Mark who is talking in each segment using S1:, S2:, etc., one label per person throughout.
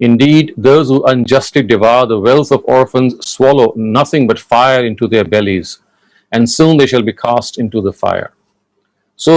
S1: Indeed, those who unjustly devour the wealth of orphans swallow nothing but fire into their bellies, and soon they shall be cast into the fire. So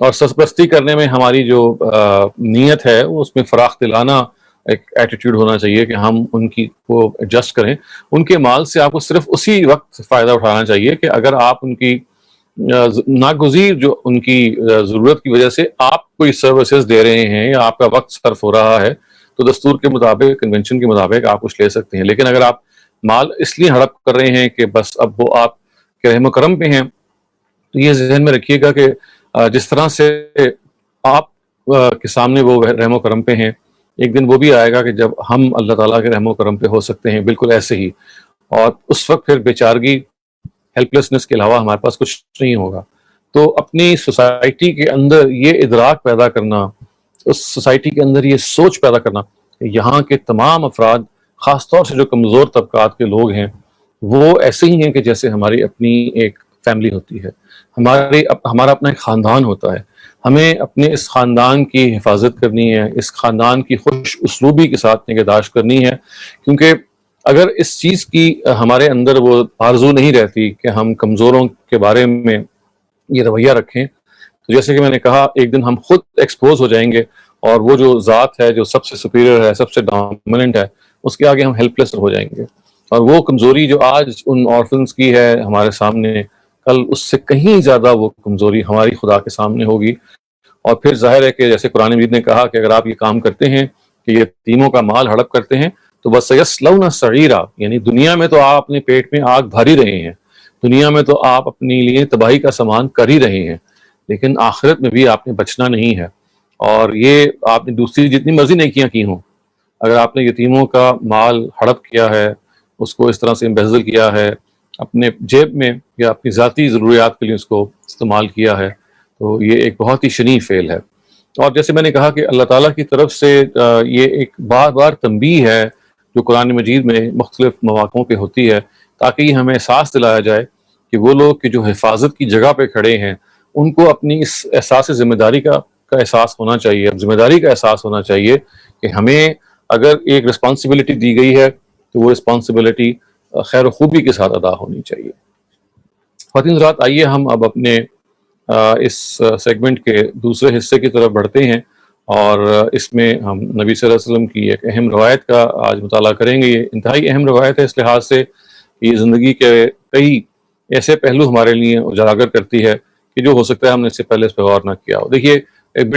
S1: اور سرپرستی کرنے میں ہماری جو نیت ہے وہ اس میں فراخ دلانہ ایک ایٹیٹیوڈ ہونا چاہیے کہ ہم ان کی کو ایڈجسٹ کریں. ان کے مال سے آپ کو صرف اسی وقت فائدہ اٹھانا چاہیے کہ اگر آپ ان کی ناگزیر جو ان کی ضرورت کی وجہ سے آپ کوئی سروسز دے رہے ہیں یا آپ کا وقت صرف ہو رہا ہے تو دستور کے مطابق کنونشن کے مطابق آپ کچھ لے سکتے ہیں. لیکن اگر آپ مال اس لیے ہڑپ کر رہے ہیں کہ بس اب وہ آپ کے رحم و کرم پہ ہیں تو یہ ذہن میں رکھیے گا کہ جس طرح سے آپ کے سامنے وہ رحم و کرم پہ ہیں ایک دن وہ بھی آئے گا کہ جب ہم اللہ تعالیٰ کے رحم و کرم پہ ہو سکتے ہیں بالکل ایسے ہی. اور اس وقت پھر بیچارگی ہیلپلیسنس کے علاوہ ہمارے پاس کچھ نہیں ہوگا. تو اپنی سوسائٹی کے اندر یہ ادراک پیدا کرنا, اس سوسائٹی کے اندر یہ سوچ پیدا کرنا کہ یہاں کے تمام افراد خاص طور سے جو کمزور طبقات کے لوگ ہیں وہ ایسے ہی ہیں کہ جیسے ہماری اپنی ایک فیملی ہوتی ہے, ہمارا اپنا ایک خاندان ہوتا ہے. ہمیں اپنے اس خاندان کی حفاظت کرنی ہے, اس خاندان کی خوش اسلوبی کے ساتھ نگہداشت کرنی ہے, کیونکہ اگر اس چیز کی ہمارے اندر وہ آرزو نہیں رہتی کہ ہم کمزوروں کے بارے میں یہ رویہ رکھیں تو جیسے کہ میں نے کہا ایک دن ہم خود ایکسپوز ہو جائیں گے اور وہ جو ذات ہے جو سب سے سپیریئر ہے, سب سے ڈومیننٹ ہے, اس کے آگے ہم ہیلپ لیس ہو جائیں گے. اور وہ کمزوری جو آج ان آرفنس کی ہے ہمارے سامنے, کل اس سے کہیں زیادہ وہ کمزوری ہماری خدا کے سامنے ہوگی. اور پھر ظاہر ہے کہ جیسے قرآن مجید نے کہا کہ اگر آپ یہ کام کرتے ہیں کہ یتیموں کا مال ہڑپ کرتے ہیں تو بس یصلون سعیرا, یعنی دنیا میں تو آپ اپنے پیٹ میں آگ بھر ہی رہے ہیں, دنیا میں تو آپ اپنے لیے تباہی کا سامان کر ہی رہے ہیں, لیکن آخرت میں بھی آپ نے بچنا نہیں ہے. اور یہ آپ نے دوسری جتنی مرضی نیکیاں کی ہوں, اگر آپ نے یتیموں کا مال ہڑپ کیا ہے, اس کو اس طرح سے امبیزل کیا ہے, اپنے جیب میں یا اپنی ذاتی ضروریات کے لیے اس کو استعمال کیا ہے, تو یہ ایک بہت ہی شنیع فعل ہے. اور جیسے میں نے کہا کہ اللہ تعالیٰ کی طرف سے یہ ایک بار بار تنبیہ ہے جو قرآن مجید میں مختلف مواقعوں پہ ہوتی ہے, تاکہ یہ ہمیں احساس دلایا جائے کہ وہ لوگ کہ جو حفاظت کی جگہ پہ کھڑے ہیں ان کو اپنی اس احساس ذمہ داری کا احساس ہونا چاہیے, اب ذمہ داری کا احساس ہونا چاہیے کہ ہمیں اگر ایک رسپانسبلٹی دی گئی ہے تو وہ رسپانسبلٹی خیر و خوبی کے ساتھ ادا ہونی چاہیے. خواتین حضرات, آئیے ہم اب اپنے اس سیگمنٹ کے دوسرے حصے کی طرف بڑھتے ہیں اور اس میں ہم نبی صلی اللہ علیہ وسلم کی ایک اہم روایت کا آج مطالعہ کریں گے. یہ انتہائی اہم روایت ہے اس لحاظ سے کہ یہ زندگی کے کئی ایسے پہلو ہمارے لیے اجاگر کرتی ہے کہ جو ہو سکتا ہے ہم نے اس سے پہلے اس پہ غور نہ کیا ہو. دیکھیے ایک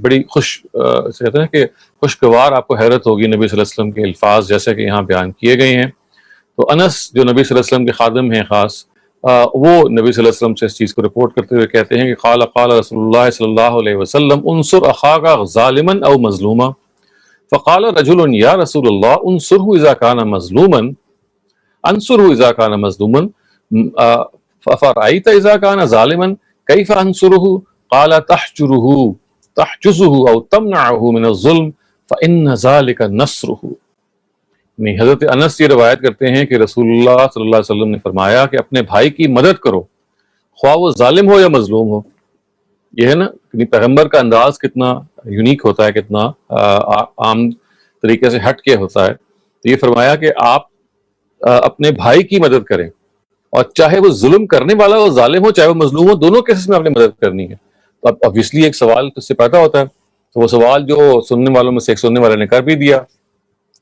S1: بڑی کہتے ہیں کہ خوشگوار آپ کو حیرت ہوگی نبی صلی اللہ علیہ وسلم کے الفاظ جیسے کہ یہاں بیان کیے گئے ہیں. تو انس جو نبی صلی اللہ علیہ وسلم کے خادم ہیں خاص, وہ نبی صلی اللہ علیہ وسلم سے اس چیز کو رپورٹ کرتے ہوئے کہتے ہیں کہ قال رسول اللہ صلی اللہ علیہ وسلم انصر اخاک ظالما او مظلوما فقال رجل یا رسول اللہ انصره اذا كان مظلوما انصره اذا كان مظلوما فرايت اذا كان ظالما كيف انصره قال تحجزه او تمنعه من الظلم فان ذلك نصره. حضرت انس یہ روایت کرتے ہیں کہ رسول اللہ صلی اللہ علیہ وسلم نے فرمایا کہ اپنے بھائی کی مدد کرو خواہ وہ ظالم ہو یا مظلوم ہو. یہ ہے نا پیغمبر کا انداز کتنا یونیک ہوتا ہے, کتنا عام طریقے سے ہٹ کے ہوتا ہے. تو یہ فرمایا کہ آپ اپنے بھائی کی مدد کریں اور چاہے وہ ظلم کرنے والا ہو, ظالم ہو, چاہے وہ مظلوم ہو, دونوں کیسز میں آپ نے مدد کرنی ہے. تو اب obviously ایک سوال تو اس سے پیدا ہوتا ہے, تو وہ سوال جو سننے والوں میں سے ایک سننے والے نے کر بھی دیا.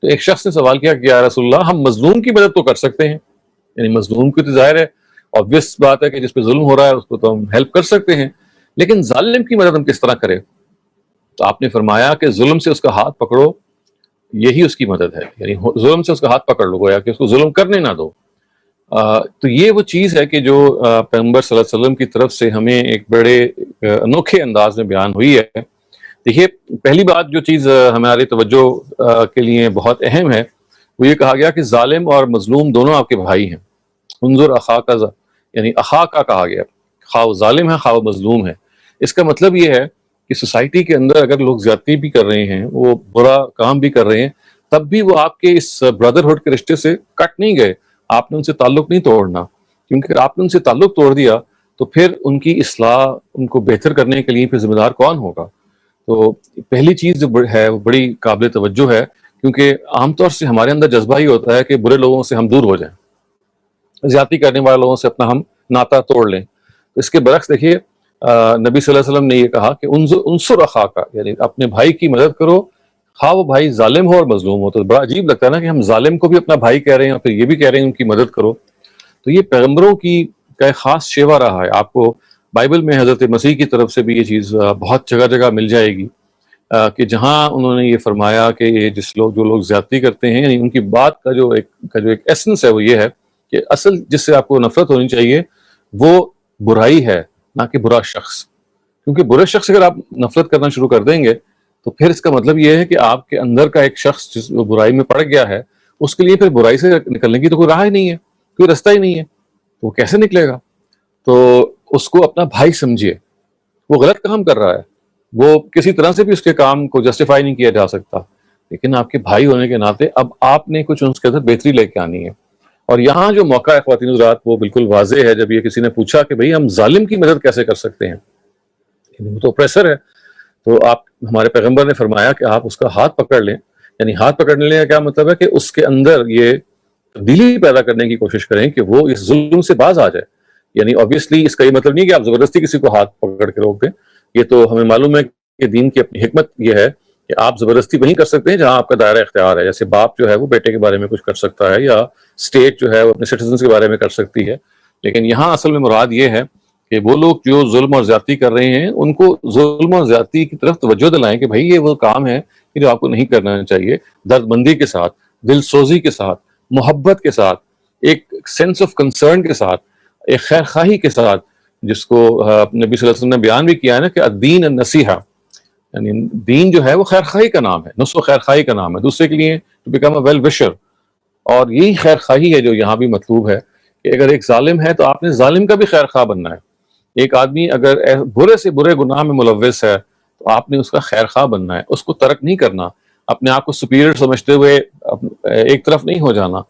S1: تو ایک شخص نے سوال کیا کہ یا رسول اللہ ہم مظلوم کی مدد تو کر سکتے ہیں, یعنی مظلوم کی تو ظاہر ہے obvious بات ہے کہ جس پہ ظلم ہو رہا ہے اس کو تو ہم ہیلپ کر سکتے ہیں, لیکن ظالم کی مدد ہم کس طرح کریں؟ تو آپ نے فرمایا کہ ظلم سے اس کا ہاتھ پکڑو, یہی اس کی مدد ہے, یعنی ظلم سے اس کا ہاتھ پکڑ لو گویا کہ اس کو ظلم کرنے نہ دو. تو یہ وہ چیز ہے کہ جو پیغمبر صلی اللہ علیہ وسلم کی طرف سے ہمیں ایک بڑے انوکھے انداز میں بیان ہوئی ہے. دیکھیے پہلی بات جو چیز ہماری توجہ کے لیے بہت اہم ہے وہ یہ کہا گیا کہ ظالم اور مظلوم دونوں آپ کے بھائی ہیں. انظر اخاک, یعنی اخاک کا کہا گیا, خواہ ظالم ہے خواہ مظلوم ہے. اس کا مطلب یہ ہے کہ سوسائٹی کے اندر اگر لوگ زیادتی بھی کر رہے ہیں, وہ برا کام بھی کر رہے ہیں, تب بھی وہ آپ کے اس بردرہڈ کے رشتے سے کٹ نہیں گئے. آپ نے ان سے تعلق نہیں توڑنا, کیونکہ اگر آپ نے ان سے تعلق توڑ دیا تو پھر ان کی اصلاح, ان کو بہتر کرنے کے لیے پھر ذمہ دار کون ہوگا؟ تو پہلی چیز جو ہے وہ بڑی قابل توجہ ہے, کیونکہ عام طور سے ہمارے اندر جذبہ ہی ہوتا ہے کہ برے لوگوں سے ہم دور ہو جائیں, زیادتی کرنے والے لوگوں سے اپنا ہم ناطہ توڑ لیں. تو اس کے برعکس دیکھیے نبی صلی اللہ علیہ وسلم نے یہ کہا کہ انصر اخاک، یعنی اپنے بھائی کی مدد کرو، خواہ وہ بھائی ظالم ہو اور مظلوم ہو۔ تو بڑا عجیب لگتا ہے نا کہ ہم ظالم کو بھی اپنا بھائی کہہ رہے ہیں اور پھر یہ بھی کہہ رہے ہیں ان کی مدد کرو۔ تو یہ پیغمبروں کی کا ایک خاص شیوا رہا ہے۔ آپ کو بائبل میں حضرت مسیح کی طرف سے بھی یہ چیز بہت جگہ جگہ مل جائے گی، کہ جہاں انہوں نے یہ فرمایا کہ یہ جو لوگ زیادتی کرتے ہیں، یعنی ان کی بات کا جو ایک ایسنس ہے وہ یہ ہے کہ اصل جس سے آپ کو نفرت ہونی چاہیے وہ برائی ہے، نہ کہ برا شخص۔ کیونکہ برے شخص اگر آپ نفرت کرنا شروع کر دیں گے تو پھر اس کا مطلب یہ ہے کہ آپ کے اندر کا ایک شخص جس برائی میں پڑ گیا ہے، اس کے لیے پھر برائی سے نکلنے کی تو کوئی راہ ہی نہیں ہے، کوئی رستہ ہی نہیں ہے، تو وہ کیسے نکلے گا؟ تو اس کو اپنا بھائی سمجھیے۔ وہ غلط کام کر رہا ہے، وہ کسی طرح سے بھی اس کے کام کو جسٹیفائی نہیں کیا جا سکتا، لیکن آپ کے بھائی ہونے کے ناطے اب آپ نے کچھ اس کے اندر بہتری لے کے آنی ہے۔ اور یہاں جو موقع ہے خواتین حضرات وہ بالکل واضح ہے، جب یہ کسی نے پوچھا کہ بھئی ہم ظالم کی مدد کیسے کر سکتے ہیں، وہ تو اپریسر ہے۔ تو آپ ہمارے پیغمبر نے فرمایا کہ آپ اس کا ہاتھ پکڑ لیں، یعنی ہاتھ پکڑنے کا کیا مطلب ہے کہ اس کے اندر یہ تبدیلی پیدا کرنے کی کوشش کریں کہ وہ اس ظلم سے باز آ جائے۔ یعنی obviously اس کا یہ مطلب نہیں کہ آپ زبردستی کسی کو ہاتھ پکڑ کے روک دیں، یہ تو ہمیں معلوم ہے کہ دین کی اپنی حکمت یہ ہے کہ آپ زبردستی وہیں کر سکتے ہیں جہاں آپ کا دائرہ اختیار ہے۔ جیسے باپ جو ہے وہ بیٹے کے بارے میں کچھ کر سکتا ہے، یا اسٹیٹ جو ہے وہ اپنے سٹیزنز کے بارے میں کر سکتی ہے، لیکن یہاں اصل میں مراد یہ ہے کہ وہ لوگ جو ظلم اور زیادتی کر رہے ہیں ان کو ظلم اور زیادتی کی طرف توجہ دلائیں کہ بھائی یہ وہ کام ہے کہ جو آپ کو نہیں کرنا چاہیے، درد مندی کے ساتھ، دل سوزی کے ساتھ، محبت کے ساتھ، ایک سینس آف کنسرن کے ساتھ، ایک خیر خواہی کے ساتھ، جس کو نبی صلی اللہ علیہ وسلم نے بیان بھی کیا ہے نا کہ الدین النصیحہ، یعنی دین جو ہے وہ خیر خواہی کا نام ہے، نصح و خیر خواہی کا نام ہے، دوسرے کے لیے ٹو بیکم اے ویل وشر۔ اور یہی خیر خواہی ہے جو یہاں بھی مطلوب ہے کہ اگر ایک ظالم ہے تو آپ نے ظالم کا بھی خیر خواہ بننا ہے۔ ایک آدمی اگر برے سے برے گناہ میں ملوث ہے تو آپ نے اس کا خیر خواہ بننا ہے، اس کو ترک نہیں کرنا، اپنے آپ کو سپیریئر سمجھتے ہوئے ایک طرف نہیں ہو جانا،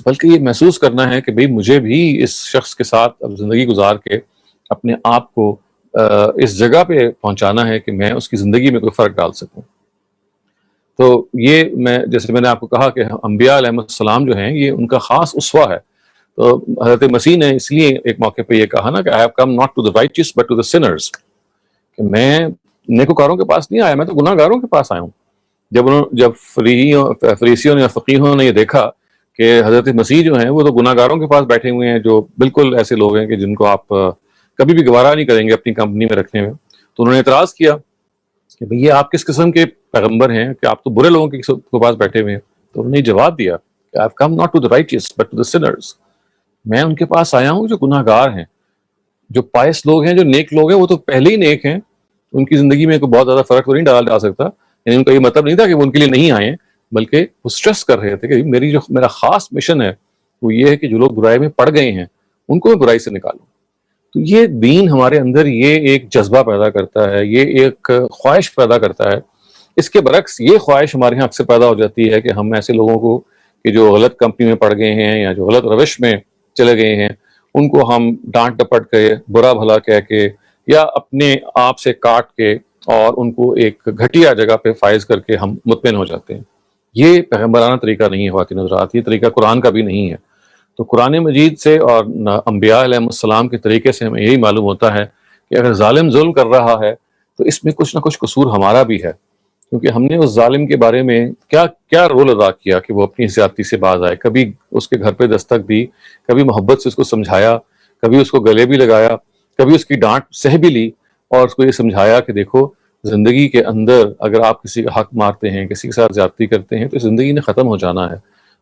S1: بلکہ یہ محسوس کرنا ہے کہ بھئی مجھے بھی اس شخص کے ساتھ اب زندگی گزار کے اپنے آپ کو اس جگہ پہ پہنچانا ہے کہ میں اس کی زندگی میں کوئی فرق ڈال سکوں۔ تو یہ جیسے میں نے آپ کو کہا کہ انبیاء علیہ السلام جو ہیں یہ ان کا خاص اسوہ ہے۔ تو حضرت مسیح نے اس لیے ایک موقع پہ یہ کہا نا کہ I have come not to the righteous but to the sinners، کہ میں نیکوکاروں کے پاس نہیں آیا، میں تو گناہ گاروں کے پاس آیا ہوں۔ جب فریسیوں نے فقیہوں نے یہ دیکھا کہ حضرت مسیح جو ہیں وہ تو گناہ گاروں کے پاس بیٹھے ہوئے ہیں، جو بالکل ایسے لوگ ہیں کہ جن کو آپ کبھی بھی گوارا نہیں کریں گے اپنی کمپنی میں رکھنے میں، تو انہوں نے اعتراض کیا کہ بھئی یہ آپ کس قسم کے پیغمبر ہیں کہ آپ تو برے لوگوں کے پاس بیٹھے ہوئے ہیں؟ تو انہوں نے جواب دیا کہ I have come not to the righteous but to the sinners، میں ان کے پاس آیا ہوں جو گناہ گار ہیں۔ جو پائس لوگ ہیں، جو نیک لوگ ہیں، وہ تو پہلے ہی نیک ہیں، ان کی زندگی میں کوئی بہت زیادہ فرق تو نہیں ڈالا جا سکتا۔ یعنی ان کا یہ مطلب نہیں تھا کہ وہ ان کے لیے نہیں آئے، بلکہ وہ سٹریس کر رہے تھے کہ میرا خاص مشن ہے وہ یہ ہے کہ جو لوگ برائی میں پڑ گئے ہیں ان کو میں برائی سے نکالوں۔ تو یہ دین ہمارے اندر یہ ایک جذبہ پیدا کرتا ہے، یہ ایک خواہش پیدا کرتا ہے۔ اس کے برعکس یہ خواہش ہمارے یہاں اکثر پیدا ہو جاتی ہے کہ ہم ایسے لوگوں کو کہ جو غلط کمپنی میں پڑ گئے ہیں یا جو غلط روش میں چلے گئے ہیں ان کو ہم ڈانٹ ڈپٹ کے، برا بھلا کہہ کے، یا اپنے آپ سے کاٹ کے اور ان کو ایک گھٹیا جگہ پہ فائز کر کے ہم مطمئن ہو جاتے ہیں۔ یہ پیغمبرانہ طریقہ نہیں ہے خواتین حضرات، یہ طریقہ قرآن کا بھی نہیں ہے۔ تو قرآن مجید سے اور انبیاء علیہ السلام کے طریقے سے ہمیں یہی معلوم ہوتا ہے کہ اگر ظالم ظلم کر رہا ہے تو اس میں کچھ نہ کچھ قصور ہمارا بھی ہے، کیونکہ ہم نے اس ظالم کے بارے میں کیا رول ادا کیا کہ وہ اپنی زیادتی سے باز آئے۔ کبھی اس کے گھر پہ دستک دی، کبھی محبت سے اس کو سمجھایا، کبھی اس کو گلے بھی لگایا، کبھی اس کی ڈانٹ سہ بھی لی اور اس کو یہ سمجھایا کہ دیکھو زندگی کے اندر اگر آپ کسی کا حق مارتے ہیں، کسی کے ساتھ زیادتی کرتے ہیں تو زندگی نے ختم ہو جانا ہے،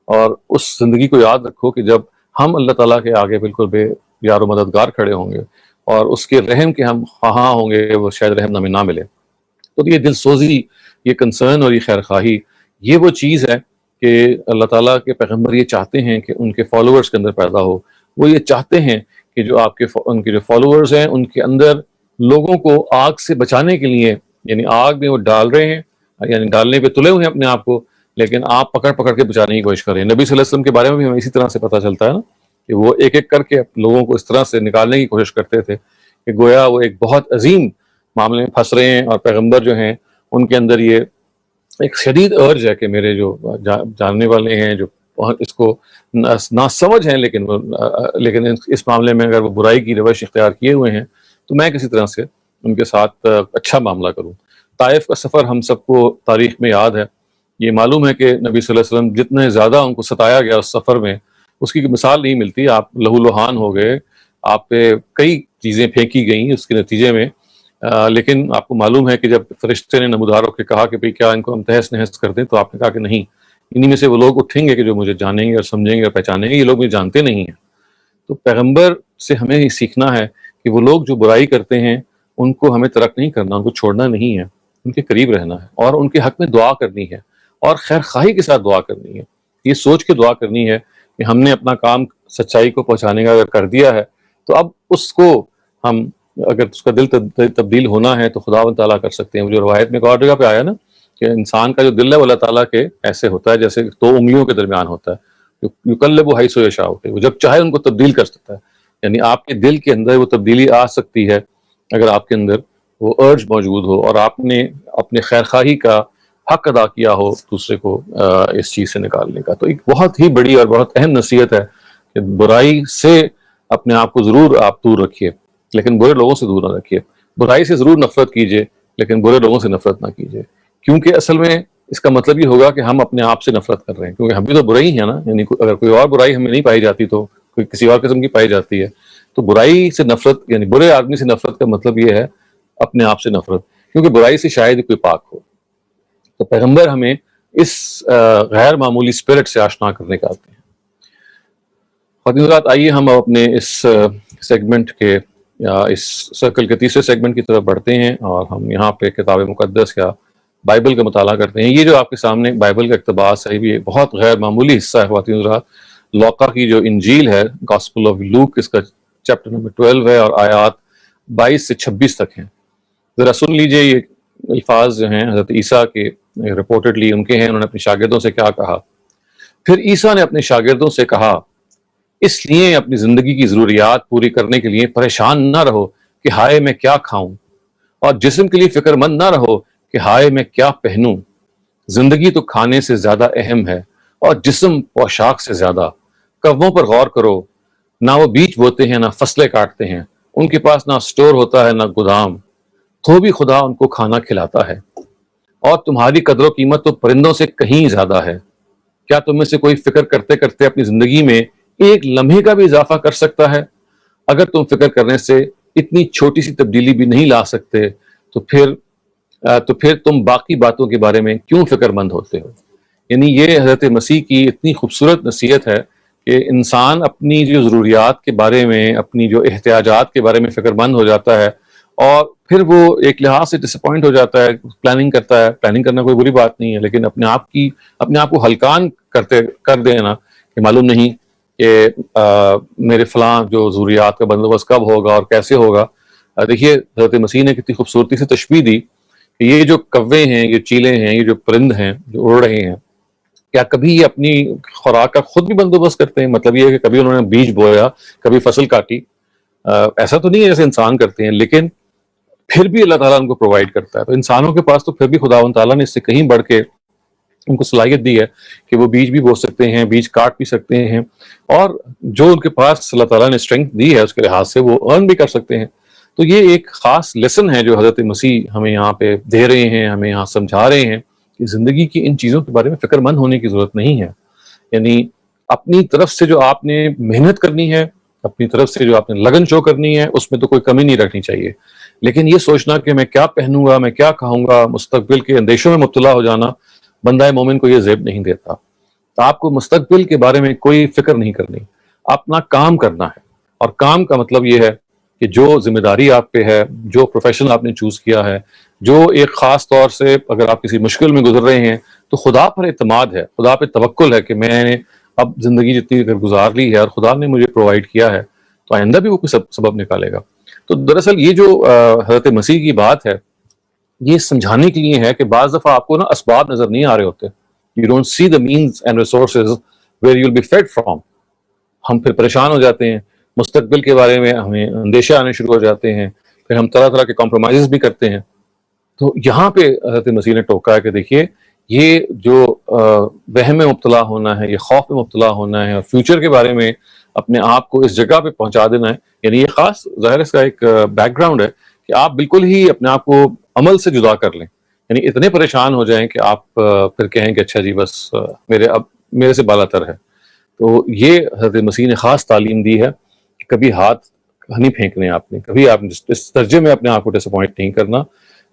S1: اور اس زندگی کو یاد رکھو کہ جب ہم اللہ تعالیٰ کے آگے بالکل بے یار و مددگار کھڑے ہوں گے اور اس کے رحم کے ہم خواہاں ہوں گے، وہ شاید رحم نہ ملے۔ تو یہ دل سوزی، یہ کنسرن اور یہ خیر خواہی، یہ وہ چیز ہے کہ اللہ تعالیٰ کے پیغمبر یہ چاہتے ہیں کہ ان کے فالوورز کے اندر پیدا ہو۔ وہ یہ چاہتے ہیں کہ جو ان کے جو فالوورز ہیں ان کے اندر لوگوں کو آگ سے بچانے کے لیے، یعنی آگ میں وہ ڈال رہے ہیں، یعنی ڈالنے پہ تلے ہوئے ہیں اپنے آپ کو، لیکن آپ پکڑ پکڑ کے بچانے کی کوشش کر رہے ہیں۔ نبی صلی اللہ علیہ وسلم کے بارے میں بھی ہمیں اسی طرح سے پتہ چلتا ہے نا کہ وہ ایک ایک کر کے لوگوں کو اس طرح سے نکالنے کی کوشش کرتے تھے کہ گویا وہ ایک بہت عظیم معاملے میں پھنس رہے ہیں، اور پیغمبر جو ہیں ان کے اندر یہ ایک شدید ارج ہے کہ میرے جو جاننے والے ہیں جو اس کو نہ سمجھ ہیں لیکن اس معاملے میں اگر وہ برائی کی روش اختیار کیے ہوئے ہیں تو میں کسی طرح سے ان کے ساتھ اچھا معاملہ کروں۔ طائف کا سفر ہم سب کو تاریخ میں یاد ہے، یہ معلوم ہے کہ نبی صلی اللہ علیہ وسلم جتنے زیادہ ان کو ستایا گیا اس سفر میں، اس کی مثال نہیں ملتی۔ آپ لہو لہان ہو گئے، آپ پہ کئی چیزیں پھینکی گئیں اس کے نتیجے میں، لیکن آپ کو معلوم ہے کہ جب فرشتے نے نمودار ہو کے کہا کہ بھئی کیا ان کو ہم تہس نہس کر دیں، تو آپ نے کہا کہ نہیں، انہی میں سے وہ لوگ اٹھیں گے کہ جو مجھے جانیں گے اور سمجھیں گے اور پہچانیں گے، یہ لوگ مجھے جانتے نہیں ہیں۔ تو پیغمبر سے ہمیں یہ سیکھنا ہے کہ وہ لوگ جو برائی کرتے ہیں ان کو ہمیں ترک نہیں کرنا، ان کو چھوڑنا نہیں ہے، ان کے قریب رہنا ہے اور ان کے حق میں دعا کرنی ہے اور خیر خواہی کے ساتھ دعا کرنی ہے، یہ سوچ کے دعا کرنی ہے کہ ہم نے اپنا کام سچائی کو پہنچانے کا اگر کر دیا ہے تو اب اس کو ہم، اگر اس کا دل تبدیل ہونا ہے تو خدا و تعالیٰ کر سکتے ہیں۔ وہ جو روایت میں ایک اور جگہ پہ آیا نا کہ انسان کا جو دل ہے وہ اللہ تعالیٰ کے ایسے ہوتا ہے جیسے دو انگلیوں کے درمیان ہوتا ہے، یقلب حیث یشاء، وہ جب چاہے ان کو تبدیل کر سکتا ہے۔ یعنی آپ کے دل کے اندر وہ تبدیلی آ سکتی ہے اگر آپ کے اندر وہ ارج موجود ہو اور آپ نے اپنے خیر خواہی کا حق ادا کیا ہو دوسرے کو اس چیز سے نکالنے کا۔ تو ایک بہت ہی بڑی اور بہت اہم نصیحت ہے کہ برائی سے اپنے آپ کو ضرور آپ دور رکھیے، لیکن برے لوگوں سے دور نہ رکھیے۔ برائی سے ضرور نفرت کیجیے لیکن برے لوگوں سے نفرت نہ کیجیے، کیونکہ اصل میں اس کا مطلب یہ ہوگا کہ ہم اپنے آپ سے نفرت کر رہے ہیں، کیونکہ ہم بھی تو برے ہی ہیں نا۔ یعنی اگر کوئی اور برائی ہمیں نہیں پائی جاتی تو کوئی کسی اور قسم کی پائی جاتی ہے، تو برائی سے نفرت یعنی برے آدمی سے نفرت کا مطلب یہ ہے اپنے آپ سے نفرت، کیونکہ برائی سے شاید کوئی پاک ہو۔ تو پیغمبر ہمیں اس غیر معمولی اسپرٹ سے آشنا کرنے کا آتے ہیں۔ خواتین حضرات، آئیے ہم اپنے اس سیگمنٹ کے یا اس سرکل کے تیسرے سیگمنٹ کی طرف بڑھتے ہیں اور ہم یہاں پہ کتاب مقدس یا بائبل کا مطالعہ کرتے ہیں۔ یہ جو آپ کے سامنے بائبل کا اقتباس ہے یہ بہت غیر معمولی حصہ ہے خواتین حضرات۔ لوقا کی جو انجیل ہے، گاسپل آف لوک، اس کا چیپٹر نمبر 12 ہے اور آیات 22 سے 26 تک ہیں۔ ذرا سن لیجئے یہ الفاظ جو ہیں حضرت عیسیٰ کے، رپورٹڈلی ان کے ہیں، انہوں نے اپنے شاگردوں سے کیا کہا۔ پھر عیسیٰ نے اپنے شاگردوں سے کہا، اس لیے اپنی زندگی کی ضروریات پوری کرنے کے لیے پریشان نہ رہو کہ ہائے میں کیا کھاؤں، اور جسم کے لیے فکر مند نہ رہو کہ ہائے میں کیا پہنوں۔ زندگی تو کھانے سے زیادہ اہم ہے اور جسم پوشاک سے زیادہ۔ کووں پر غور کرو، نہ وہ بیج بوتے ہیں نہ فصلیں کاٹتے ہیں، ان کے پاس نہ سٹور ہوتا ہے نہ گودام، تو بھی خدا ان کو کھانا کھلاتا ہے۔ اور تمہاری قدر و قیمت تو پرندوں سے کہیں زیادہ ہے۔ کیا تم میں سے کوئی فکر کرتے کرتے اپنی زندگی میں ایک لمحے کا بھی اضافہ کر سکتا ہے؟ اگر تم فکر کرنے سے اتنی چھوٹی سی تبدیلی بھی نہیں لا سکتے تو پھر تم باقی باتوں کے بارے میں کیوں فکر مند ہوتے ہو؟ یعنی یہ حضرت مسیح کی اتنی خوبصورت نصیحت ہے کہ انسان اپنی جو ضروریات کے بارے میں، اپنی جو احتیاجات کے بارے میں فکر مند ہو جاتا ہے اور پھر وہ ایک لحاظ سے ڈس اپوائنٹ ہو جاتا ہے، پلاننگ کرتا ہے۔ پلاننگ کرنا کوئی بری بات نہیں ہے، لیکن اپنے آپ کو ہلکان کر دینا کہ معلوم نہیں کہ میرے فلاں جو ضروریات کا بندوبست کب ہوگا اور کیسے ہوگا۔ دیکھیے حضرت مسیح نے کتنی خوبصورتی سے تشبیہ دی کہ یہ جو کوے ہیں، یہ چیلے ہیں، یہ جو پرند ہیں جو اڑ رہے ہیں، کیا کبھی یہ اپنی خوراک کا خود بھی بندوبست کرتے ہیں؟ مطلب یہ ہے کہ کبھی انہوں نے بیج بویا، کبھی فصل کاٹی؟ ایسا تو نہیں ہے جیسے انسان کرتے ہیں، لیکن پھر بھی اللہ تعالیٰ ان کو پرووائڈ کرتا ہے۔ تو انسانوں کے پاس تو پھر بھی خداوند تعالیٰ نے اس سے کہیں بڑھ کے ان کو صلاحیت دی ہے کہ وہ بیج بھی بو سکتے ہیں، بیج کاٹ بھی سکتے ہیں، اور جو ان کے پاس اللہ تعالیٰ نے اسٹرینتھ دی ہے اس کے لحاظ سے وہ ارن بھی کر سکتے ہیں۔ تو یہ ایک خاص لیسن ہے جو حضرت مسیح ہمیں یہاں پہ دے رہے ہیں، ہمیں یہاں سمجھا رہے ہیں کہ زندگی کی ان چیزوں کے بارے میں فکر مند ہونے کی ضرورت نہیں ہے۔ یعنی اپنی طرف سے جو آپ نے محنت کرنی ہے، اپنی طرف سے جو آپ نے لگن شو کرنی ہے، اس میں تو کوئی کمی نہیں رکھنی چاہیے، لیکن یہ سوچنا کہ میں کیا پہنوں گا، میں کیا کھاؤں گا، مستقبل کے اندیشوں میں مبتلا ہو جانا بندہ مومن کو یہ زیب نہیں دیتا۔ تو آپ کو مستقبل کے بارے میں کوئی فکر نہیں کرنی، اپنا کام کرنا ہے، اور کام کا مطلب یہ ہے کہ جو ذمہ داری آپ پہ ہے، جو پروفیشن آپ نے چوز کیا ہے، جو ایک خاص طور سے اگر آپ کسی مشکل میں گزر رہے ہیں تو خدا پر اعتماد ہے، خدا پہ توکل ہے کہ میں نے اب زندگی جتنی اگر گزار لی ہے اور خدا نے مجھے پرووائڈ کیا ہے تو آئندہ بھی وہ کوئی سبب نکالے گا۔ تو دراصل یہ جو حضرت مسیح کی بات ہے یہ سمجھانے کے لیے ہے کہ بعض دفعہ آپ کو نا اسباب نظر نہیں آ رہے ہوتے، you don't see the means and resources where you'll be fed from۔ ہم پھر پریشان ہو جاتے ہیں، مستقبل کے بارے میں ہمیں اندیشہ آنے شروع ہو جاتے ہیں، پھر ہم طرح طرح کے کمپرومائز بھی کرتے ہیں۔ تو یہاں پہ حضرت مسیح نے ٹوکا ہے کہ دیکھیے یہ جو وہم میں مبتلا ہونا ہے، یہ خوف میں مبتلا ہونا ہے اور فیوچر کے بارے میں اپنے آپ کو اس جگہ پہ پہنچا دینا ہے، یعنی یہ خاص ظاہر اس کا ایک بیک گراؤنڈ ہے کہ آپ بالکل ہی اپنے آپ کو عمل سے جدا کر لیں، یعنی اتنے پریشان ہو جائیں کہ آپ پھر کہیں کہ اچھا جی بس میرے سے بالا تر ہے. تو یہ حضرت مسیح نے خاص تعلیم دی ہے کہ کبھی ہاتھ نہیں پھینکنے آپ نے، کبھی آپ اس درجے میں اپنے آپ کو ڈس اپوائنٹ نہیں کرنا.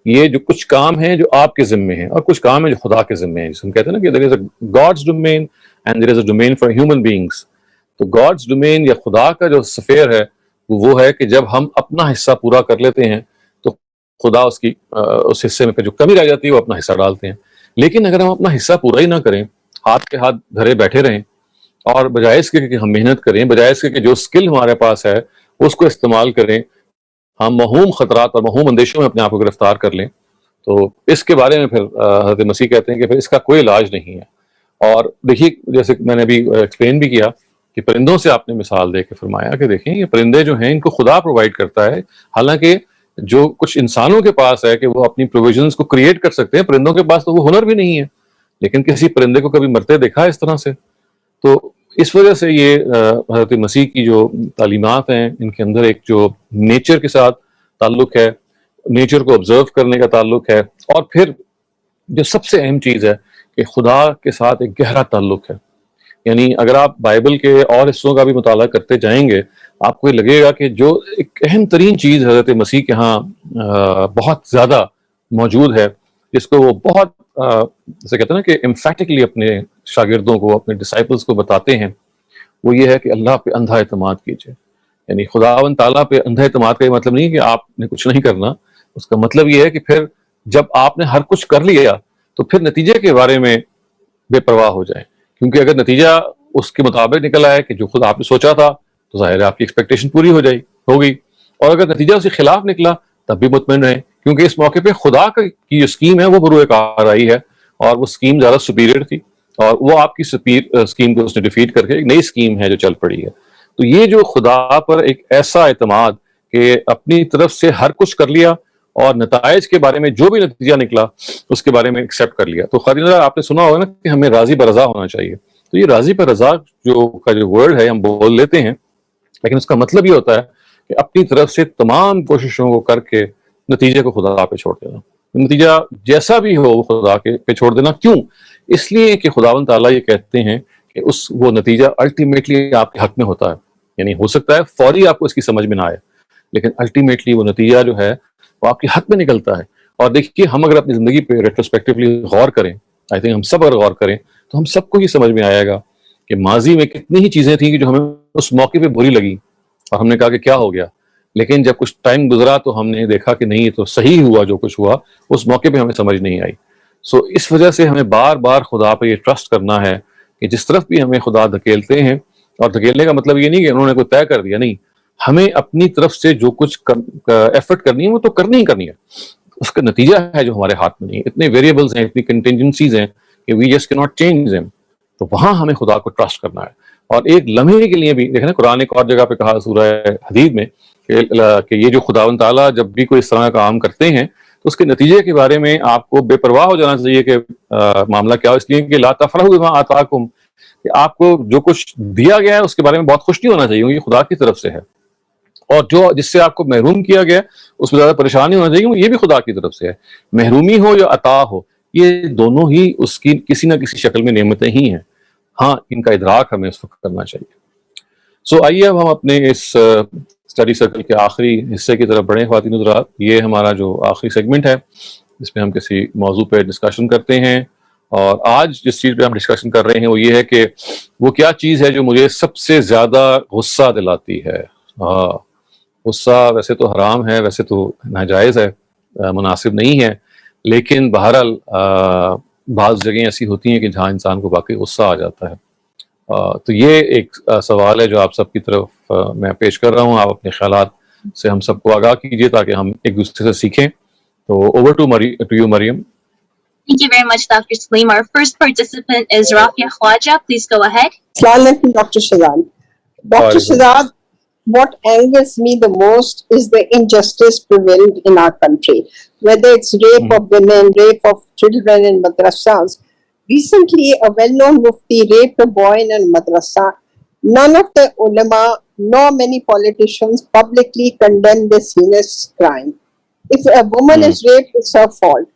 S1: یہ جو کچھ کام ہیں جو آپ کے ذمے ہیں اور کچھ کام ہیں جو خدا کے ذمے ہیں، جس ہم کہتے ہیں نا کہ there is a God's domain and there is a domain for human beings. تو God's domain یا خدا کا جو سفیر ہے وہ ہے کہ جب ہم اپنا حصہ پورا کر لیتے ہیں تو خدا اس حصے میں جو کمی رہ جاتی ہے وہ اپنا حصہ ڈالتے ہیں. لیکن اگر ہم اپنا حصہ پورا ہی نہ کریں، ہاتھ کے ہاتھ دھرے بیٹھے رہیں اور بجائے اس کے کہ ہم محنت کریں، بجائے اس کے کہ جو اسکل ہمارے پاس ہے اس کو استعمال کریں، ہم موہوم خطرات اور موہوم اندیشوں میں اپنے آپ کو گرفتار کر لیں، تو اس کے بارے میں پھر حضرت مسیح کہتے ہیں کہ پھر اس کا کوئی علاج نہیں ہے. اور دیکھیے جیسے میں نے ابھی ایکسپلین بھی کیا کہ پرندوں سے آپ نے مثال دے کے فرمایا کہ دیکھیں یہ پرندے جو ہیں ان کو خدا پرووائڈ کرتا ہے، حالانکہ جو کچھ انسانوں کے پاس ہے کہ وہ اپنی پروویژنز کو کریٹ کر سکتے ہیں، پرندوں کے پاس تو وہ ہنر بھی نہیں ہے. لیکن کسی پرندے کو کبھی مرتے دیکھا ہے اس طرح سے؟ تو اس وجہ سے یہ حضرت مسیح کی جو تعلیمات ہیں ان کے اندر ایک جو نیچر کے ساتھ تعلق ہے، نیچر کو آبزرو کرنے کا تعلق ہے، اور پھر جو سب سے اہم چیز ہے کہ خدا کے ساتھ ایک گہرا تعلق ہے. یعنی اگر آپ بائبل کے اور حصوں کا بھی مطالعہ کرتے جائیں گے آپ کو یہ لگے گا کہ جو ایک اہم ترین چیز حضرت مسیح کے ہاں بہت زیادہ موجود ہے، جس کو وہ بہت جیسے کہتے ہیں نا کہ امفیٹکلی اپنے شاگردوں کو، اپنے ڈسائپلز کو بتاتے ہیں، وہ یہ ہے کہ اللہ پہ اندھا اعتماد کیجئے. یعنی خداوند تعالیٰ پہ اندھا اعتماد کا یہ مطلب نہیں کہ آپ نے کچھ نہیں کرنا، اس کا مطلب یہ ہے کہ پھر جب آپ نے ہر کچھ کر لیا تو پھر نتیجے کے بارے میں بے پرواہ ہو جائیں، کیونکہ اگر نتیجہ اس کے مطابق نکل آئے کہ جو خود آپ نے سوچا تھا تو ظاہر ہے آپ کی ایکسپیکٹیشن پوری ہو گئی، اور اگر نتیجہ اس کے خلاف نکلا تب بھی مطمئن رہیں، کیونکہ اس موقع پہ خدا کی جو اسکیم ہے وہ بروئے کار آئی ہے، اور وہ اسکیم زیادہ سپیریئر تھی، اور وہ آپ کی اسکیم کو اس نے ڈیفیٹ کر کے ایک نئی اسکیم ہے جو چل پڑی ہے. تو یہ جو خدا پر ایک ایسا اعتماد کہ اپنی طرف سے ہر کچھ کر لیا اور نتائج کے بارے میں جو بھی نتیجہ نکلا اس کے بارے میں ایکسیپٹ کر لیا. تو خادم آپ نے سنا ہوگا نا کہ ہمیں راضی برضا ہونا چاہیے. تو یہ راضی برضا جو ورڈ ہے ہم بول لیتے ہیں، لیکن اس کا مطلب یہ ہوتا ہے کہ اپنی طرف سے تمام کوششوں کو کر کے نتیجے کو خدا پہ چھوڑ دینا. نتیجہ جیسا بھی ہو وہ خدا پہ چھوڑ دینا. کیوں؟ اس لیے کہ خداوند تعالیٰ یہ کہتے ہیں کہ وہ نتیجہ الٹیمیٹلی آپ کے حق میں ہوتا ہے. یعنی ہو سکتا ہے فوری آپ کو اس کی سمجھ میں نہ آئے، لیکن الٹیمیٹلی وہ نتیجہ جو ہے وہ آپ کے حق میں نکلتا ہے. اور دیکھیے ہم اگر اپنی زندگی پہ ریٹروسپیکٹیولی غور کریں، آئی تھنک ہم سب اگر غور کریں تو ہم سب کو یہ سمجھ میں آئے گا کہ ماضی میں کتنی ہی چیزیں تھیں کہ جو ہمیں اس موقع پہ بری لگی اور ہم نے کہا کہ کیا ہو گیا، لیکن جب کچھ ٹائم گزرا تو ہم نے دیکھا کہ نہیں تو صحیح ہوا جو کچھ ہوا، اس موقع پہ ہمیں سمجھ نہیں آئی. سو اس وجہ سے ہمیں بار بار خدا پہ یہ ٹرسٹ کرنا ہے کہ جس طرف بھی ہمیں خدا دھکیلتے ہیں، اور دھکیلنے کا مطلب یہ نہیں کہ انہوں نے کوئی طے کر دیا، نہیں، ہمیں اپنی طرف سے جو کچھ ایفرٹ کرنی ہے وہ تو کرنی ہی کرنی ہے. اس کا نتیجہ ہے جو ہمارے ہاتھ میں نہیں. اتنے ویریبلز ہیں، اتنی کنٹینجنسیز ہیں کہ وی جسٹ کی ناٹ چینج دیم. تو وہاں ہمیں خدا کو ٹرسٹ کرنا ہے. اور ایک لمحے کے لیے بھی دیکھیں نا، قرآن ایک اور جگہ پہ کہا سورہ حدید میں کہ یہ جو خداوند تعالیٰ جب بھی کوئی اس طرح کا کام کرتے ہیں تو اس کے نتیجے کے بارے میں آپ کو بے پرواہ ہو جانا چاہیے کہ معاملہ کیا ہو. اس لیے کہ لا تفرحوا بما آتاکم، کہ آپ کو جو کچھ دیا گیا ہے اس کے بارے میں بہت خوش نہیں ہونا چاہیے، کیونکہ یہ خدا کی طرف سے ہے. اور جو جس سے آپ کو محروم کیا گیا اس میں زیادہ پریشان نہیں ہونا چاہیے، یہ بھی خدا کی طرف سے ہے. محرومی ہو یا عطا ہو، یہ دونوں ہی اس کی کسی نہ کسی شکل میں نعمتیں ہی ہیں. ہاں ان کا ادراک ہمیں اس وقت کرنا چاہیے. سو آئیے اب ہم اپنے اس اسٹڈی سرکل کے آخری حصے کی طرف بڑھیں. خواتین حضرات، یہ ہمارا جو آخری سیگمنٹ ہے جس میں ہم کسی موضوع پہ ڈسکشن کرتے ہیں، اور آج جس چیز پہ ہم ڈسکشن کر رہے ہیں وہ یہ ہے کہ وہ کیا چیز ہے جو مجھے سب سے زیادہ غصہ دلاتی ہے. غصہ ویسے تو حرام ہے، ویسے تو ناجائز ہے، مناسب نہیں ہے، لیکن بہرحال بعض جگہیں ایسی ہوتی ہیں کہ جہاں انسان کو واقعی غصہ آ جاتا ہے. تو یہ ایک سوال ہے جو آپ سب کی طرف میں پیش کر رہا ہوں. آپ اپنے خیالات سے ہم سب کو آگاہ کیجیے تاکہ ہم ایک دوسرے سے سیکھیں. تو over to you Maryam.
S2: Thank you very much, Dr. Salim. Our first participant is Rafia Khwaja. Please go ahead.
S3: Assalamu alaikum, Dr. Shazad. Dr. Shazad, what angers me the most is the injustice prevalent in our country, whether it's rape of women, rape of children in madrasas. Recently, a well-known mufti raped a boy in a madrasa. None of the ulama nor many politicians publicly condemned this heinous crime. If a woman is raped, it's her fault.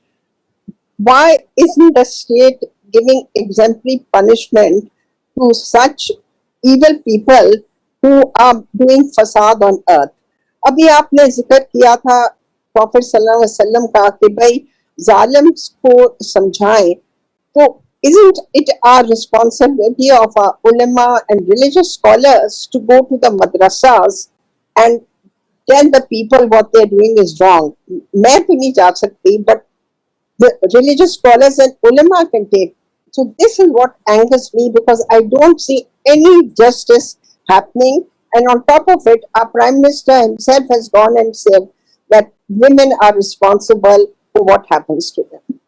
S3: Why isn't the state giving exemplary punishment to such evil people who are doing fasad on earth? ابھی آپ نے ذکر کیا تھا prophet صلی اللہ علیہ وسلم کا کہ بھائی ظالم کو سمجھائیں, تو isn't it our responsibility of our ulama and religious scholars to go to the madrasas and tell the people what they're doing is wrong? میں تو نہیں جا سکتی, but the religious scholars and ulama can take. So this is what angers me, because I don't see any justice happening. And on top of it, our Prime Minister himself has gone and said that women are responsible for what happens to them.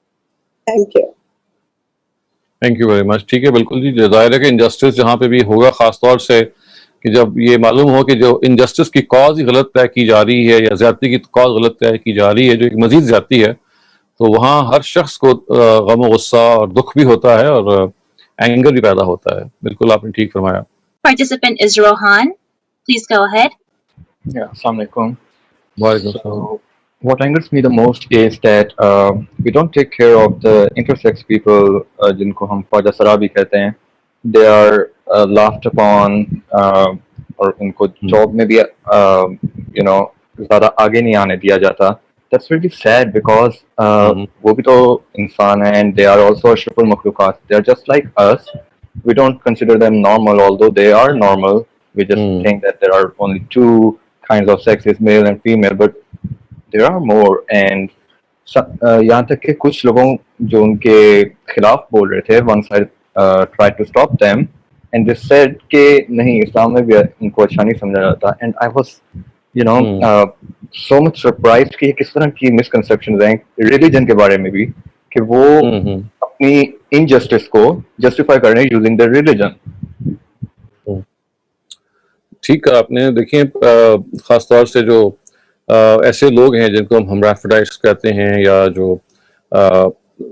S3: Thank you.
S1: Thank you very much. ٹھیک ہے, بالکل جی. ظاہر ہے کہ injustice جہاں پہ بھی ہوگا, خاص طور سے کہ جب یہ معلوم ہو کہ جو انجسٹس کی کاز ہی غلط طے کی جا رہی ہے یا زیادتی کی کاز غلط طے کی جا رہی ہے جو ایک مزید زیادتی ہے, تو وہاں ہر شخص کو غم و غصہ اور دکھ بھی ہوتا ہے اور اینگر بھی پیدا ہوتا ہے. بالکل آپ نے ٹھیک فرمایا.
S2: Participant is Rohan. Please go ahead.
S4: Yeah, Assalamu alaikum.
S1: وعلیکم السلام.
S4: So, what angers me the most is that we don't take care of the intersex people, jinko hum Khwaja Sarabi kehte hain. They are laughed upon, اور ان کو job میں بھی زیادہ آگے نہیں آنے دیا جاتا. That's really sad because وہ بھی تو انسان ہیں, and they are also ashraful makhluqat. They are just like us. We don't consider them normal, although they are normal. We just think that there are only two kinds of sexes, male and female, but there are more. And یہاں تک کہ کچھ لوگوں جو ان کے خلاف بول رہے تھے, one side tried to stop them and they said کہ نہیں, اسلام میں بھی ان کو اچھا نہیں سمجھا جاتا. And I was so much surprised کہ کس طرح کی مسکنسیپشنز ہیں ریلیجن کے بارے میں بھی, کہ وہ اپنی انجسٹس کو جسٹیفائی کر رہے ہیں یوزنگ دا ریلیجن.
S1: ٹھیک ہے, آپ نے دیکھیں خاص طور سے جو ایسے لوگ ہیں جن کو ہم ہمرافڈائٹس کہتے ہیں, یا جو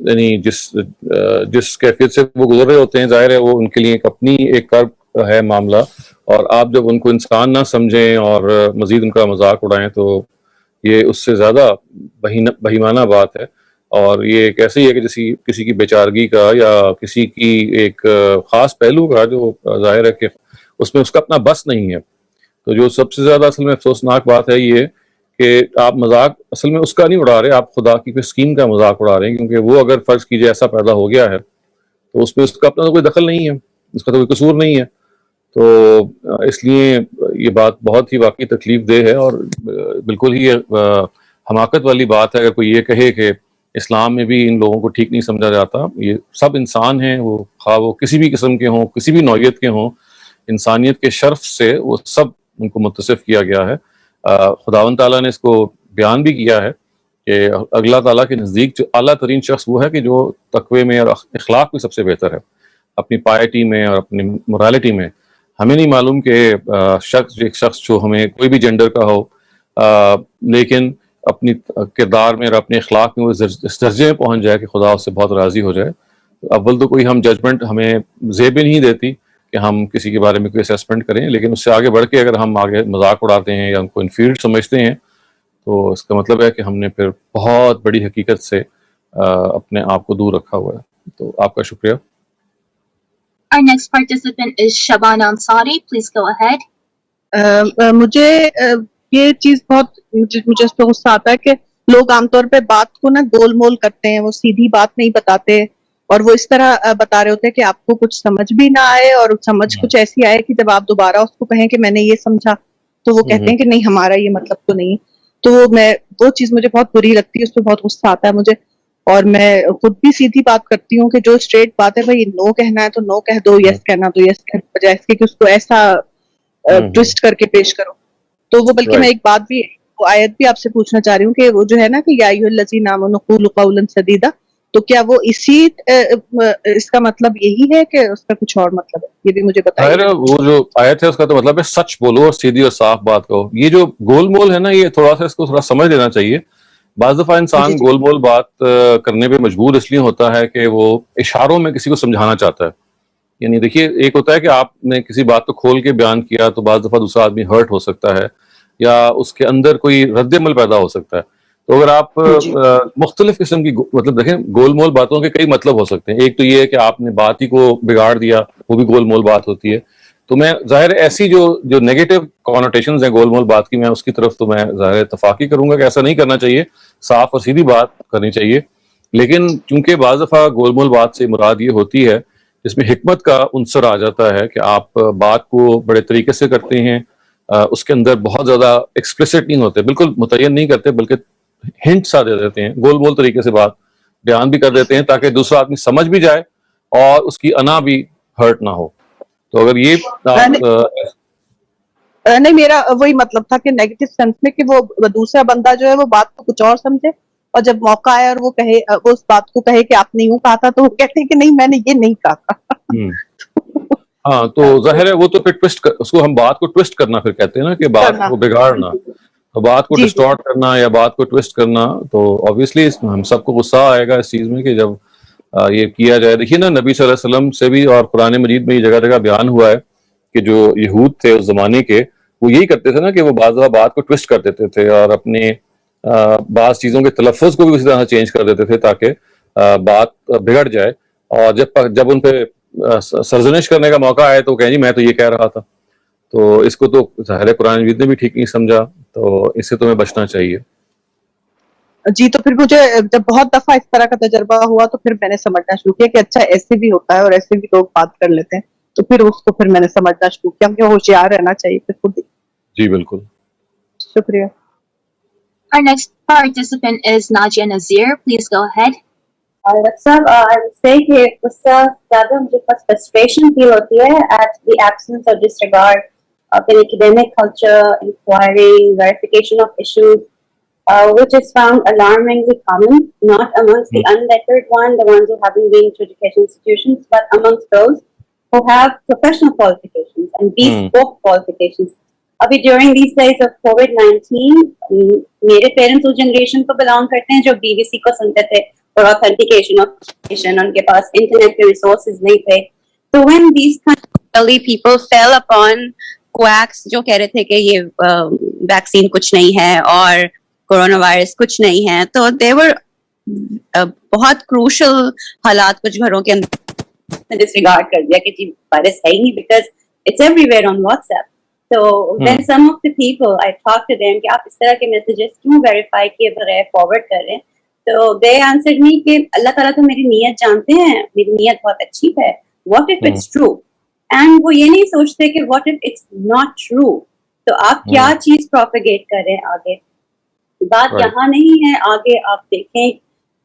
S1: یعنی جس کیفیت سے وہ گزر رہے ہوتے ہیں, ظاہر ہے وہ ان کے لیے ایک اپنی ایک کرب ہے معاملہ, اور آپ جب ان کو انسان نہ سمجھیں اور مزید ان کا مذاق اڑائیں تو یہ اس سے زیادہ بہیمانہ بات ہے. اور یہ ایک ایسے ہی ہے کہ جیسی کسی کی بیچارگی کا یا کسی کی ایک خاص پہلو کا جو ظاہر ہے کہ اس میں اس کا اپنا بس نہیں ہے. تو جو سب سے زیادہ اصل میں افسوسناک بات ہے یہ کہ آپ مذاق اصل میں اس کا نہیں اڑا رہے, آپ خدا کی کوئی اسکیم کا مذاق اڑا رہے ہیں, کیونکہ وہ اگر فرض کیجیے ایسا پیدا ہو گیا ہے تو اس میں اس کا اپنا تو کوئی دخل نہیں ہے, اس کا تو کوئی قصور نہیں ہے. تو اس لیے یہ بات بہت ہی واقعی تکلیف دہ ہے, اور بالکل ہی حماقت والی بات ہے اگر کوئی یہ کہے کہ اسلام میں بھی ان لوگوں کو ٹھیک نہیں سمجھا جاتا. یہ سب انسان ہیں, وہ خواہ وہ کسی بھی قسم کے ہوں, کسی بھی نوعیت کے ہوں, انسانیت کے شرف سے وہ سب ان کو متصف کیا گیا ہے. خداوند تعالیٰ نے اس کو بیان بھی کیا ہے کہ اللہ تعالیٰ کے نزدیک جو اعلیٰ ترین شخص وہ ہے کہ جو تقوی میں اور اخلاق میں سب سے بہتر ہے, اپنی پائٹی میں اور اپنی مورالٹی میں. ہمیں نہیں معلوم کہ ایک شخص جو ہمیں کوئی بھی جینڈر کا ہو, لیکن اپنی کردار میں اور اپنے اخلاق میں وہ اس درجے میں پہنچ جائے کہ خدا اس سے بہت راضی ہو جائے. اول تو کوئی ہم ججمنٹ ہمیں زیب نہیں دیتی کہ ہم کسی کے بارے میں کوئی اسیسمنٹ کریں, لیکن اس سے آگے بڑھ کے اگر ہم آگے مذاق اڑاتے ہیں یا ان کو انفیریئر سمجھتے ہیں تو اس کا مطلب ہے کہ ہم نے پھر بہت بڑی حقیقت سے اپنے آپ کو دور رکھا ہوا ہے. تو آپ کا شکریہ.
S2: Our next participant is Shaban Ansari. Please go ahead.
S5: مجھے یہ چیز بہت مجھے اس پہ غصہ آتا ہے کہ لوگ عام طور پہ بات کو نا گول مول کرتے ہیں, وہ سیدھی بات نہیں بتاتے, اور وہ اس طرح بتا رہے ہوتے ہیں کہ آپ کو کچھ سمجھ بھی نہ آئے, اور سمجھ کچھ ایسی آئے کہ جب آپ دوبارہ اس کو کہیں کہ میں نے یہ سمجھا تو وہ کہتے ہیں کہ نہیں ہمارا یہ مطلب تو نہیں. تو وہ چیز مجھے بہت بری لگتی ہے, اس پہ بہت غصہ آتا ہے مجھے. اور میں خود بھی سیدھی بات کرتی ہوں کہ جو اسٹریٹ بات ہے بھائی نو کہنا ہے تو نو کہہ دو, یس کہنا تو یس کہہ, بجائے اس کے کہ اس کو ایسا ٹوسٹ کر کے پیش کرو. تو وہ بلکہ میں ایک بات بھی وہ آیت بھی آپ سے پوچھنا چاہ رہی ہوں کہ وہ جو ہے نا کہ یا ایھا الذین آمنوا قولوا قولا سدیدا, تو کیا وہ اس کا مطلب یہی ہے کہ اس کا کچھ اور مطلب ہے؟ یہ بھی مجھے بتائیے.
S1: وہ جو آیت ہے اس کا تو مطلب ہے سچ بولو اور سیدھی اور صاف بات کہو. یہ جو گول مول ہے نا, یہ تھوڑا سا اس کو تھوڑا سمجھ لینا چاہیے. بعض دفعہ انسان گول مول بات کرنے پہ مجبور اس لیے ہوتا ہے کہ وہ اشاروں میں کسی کو سمجھانا چاہتا ہے. یعنی دیکھیے, ایک ہوتا ہے کہ آپ نے کسی بات کو کھول کے بیان کیا تو بعض دفعہ دوسرا آدمی ہرٹ ہو سکتا ہے یا اس کے اندر کوئی رد عمل پیدا ہو سکتا ہے. تو اگر آپ مختلف قسم کی مطلب دیکھیں گول مول باتوں کے کئی مطلب ہو سکتے ہیں. ایک تو یہ ہے کہ آپ نے بات ہی کو بگاڑ دیا, وہ بھی گول مول بات ہوتی ہے. تو میں ظاہر ایسی جو نیگیٹو کانوٹیشنز ہیں گول مول بات کی, میں اس کی طرف تو میں ظاہر اتفاقی کروں گا کہ ایسا نہیں کرنا چاہیے, صاف اور سیدھی بات کرنی چاہیے. لیکن چونکہ بعض دفعہ گول مول بات سے مراد یہ ہوتی ہے جس میں حکمت کا عنصر آ جاتا ہے کہ آپ بات کو بڑے طریقے سے کرتے ہیں, اس کے اندر بہت زیادہ ایکسپلیسٹ نہیں ہوتے, بالکل متعین نہیں کرتے, بلکہ ہنٹس آ دے دیتے ہیں, گول مول طریقے سے بات بیان بھی کر دیتے ہیں تاکہ دوسرا آدمی سمجھ بھی جائے اور اس کی انا بھی ہرٹ نہ ہو. تو اگر یہ
S5: نہیں, میرا وہی مطلب تھا کہ نیگیٹو سینس میں کہ وہ دوسرا بندہ جو ہے وہ بات کو کچھ اور سمجھے, اور جب موقع آئے اور وہ کہے, وہ اس بات کو کہے کہ آپ نے یوں کہا تھا, تو وہ کہتے ہیں کہ نہیں میں نے یہ نہیں کہا تھا.
S1: ہاں تو ظاہر ہے وہ تو پھر ٹوسٹ اس کو ہم بات کو ٹوسٹ کرنا پھر کہتے ہیں نا, کہ بات کو بگاڑنا, تو بات کو ڈسٹارٹ کرنا یا بات کو ٹوسٹ کرنا. تو obviously ہم سب کو غصہ آئے گا اس چیز میں کہ جب یہ کیا جائے. دیکھیے نا نبی صلی اللہ علیہ وسلم سے بھی اور قرآن مجید میں یہ جگہ جگہ بیان ہوا ہے کہ جو یہود تھے اس زمانے کے, وہ یہی کرتے تھے نا کہ وہ بعض دفعہ بات کو ٹوسٹ کر دیتے تھے اور اپنے بعض چیزوں کے تلفظ کو بھی اسی طرح چینج کر دیتے تھے تاکہ بات بگڑ جائے. اور جب ان پہ سرزنش کرنے کا موقع آئے تو کہیں جی میں تو یہ کہہ رہا تھا. تو اس کو تو ظاہر قرآن مجید نے بھی ٹھیک نہیں سمجھا, تو اس سے تمہیں بچنا چاہیے.
S5: جی, تو پھر مجھے جب بہت دفعہ اس طرح کا تجربہ ہوا تو پھر میں نے سمجھنا شروع کیا کہ اچھا ایسے بھی ہوتا ہے اور ایسے بھی لوگ بات کر لیتے ہیں. تو پھر اس کو پھر میں نے سمجھنا شروع کیا کہ ہوشیار رہنا چاہیے پھر خود ہی.
S1: جی بالکل,
S5: شکریہ.
S2: Our next participant is Najia Nazir. Please go ahead.
S6: What's up? I would say کہ اس سے زیادہ مجھے بس frustration feel ہوتی ہے at the absence or disregard of an academic culture, inquiry, verification of issues, which is found alarmingly common, not amongst the unlettered the ones who haven't been to education institutions, but amongst those who have professional qualifications and bespoke qualifications. ابھی during these days of کووڈ-19 میرے parents اس generation کو بلانگ کرتے ہیں جو BBC کو سنتے تھے اور authentication ان کے پاس انٹرنیٹ کے ریسورسز نہیں تھے. تو when these kind of people fell upon quacks جو کہہ رہے تھے کہ یہ ویکسین کچھ نہیں ہے اور کورونا وائرس کچھ نہیں ہے, تو they were بہت crucial حالات کچھ گھروں کے اندر ڈسریگارڈ کر دیا کہ جی وائرس ہے ہی نہیں because it's everywhere on WhatsApp. So then some of the people I talked to them کہ آپ اس طرح کے میسیجز کیوں ویریفائی کیے بغیر فارورڈ کر رہے ہیں, تو they answered me کہ اللہ تعالیٰ تو میری نیت جانتے ہیں, میری نیت بہت اچھی ہے, what if it's true, and وہ یہ نہیں سوچتے کہ what if it's not true, تو آپ کیا چیز پروپیگیٹ کر رہے ہیں آگے. بات یہاں نہیں ہے, آگے آپ دیکھیں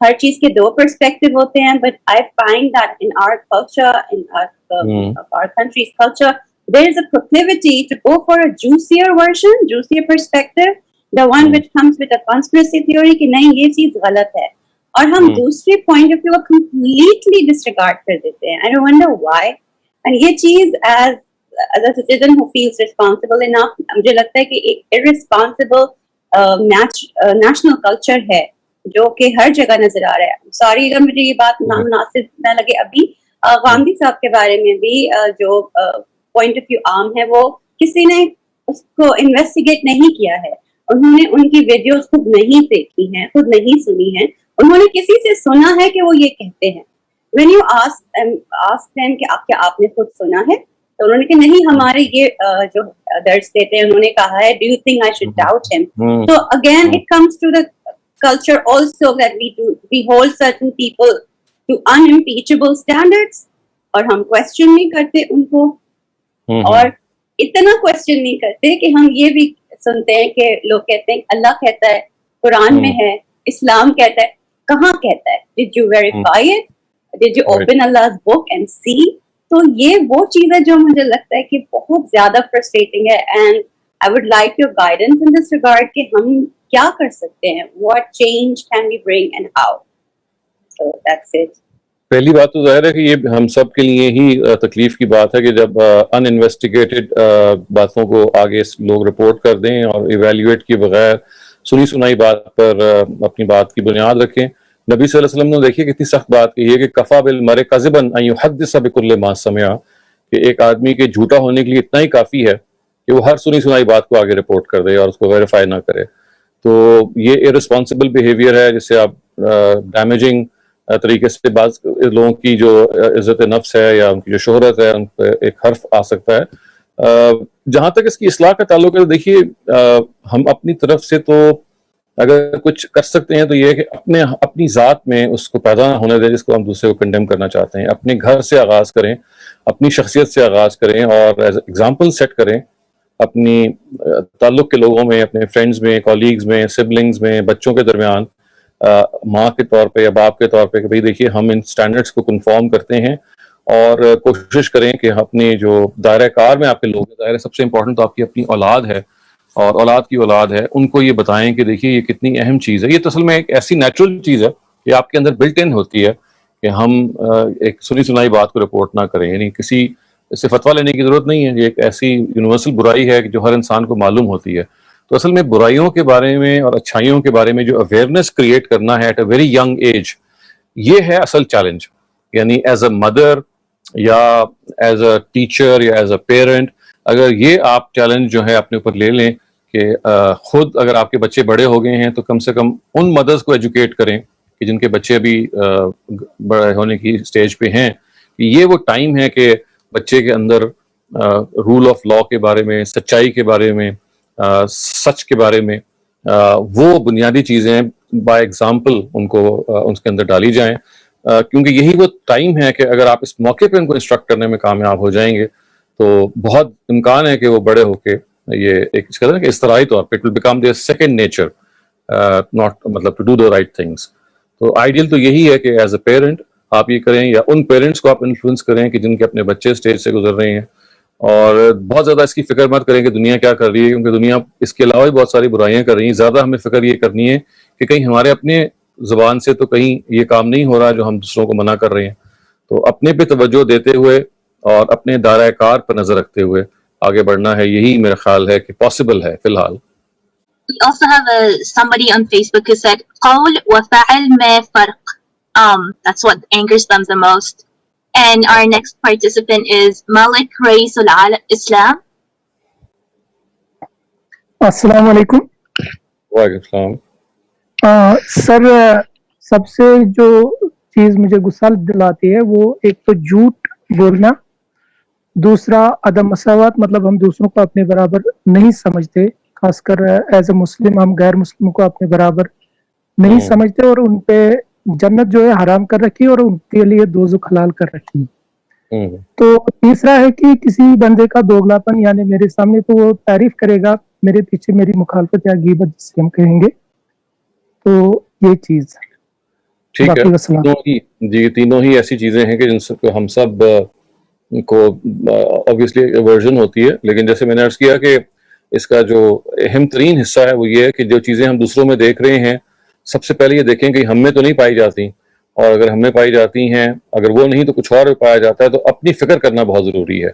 S6: ہر چیز کے دو پرسپیکٹو ہوتے ہیں, but I find that in our culture, in our country's culture, there is a proclivity to go for a juicier version, juicier perspective, the one which comes with a conspiracy theory کہ نہیں یہ چیز غلط ہے, اور ہم دوسری point of view کو completely disregard کر دیتے ہیں. I don't wonder why. And یہ چیز as a citizen who feels responsible enough, مجھے لگتا ہے کہ ایک irresponsible national culture ہے جو کہ ہر جگہ نظر آ رہا ہے. سوری اگر مجھے یہ بات نامناسب نہ لگے. ابھی غامدی صاحب کے بارے میں بھی جو پوائنٹ آف ویو عام ہے وہ کسی نے اس کو انویسٹیگیٹ نہیں کیا ہے, انہوں نے ان کی ویڈیوز خود نہیں دیکھی ہیں, خود نہیں سنی ہیں, انہوں نے کسی سے سنا ہے کہ وہ یہ کہتے ہیں. when you ask them کہ کیا آپ نے خود سنا ہے, تو انہوں نے کہ نہیں ہمارے یہ جو درس دیتے ہیں انہوں نے کہا ہے, do you think I should doubt him? So again it comes to the culture also that we hold certain people to unimpeachable standards اور ہم question نہیں کرتے ان کو, اور اتنا کوشچن نہیں کرتے کہ ہم یہ بھی سنتے ہیں کہ لوگ کہتے ہیں اللہ کہتا ہے, قرآن میں ہے, اسلام کہتا ہے, کہاں کہتا ہے, did you verify it, did you open Allah's book and see? تو یہ وہ چیز ہے جو مجھے لگتا ہے کہ بہت زیادہ فرسٹریٹنگ ہے, and I would like your guidance in this regard کہ ہم کیا کر سکتے ہیں, what change can we bring and how. So that's it.
S1: پہلی بات تو ظاہر ہے کہ یہ ہم سب کے لیے ہی تکلیف کی بات ہے کہ جب ان انویسٹیگیٹڈ باتوں کو آگے لوگ رپورٹ کر دیں اور ایویلیویٹ کیے بغیر سنی سنائی بات پر اپنی بات کی بنیاد رکھیں. نبی صلی اللہ علیہ وسلم نے دیکھیے کتنی سخت بات کی ہے کہ کفا بالمرء کذبا ان یحدث بکل ما سمع, کہ ایک آدمی کے جھوٹا ہونے کے لیے اتنا ہی کافی ہے کہ وہ ہر سنی سنائی بات کو آگے رپورٹ کر دے اور اس کو ویریفائی نہ کرے. تو یہ ارسپانسبل بیہیویئر ہے جس سے آپ ڈیمیجنگ طریقے سے بعض لوگوں کی جو عزت نفس ہے یا ان کی جو شہرت ہے ان پہ ایک حرف آ سکتا ہے. جہاں تک اس کی اصلاح کا تعلق ہے، دیکھیے ہم اپنی طرف سے تو اگر کچھ کر سکتے ہیں تو یہ ہے کہ اپنی ذات میں اس کو پیدا نہ ہونے دیں جس کو ہم دوسرے کو کنڈیم کرنا چاہتے ہیں. اپنے گھر سے آغاز کریں، اپنی شخصیت سے آغاز کریں اور ایز ایگزامپل سیٹ کریں اپنی تعلق کے لوگوں میں، اپنے فرینڈز میں، کولیگز میں، سبلنگز میں، بچوں کے درمیان، ماں کے طور پہ یا باپ کے طور پہ کہ بھئی دیکھیے ہم ان سٹینڈرڈز کو کنفارم کرتے ہیں اور کوشش کریں کہ اپنے جو دائرہ کار میں آپ کے لوگ ہیں، دائرہ سب سے امپورٹنٹ تو آپ کی اپنی اولاد ہے اور اولاد کی اولاد ہے، ان کو یہ بتائیں کہ دیکھیے یہ کتنی اہم چیز ہے. یہ اصل میں ایک ایسی نیچرل چیز ہے کہ آپ کے اندر بلٹ ان ہوتی ہے کہ ہم ایک سنی سنائی بات کو رپورٹ نہ کریں. یعنی کسی سے فتویٰ لینے کی ضرورت نہیں ہے، یہ ایک ایسی یونیورسل برائی ہے جو ہر انسان کو معلوم ہوتی ہے. تو اصل میں برائیوں کے بارے میں اور اچھائیوں کے بارے میں جو اویئرنیس کریٹ کرنا ہے at a very young age, یہ ہے اصل چیلنج. یعنی ایز اے مدر یا ایز اے ٹیچر یا ایز اے پیرنٹ اگر یہ آپ چیلنج جو ہے اپنے اوپر لے لیں کہ خود اگر آپ کے بچے بڑے ہو گئے ہیں تو کم سے کم ان مدرس کو ایجوکیٹ کریں کہ جن کے بچے ابھی بڑے ہونے کی سٹیج پہ ہیں، کہ یہ وہ ٹائم ہے کہ بچے کے اندر رول آف لا کے بارے میں، سچائی کے بارے میں، سچ کے بارے میں وہ بنیادی چیزیں بائی ایگزامپل ان کو ان کے اندر ڈالی جائیں. کیونکہ یہی وہ ٹائم ہے کہ اگر آپ اس موقع پہ ان کو انسٹرکٹ کرنے میں کامیاب ہو جائیں گے تو بہت امکان ہے کہ وہ بڑے ہو کے یہ ایک کہتے ہیں کہ اصطلاحی طور پہ it will become their second nature, not مطلب to do the right things. تو آئیڈیل تو یہی ہے کہ ایز اے پیرنٹ آپ یہ کریں یا ان پیرنٹس کو آپ انفلوئنس کریں کہ جن کے اپنے بچے اسٹیج سے گزر رہے ہیں، اور بہت زیادہ اس کی فکر مت کریں کہ دنیا کیا کر رہی ہے، کیونکہ دنیا اس کے علاوہ بھی بہت ساری برائیاں کر رہی ہیں. زیادہ ہمیں فکر یہ کرنی ہے کہ کہیں ہمارے اپنے زبان سے تو کہیں یہ کام نہیں ہو رہا جو ہم دوسروں کو منع کر رہے ہیں. تو اپنے پہ توجہ دیتے ہوئے اور اپنے دائرہ کار پر نظر رکھتے ہوئے آگے بڑھنا ہے. یہی میرا خیال ہے کہ پاسبل ہے فی الحال.
S2: We also have somebody on Facebook who said, قول وفعل ما فرق. That's what angers them the most. And our next participant is Malik Raisul Islam.
S7: السلام علیکم.
S1: وعلیکم السلام.
S7: سر سب سے جو چیز مجھے غصہ دلاتی ہے وہ ایک تو جھوٹ بولنا، دوسرا عدم مساوات، مطلب ہم دوسروں کو اپنے برابر نہیں سمجھتے، خاص کر ایز اے مسلم ہم غیر مسلم کو اپنے برابر نہیں سمجھتے اور ان پہ جنت جو ہے حرام کر رکھی اور ان کے لیے دوزخ حلال کر رکھی. تو تیسرا ہے کہ کسی بندے کا دوگلاپن، یعنی میرے سامنے تو وہ تعریف کرے گا، میرے پیچھے میری مخالفت یا غیبت جسے ہم کہیں گے. تو یہ چیز
S1: ٹھیک ہے. جی تینوں ہی ایسی چیزیں ہیں کہ جن سے ہم سب کو obviously aversion ہوتی ہے، لیکن جیسے میں نے عرض کیا کہ اس کا جو اہم ترین حصہ ہے وہ یہ ہے کہ جو چیزیں ہم دوسروں میں دیکھ رہے ہیں سب سے پہلے یہ دیکھیں کہ ہم میں تو نہیں پائی جاتی، اور اگر ہم میں پائی جاتی ہیں، اگر وہ نہیں تو کچھ اور پایا جاتا ہے، تو اپنی فکر کرنا بہت ضروری ہے.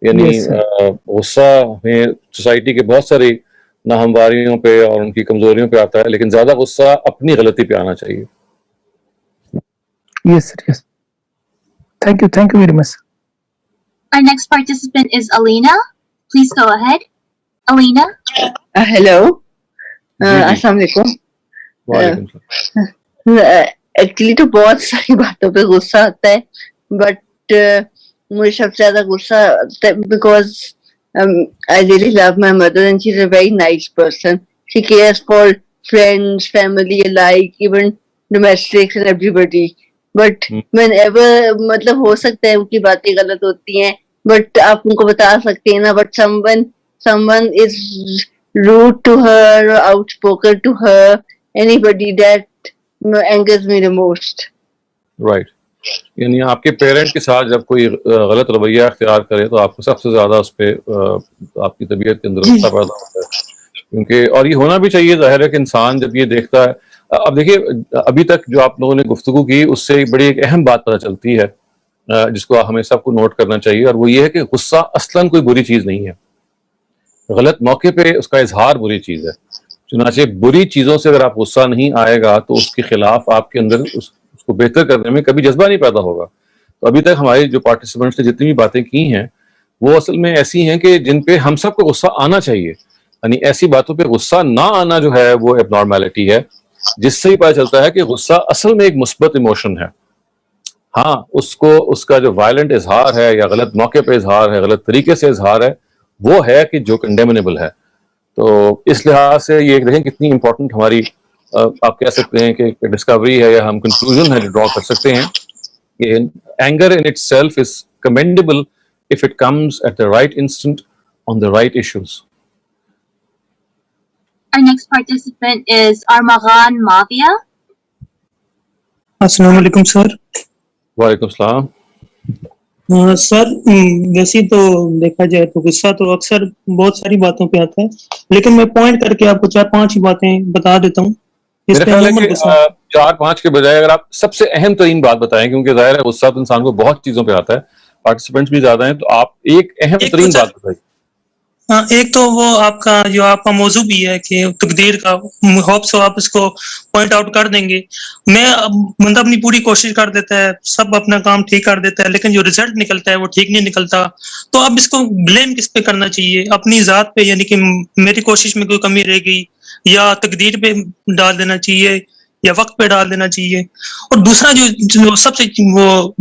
S1: یعنی غصہ میں سوسائٹی کے بہت ساری ناہمواریوں پہ اور ان کی کمزوریوں پہ آتا ہے، لیکن زیادہ غصہ اپنی غلطی پہ آنا چاہیے.
S7: Yes, sir. Yes. Thank you very much.
S2: Our next participant is Alina. Please go ahead. Alina.
S8: Hello. السلام علیکم. ایکچولی تو بہت ساری باتوں پہ غصہ آتا ہے، بٹ مجھے سب سے زیادہ غصہ آتا ہے because I really love my mother and she's a very nice person. She cares for friends, family alike, even domestics and everybody. But whenever مطلب ہو سکتا ہے ان کی باتیں غلط ہوتی ہیں بٹ آپ ان کو بتا سکتے ہیں نا، but someone is rude to her or outspoken to her, anybody that angers me the most.
S1: Right. یعنی آپ کے پیرنٹ کے ساتھ جب کوئی غلط رویہ اختیار کرے تو آپ کو سب سے زیادہ اس پہ آپ کی طبیعت کے اندر غصہ پیدا ہوتا ہے، کیونکہ اور یہ ہونا بھی چاہیے. ظاہر ہے کہ انسان جب یہ دیکھتا ہے، اب دیکھیے ابھی تک جو آپ لوگوں نے گفتگو کی اس سے ایک بڑی اہم بات پتہ چلتی ہے جس کو ہمیں سب کو نوٹ کرنا چاہیے، اور وہ یہ ہے کہ غصہ اصلاً کوئی بری چیز نہیں ہے. غلط موقع پہ اس کا اظہار بری چیز ہے. چنانچہ بری چیزوں سے اگر آپ غصہ نہیں آئے گا تو اس کے خلاف آپ کے اندر اس کو بہتر کرنے میں کبھی جذبہ نہیں پیدا ہوگا. تو ابھی تک ہمارے جو پارٹیسپینٹس نے جتنی بھی باتیں کی ہیں وہ اصل میں ایسی ہیں کہ جن پہ ہم سب کو غصہ آنا چاہیے. یعنی ایسی باتوں پہ غصہ نہ آنا جو ہے وہ ایب نارمیلٹی ہے، جس سے ہی پتہ چلتا ہے کہ غصہ اصل میں ایک مثبت ایموشن ہے. ہاں اس کا جو وائلنٹ اظہار ہے یا غلط موقع پہ اظہار ہے، غلط طریقے سے اظہار ہے، وہ ہے کہ جو کنڈیمنیبل ہے. تو اس لحاظ سے یہ دیکھیں کتنی امپورٹنٹ ہماری آپ کہہ سکتے ہیں کہ ڈسکوری ہے یا ہم کنکلوژن ہے جو ڈرا کر سکتے ہیں کہ anger in it self is commendable if it comes at the right instant on the right issues.
S2: Our next participant is Armaghan Mavia.
S9: السلام علیکم سر.
S1: وعلیکم السلام.
S9: سر ویسے تو دیکھا جائے تو غصہ تو اکثر بہت ساری باتوں پہ آتا ہے، لیکن میں پوائنٹ کر کے آپ کو 4-5 باتیں بتا دیتا ہوں.
S1: میرا خیال ہے کہ 4-5 کے بجائے اگر آپ سب سے اہم ترین بات بتائیں، کیونکہ ظاہر ہے غصہ تو انسان کو بہت چیزوں پہ آتا ہے، پارٹیسپینٹس بھی زیادہ ہیں، تو آپ ایک اہم ترین بات بتائیے.
S9: ہاں، ایک تو وہ آپ کا موضوع بھی ہے کہ تقدیر کا، ہوپ سو آپ اس کو پوائنٹ آؤٹ کر دیں گے. بندہ اپنی پوری کوشش کر دیتا ہے، سب اپنا کام ٹھیک کر دیتا ہے، لیکن جو رزلٹ نکلتا ہے وہ ٹھیک نہیں نکلتا. تو اب اس کو بلیم کس پہ کرنا چاہیے؟ اپنی ذات پہ، یعنی کہ میری کوشش میں کوئی کمی رہ گئی، یا تقدیر پہ ڈال دینا چاہیے، یا وقت پہ ڈال دینا چاہیے؟ اور دوسرا جو سب سے وہ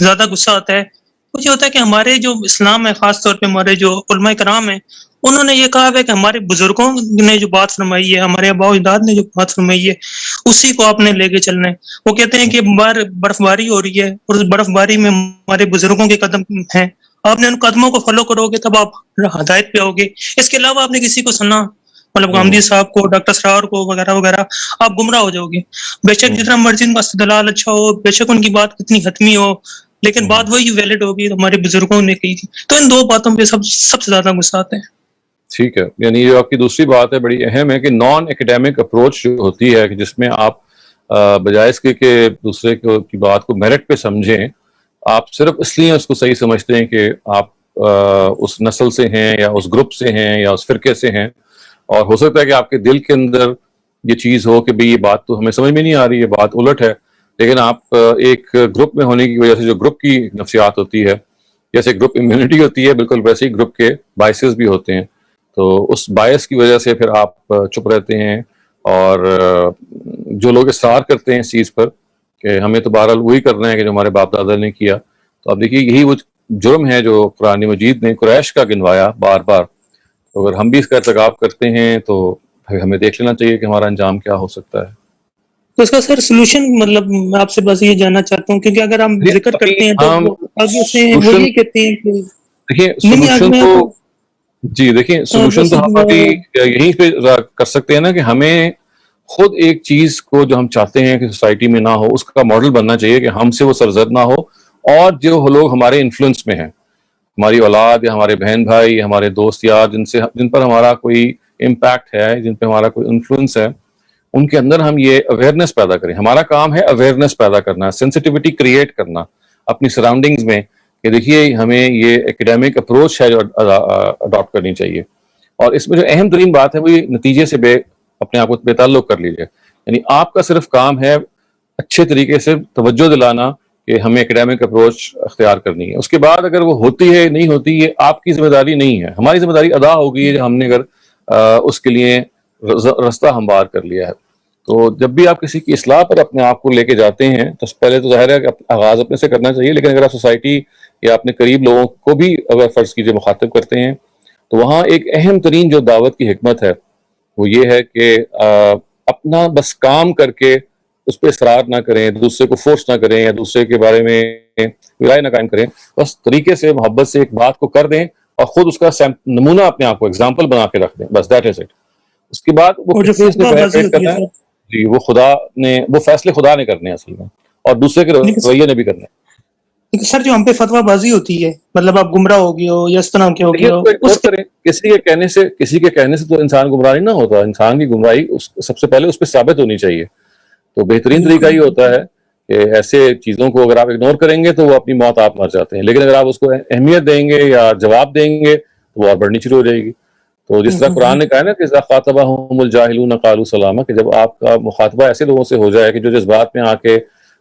S9: زیادہ غصہ آتا ہے وہ یہ ہوتا ہے کہ ہمارے جو اسلام ہے، خاص طور پہ ہمارے جو علماء کرام ہیں، انہوں نے یہ کہا ہے کہ ہمارے بزرگوں نے جو بات فرمائی ہے، ہمارے آباء و اجداد نے جو بات فرمائی ہے، اسی کو آپ نے لے کے چلنا ہے. وہ کہتے ہیں کہ برف باری ہو رہی ہے اور اس برف باری میں ہمارے بزرگوں کے قدم ہیں، آپ نے ان قدموں کو فالو کرو گے تب آپ ہدایت پہ ہوگے. اس کے علاوہ آپ نے کسی کو سنا، مطلب گاندھی صاحب کو، ڈاکٹر سرار کو وغیرہ وغیرہ، آپ گمراہ ہو جاؤ گے. بے شک جتنا مرضی ان کا استدلال اچھا ہو، بے شک ان کی بات کتنی حتمی ہو، لیکن بات وہی ویلڈ ہوگی ہمارے بزرگوں نے کہی تھی. تو ان دو باتوں پہ سب سے زیادہ غصہ آتے ہیں.
S1: ٹھیک ہے، یعنی جو آپ کی دوسری بات ہے بڑی اہم ہے کہ نان ایکیڈیمک اپروچ جو ہوتی ہے کہ جس میں آپ بجائے اس کے کہ دوسرے کی بات کو میرٹ پہ سمجھیں، آپ صرف اس لیے اس کو صحیح سمجھتے ہیں کہ آپ اس نسل سے ہیں یا اس گروپ سے ہیں یا اس فرقے سے ہیں، اور ہو سکتا ہے کہ آپ کے دل کے اندر یہ چیز ہو کہ بھئی یہ بات تو ہمیں سمجھ میں نہیں آ رہی، یہ بات الٹ ہے، لیکن آپ ایک گروپ میں ہونے کی وجہ سے جو گروپ کی نفسیات ہوتی ہے، جیسے گروپ امیونٹی ہوتی ہے، بالکل ویسے ہی گروپ کے بائسز بھی ہوتے ہیں. تو اس باعث کی وجہ سے پھر آپ چپ رہتے ہیں، اور جو لوگ اصرار کرتے ہیں اس چیز پر کہ ہمیں تو بہرحال وہی کرنا ہے کہ جو ہمارے باپ دادا نے کیا. تو آپ دیکھیے یہی وہ جرم ہے جو قرآن مجید نے قریش کا گنوایا بار بار. تو اگر ہم بھی اس کا ارتکاب کرتے ہیں تو پھر ہمیں دیکھ لینا چاہیے کہ ہمارا انجام کیا ہو سکتا ہے.
S9: تو اس کا سر سلوشن، مطلب میں آپ سے بس یہ جاننا چاہتا ہوں، کیونکہ اگر ہم ذکر کرتے ہیں تو آگے سے وہ یہ کہتے ہیں کہ
S1: دیکھیں سلوشن تو دیکھیں سلوشن تو ہم ابھی یہیں پہ کر سکتے ہیں نا کہ ہمیں خود ایک چیز کو جو ہم چاہتے ہیں کہ سوسائٹی میں نہ ہو، اس کا ماڈل بننا چاہیے کہ ہم سے وہ سرزد نہ ہو، اور جو لوگ ہمارے انفلوئنس میں ہیں، ہماری اولاد یا ہمارے بہن بھائی یا ہمارے دوست یار جن پر ہمارا کوئی امپیکٹ ہے، جن پہ ہمارا کوئی انفلوئنس ہے، ان کے اندر ہم یہ اویئرنیس پیدا کریں. ہمارا کام ہے اویئرنیس پیدا کرنا، سینسٹیوٹی کریٹ کرنا اپنی سراؤنڈنگز میں کہ دیکھیے ہمیں یہ ایکیڈیمک اپروچ ہے جو اڈاپٹ کرنی چاہیے. اور اس میں جو اہم ترین بات ہے وہ یہ نتیجے سے اپنے آپ کو بے تعلق کر لیجیے. یعنی آپ کا صرف کام ہے اچھے طریقے سے توجہ دلانا کہ ہمیں ایکیڈیمک اپروچ اختیار کرنی ہے. اس کے بعد اگر وہ ہوتی ہے نہیں ہوتی، یہ آپ کی ذمہ داری نہیں ہے. ہماری ذمہ داری ادا ہوگی ہے جو ہم نے اگر اس کے لیے رستہ ہموار کر لیا ہے. تو جب بھی آپ کسی کی اصلاح پر اپنے آپ کو لے کے جاتے ہیں تو پہلے تو ظاہر ہے کہ آغاز اپنے سے کرنا چاہیے، لیکن اگر آپ سوسائٹی یا اپنے قریب لوگوں کو بھی اگر فرض کیجئے مخاطب کرتے ہیں تو وہاں ایک اہم ترین جو دعوت کی حکمت ہے وہ یہ ہے کہ اپنا بس کام کر کے اس پہ اصرار نہ کریں، دوسرے کو فورس نہ کریں یا دوسرے کے بارے میں رائے نہ قائم کریں. بس طریقے سے محبت سے ایک بات کو کر دیں اور خود اس کا نمونہ اپنے آپ کو ایگزامپل بنا کے رکھ دیں. بس دیٹ از اٹ. اس کے بعد وہ کرنا ہے جی وہ فیصلے خدا نے کرنے ہیں اصل میں، اور دوسرے کے رویے نے بھی کرنا ہے.
S9: سر جو ہم پہ فتویٰ بازی ہوتی ہے، مطلب آپ گمراہ ہو گئے ہو یا اس طرح کے ہو گئے ہو،
S1: کسی کے کہنے سے تو انسان گمراہ نہیں نہ ہوتا. انسان کی گمراہی سب سے پہلے اس پہ ثابت ہونی چاہیے. تو بہترین طریقہ یہ ہوتا ہے کہ ایسے چیزوں کو اگر آپ اگنور کریں گے تو وہ اپنی موت آپ مر جاتے ہیں، لیکن اگر آپ اس کو اہمیت دیں گے یا جواب دیں گے تو وہ اور بڑھنی شروع ہو جائے گی. تو جس طرح قرآن نے کہا نا کہ اذا خاطبهم الجاہلون قالوا سلاما، کہ جب آپ کا مخاطبہ ایسے لوگوں سے ہو جائے کہ جو جذبات میں آ کے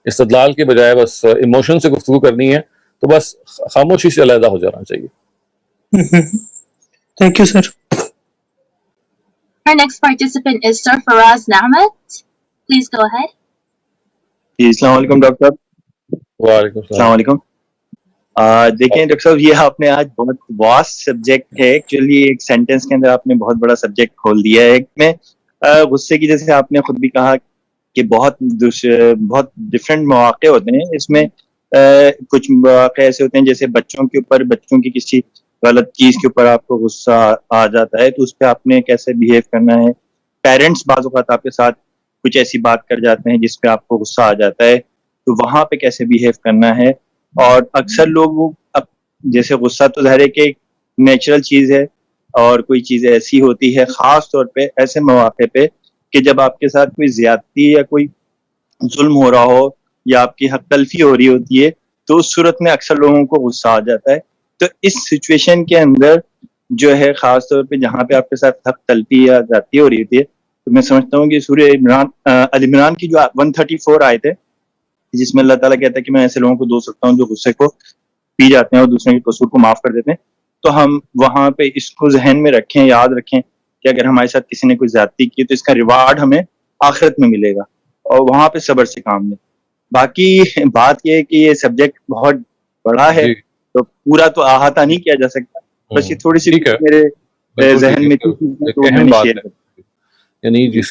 S1: استدلال کے بجائے بس ایموشن سے گفتگو کرنی ہے، تو بس خاموشی سے علیحدہ ہو جانا چاہیے.
S9: Thank you sir.
S2: Our next participant is Sir Faraz Nahmat. Please go ahead.
S10: جی السلام علیکم ڈاکٹر صاحب.
S1: وعلیکم
S10: السلام
S1: السلام.
S10: علیکم. دیکھیں ڈاکٹر صاحب, یہ آپ نے آج بہت واسٹ سبجیکٹ ہے ایکچولی, ایک سینٹینس کے اندر آپ نے بہت بڑا سبجیکٹ کھول دیا ہے. ایک میں غصے کی, جیسے آپ نے خود بھی کہا کہ بہت ڈفرینٹ مواقع ہوتے ہیں. اس میں کچھ مواقع ایسے ہوتے ہیں جیسے بچوں کے اوپر, بچوں کی کسی غلط چیز کے اوپر آپ کو غصہ آ جاتا ہے تو اس پہ آپ نے کیسے بیہیو کرنا ہے. پیرنٹس بعض اوقات آپ کے ساتھ کچھ ایسی بات کر جاتے ہیں جس پہ آپ کو غصہ آ جاتا ہے, تو وہاں پہ کیسے بیہیو کرنا ہے. اور اکثر لوگ جیسے غصہ تو ظاہر ہے کہ نیچرل چیز ہے, اور کوئی چیز ایسی ہوتی ہے خاص طور پہ ایسے مواقع پہ کہ جب آپ کے ساتھ کوئی زیادتی یا کوئی ظلم ہو رہا ہو یا آپ کی حق تلفی ہو رہی ہوتی ہے, تو اس صورت میں اکثر لوگوں کو غصہ آ جاتا ہے. تو اس سچویشن کے اندر جو ہے خاص طور پہ جہاں پہ آپ کے ساتھ حق تلفی یا زیادتی ہو رہی ہوتی ہے, تو میں سمجھتا ہوں کہ سورہ عمران کی جو 134 آیت ہے جس میں اللہ تعالیٰ کہتا ہے کہ میں ایسے لوگوں کو دوست سکتا ہوں جو غصے کو پی جاتے ہیں اور دوسرے کے قصور کو معاف کر دیتے ہیں. تو ہم وہاں پہ اس کو ذہن میں رکھیں, یاد رکھیں کہ اگر ہمارے ساتھ کسی نے کوئی زیادتی کی تو اس کا ریوارڈ ہمیں آخرت میں ملے گا, اور وہاں پہ صبر سے کام لیں. باقی بات یہ ہے کہ یہ سبجیکٹ بہت بڑا ہے,
S1: جی
S10: تو پورا تو احاطہ نہیں کیا جا سکتا, بس یہ تھوڑی سی
S1: ٹھیک ہے,
S10: میرے
S1: بالکل
S10: ذہن میں
S1: ٹھیک ہے.
S10: تھی
S1: ایک
S10: تو میں
S1: اہم
S10: نے
S1: بات
S10: شیئر
S1: ہے, یعنی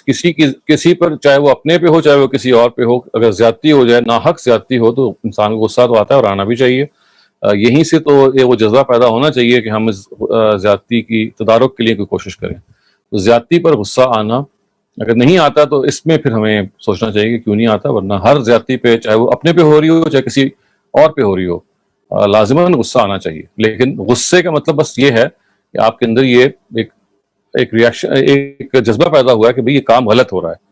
S1: کسی پر, چاہے وہ اپنے پہ ہو چاہے وہ کسی اور پہ ہو, اگر زیادتی ہو جائے, ناحق زیادتی ہو, تو انسان کو غصہ تو آتا ہے اور آنا بھی چاہیے. یہیں سے تو یہ وہ جذبہ پیدا ہونا چاہیے کہ ہم اس زیادتی کی تدارک کے لیے کوئی کوشش کریں. تو زیادتی پر غصہ آنا اگر نہیں آتا تو اس میں پھر ہمیں سوچنا چاہیے کہ کیوں نہیں آتا, ورنہ ہر زیادتی پہ, چاہے وہ اپنے پہ ہو رہی ہو چاہے کسی اور پہ ہو رہی ہو, لازماً غصہ آنا چاہیے. لیکن غصے کا مطلب بس یہ ہے کہ آپ کے اندر یہ ایک ریئیکشن, ایک جذبہ پیدا ہوا ہے کہ بھئی یہ کام غلط ہو رہا ہے.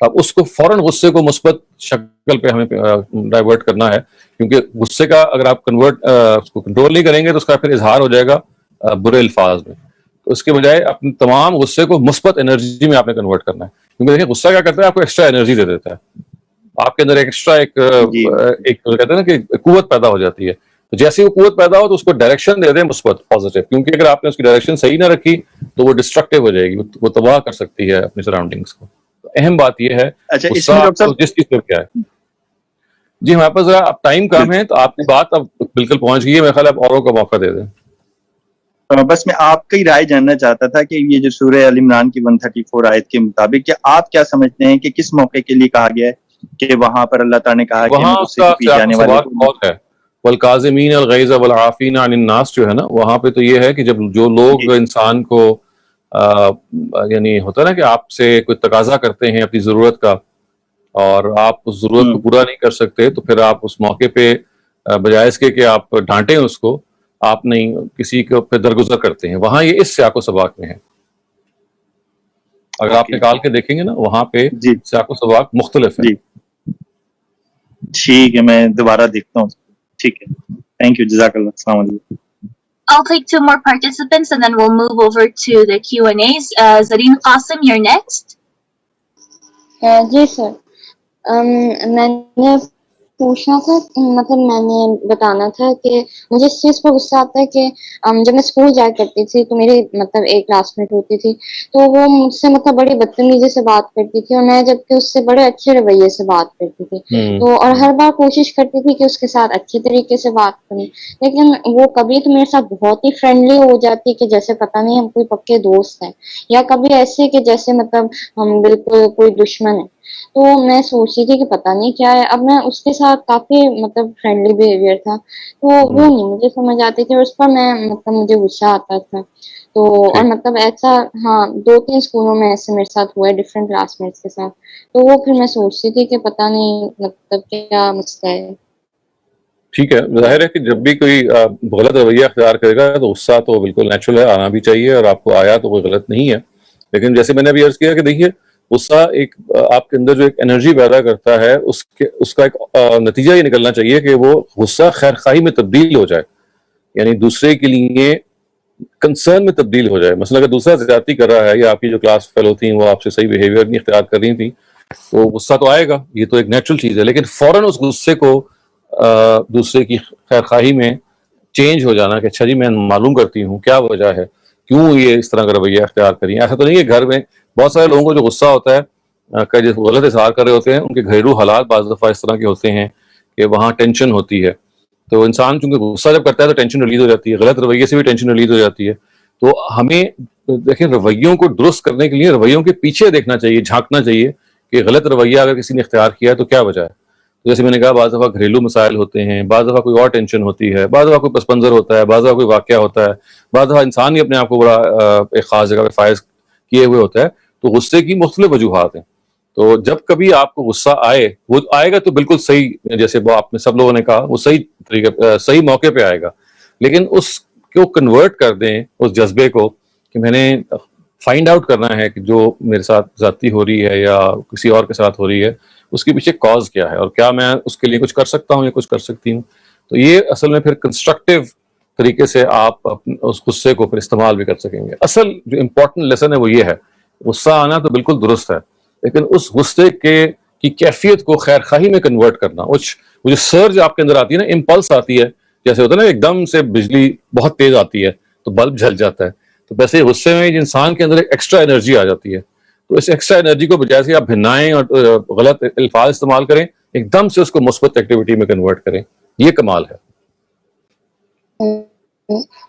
S1: اب اس کو فوراً غصے کو مثبت شکل پہ ہمیں ڈائیورٹ کرنا ہے, کیونکہ غصے کا اگر آپ اس کو کنٹرول نہیں کریں گے تو اس کا پھر اظہار ہو جائے گا برے الفاظ میں. تو اس کے بجائے اپنے تمام غصے کو مثبت انرجی میں آپ نے کنورٹ کرنا ہے, کیونکہ دیکھیں غصہ کیا کرتا ہے, آپ کو ایکسٹرا انرجی دے دیتا ہے, آپ کے اندر ایکسٹرا ایک کہتے ہیں نا کہ قوت پیدا ہو جاتی ہے. تو جیسے وہ قوت پیدا ہو تو اس کو ڈائریکشن دے دیں مثبت, پازیٹیو, کیونکہ اگر آپ نے اس کی ڈائریکشن صحیح نہ رکھی تو وہ ڈسٹرکٹیو ہو جائے گی, وہ تباہ کر سکتی ہے اپنی سراؤنڈنگس کو. تو اہم بات یہ ہے غصہ آپ کو جس چیز پہ کیا ہے. جی ہمارے پاس ذرا اب ٹائم کم ہے, تو آپ کی بات اب بالکل پہنچ گئی ہے, میرے خیال ہے اب اوروں کا موقع دے دیں.
S10: بس میں آپ کی رائے جاننا چاہتا تھا کہ یہ جو سورہ ال عمران کی 134 آیت کے مطابق کہ آپ کیا سمجھتے ہیں کہ کس موقع کے لیے کہا گیا ہے کہ وہاں پر اللہ تعالیٰ نے کہا کہ
S1: وہاں
S10: غصے کو پی جانے والے
S1: بہت ہے, والکاظمین الغیظ والعافین عن الناس جو ہے نا, وہاں پہ تو یہ ہے کہ جب جو لوگ انسان کو یعنی ہوتا ہے نا کہ آپ سے کوئی تقاضا کرتے ہیں اپنی ضرورت کا, اور آپ اس ضرورت کو پورا نہیں کر سکتے, تو پھر آپ اس موقع پہ بجائے اس کے کہ آپ ڈانٹیں اس کو, آپ نہیں کسی کو پہ درگزر کرتے ہیں. وہاں یہ اس سیاق و سباق میں ہے, اگر آپ نکال کے دیکھیں گے نا وہاں پہ سیاق و سباق مختلف ہے.
S10: ٹھیک ہے, میں دوبارہ دیکھتا ہوں. ٹھیک ہے, تھینک یو, جزاک اللہ, السلام علیکم.
S2: I'll take 2 more participants and then we'll move over to the Q&As. Zareen Qasim, you're next.
S11: جی سر, میں نے پوچھنا تھا, مطلب میں نے بتانا تھا کہ مجھے اس چیز پر غصہ آتا ہے کہ جب میں اسکول جایا کرتی تھی تو میری مطلب ایک کلاس میٹ ہوتی تھی, تو وہ مجھ سے مطلب بڑی بدتمیزی سے بات کرتی تھی, اور میں جبکہ اس سے بڑے اچھے رویے سے بات کرتی تھی, تو اور ہر بار کوشش کرتی تھی کہ اس کے ساتھ اچھے طریقے سے بات کریں, لیکن وہ کبھی تو میرے ساتھ بہت ہی فرینڈلی ہو جاتی کہ جیسے پتہ نہیں ہم کوئی پکے دوست ہیں, یا کبھی ایسے کہ جیسے مطلب ہم بالکل کوئی دشمن ہے. تو میں سوچتی تھی کہ پتہ نہیں کیا ہے. اب میں اس کے ساتھ کافی مطلب فرینڈلی بیہیویئر تھا, تو وہ نہیں مجھے سمجھ آتی تھی, اور اس پر میں مطلب مجھے غصہ آتا تھا. تو اور مطلب ایسا 2-3 اسکولوں میں ایسے میرے ساتھ ہوا ہے ڈفرینٹ کلاس میٹس کے ساتھ. تو وہ پھر میں سوچتی تھی کہ پتہ نہیں مطلب کیا مسئلہ ہے.
S1: ٹھیک ہے, ظاہر ہے کہ جب بھی کوئی غلط رویہ اختیار کرے گا تو غصہ تو بالکل نیچرل ہے, آنا بھی چاہیے, اور آپ کو آیا تو کوئی غلط نہیں ہے. لیکن جیسے میں نے ابھی عرض کیا کہ دیکھیے غصہ ایک آپ کے اندر جو ایک انرجی پیدا کرتا ہے, اس کا ایک نتیجہ یہ نکلنا چاہیے کہ وہ غصہ خیر خواہی میں تبدیل ہو جائے, یعنی دوسرے کے لیے کنسرن میں تبدیل ہو جائے. مثلا اگر دوسرا زیادتی کر رہا ہے, یا آپ کی جو کلاس فیلو تھیں وہ آپ سے صحیح بیہیویئر نہیں اختیار کر رہی تھیں, تو غصہ تو آئے گا, یہ تو ایک نیچرل چیز ہے. لیکن فوراً اس غصے کو دوسرے کی خیر خواہی میں چینج ہو جانا کہ اچھا جی میں معلوم کرتی ہوں کیا وجہ ہے, کیوں یہ اس طرح کا رویہ اختیار کری. ایسا تو نہیں ہے گھر میں بہت سارے لوگوں کو جو غصہ ہوتا ہے کہ جو غلط اظہار کر رہے ہوتے ہیں، ان کے گھریلو حالات بعض دفعہ اس طرح کے ہوتے ہیں کہ وہاں ٹینشن ہوتی ہے. تو انسان چونکہ غصہ جب کرتا ہے تو ٹینشن ریلیز ہو جاتی ہے، غلط رویے سے بھی ٹینشن ریلیز ہو جاتی ہے. تو ہمیں دیکھیں رویوں کو درست کرنے کے لیے رویوں کے پیچھے دیکھنا چاہیے، جھانکنا چاہیے کہ غلط رویہ اگر کسی نے اختیار کیا ہے تو کیا وجہ ہے. جیسے میں نے کہا بعض دفعہ گھریلو مسائل ہوتے ہیں، بعض دفعہ کوئی اور ٹینشن ہوتی ہے، بعض دفعہ کوئی پس منظر ہوتا ہے، بعض دفعہ کوئی واقعہ ہوتا ہے، بعض دفعہ انسان ہی اپنے آپ کو بڑا ایک خاص جگہ پہ فائز کیے ہوئے ہوتا ہے. تو غصے کی مختلف وجوہات ہیں. تو جب کبھی آپ کو غصہ آئے، وہ آئے گا تو بالکل صحیح، جیسے وہ آپ نے سب لوگوں نے کہا، وہ صحیح طریقے صحیح موقع پہ آئے گا. لیکن اس کو کنورٹ کر دیں اس جذبے کو کہ میں نے فائنڈ آؤٹ کرنا ہے کہ جو میرے ساتھ زیادتی ہو رہی ہے یا کسی اور کے ساتھ ہو رہی ہے اس کے پیچھے کاز کیا ہے اور کیا میں اس کے لیے کچھ کر سکتا ہوں یا کچھ کر سکتی ہوں. تو یہ اصل میں پھر کنسٹرکٹیو طریقے سے آپ اس غصے کو پھر استعمال بھی کر سکیں گے. اصل جو امپورٹنٹ لیسن ہے وہ یہ ہے، غصہ آنا تو بالکل درست ہے، لیکن اس غصے کی کیفیت کو خیر خواہی میں کنورٹ کرنا. وہ جو سرج آپ کے اندر آتی ہے نا، امپلس آتی ہے، جیسے ہوتا ہے نا ایک دم سے بجلی بہت تیز آتی ہے تو بلب جل جاتا ہے، تو ویسے غصے میں انسان کے اندر ایک ایکسٹرا انرجی آ جاتی ہے. تو اس ایکسٹرا انرجی کو بجائے سے آپ بھنائیں اور غلط الفاظ استعمال کریں، ایک دم سے اس کو مثبت ایکٹیویٹی میں کنورٹ کریں. یہ کمال ہے.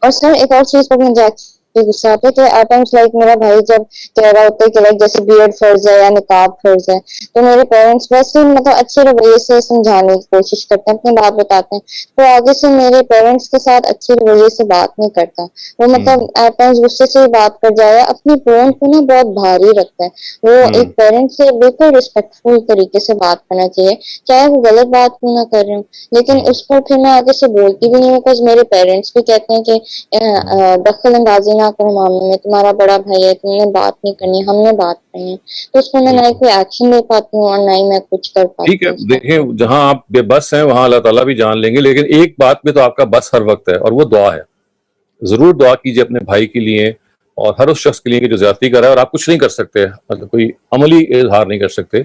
S11: اور سر ایک اور چیز پر مجھے غصہ آتا ہے کہ ایٹ ٹائمس لائک میرا بھائی جب کہہ رہا ہوتا ہے کہ لائک جیسے بیئرڈ فرض ہے یا نقاب فرض ہے، تو میرے پیرنٹس ویسے مطلب اچھے رویے سے سمجھانے کی کوشش کرتے ہیں، اپنی بات بتاتے ہیں، تو آگے سے میرے پیرنٹس کے ساتھ اچھے رویے سے بات نہیں کرتا. وہ مطلب ایٹ ٹائمس غصے سے ہی بات کر جائے، اپنی ٹون کو نا بہت بھاری رکھتا ہے. وہ ایک پیرنٹ سے بالکل رسپیکٹفل طریقے سے بات کرنا چاہیے، چاہے وہ غلط بات کیوں نہ کر رہے ہوں. لیکن اس پر پھر میں آگے سے بولتی بھی نہیں ہوں، بیکاز میرے پیرنٹس بھی کہتے ہیں کہ دخل اندازی نہ کرو معاملے میں، تمہارا بڑا بھائی ہے، تم نے بات نہیں کرنی، ہم نے بات کرنی ہے. تو اس کو میں نہ کوئی ایکشن لے پاتی ہوں اور نہ ہی میں کچھ کر پاتی
S1: ٹھیک ہے،
S11: ہوں.
S1: دیکھیں جہاں آپ بے بس ہیں وہاں اللہ تعالیٰ بھی جان لیں گے، لیکن ایک بات پہ تو آپ کا بس ہر وقت ہے اور وہ دعا ہے. ضرور دعا کیجیے اپنے بھائی کے لیے اور ہر اس شخص کے لیے کہ جو زیادتی کر رہا ہے اور آپ کچھ نہیں کر سکتے، مطلب کوئی عملی اظہار نہیں کر سکتے.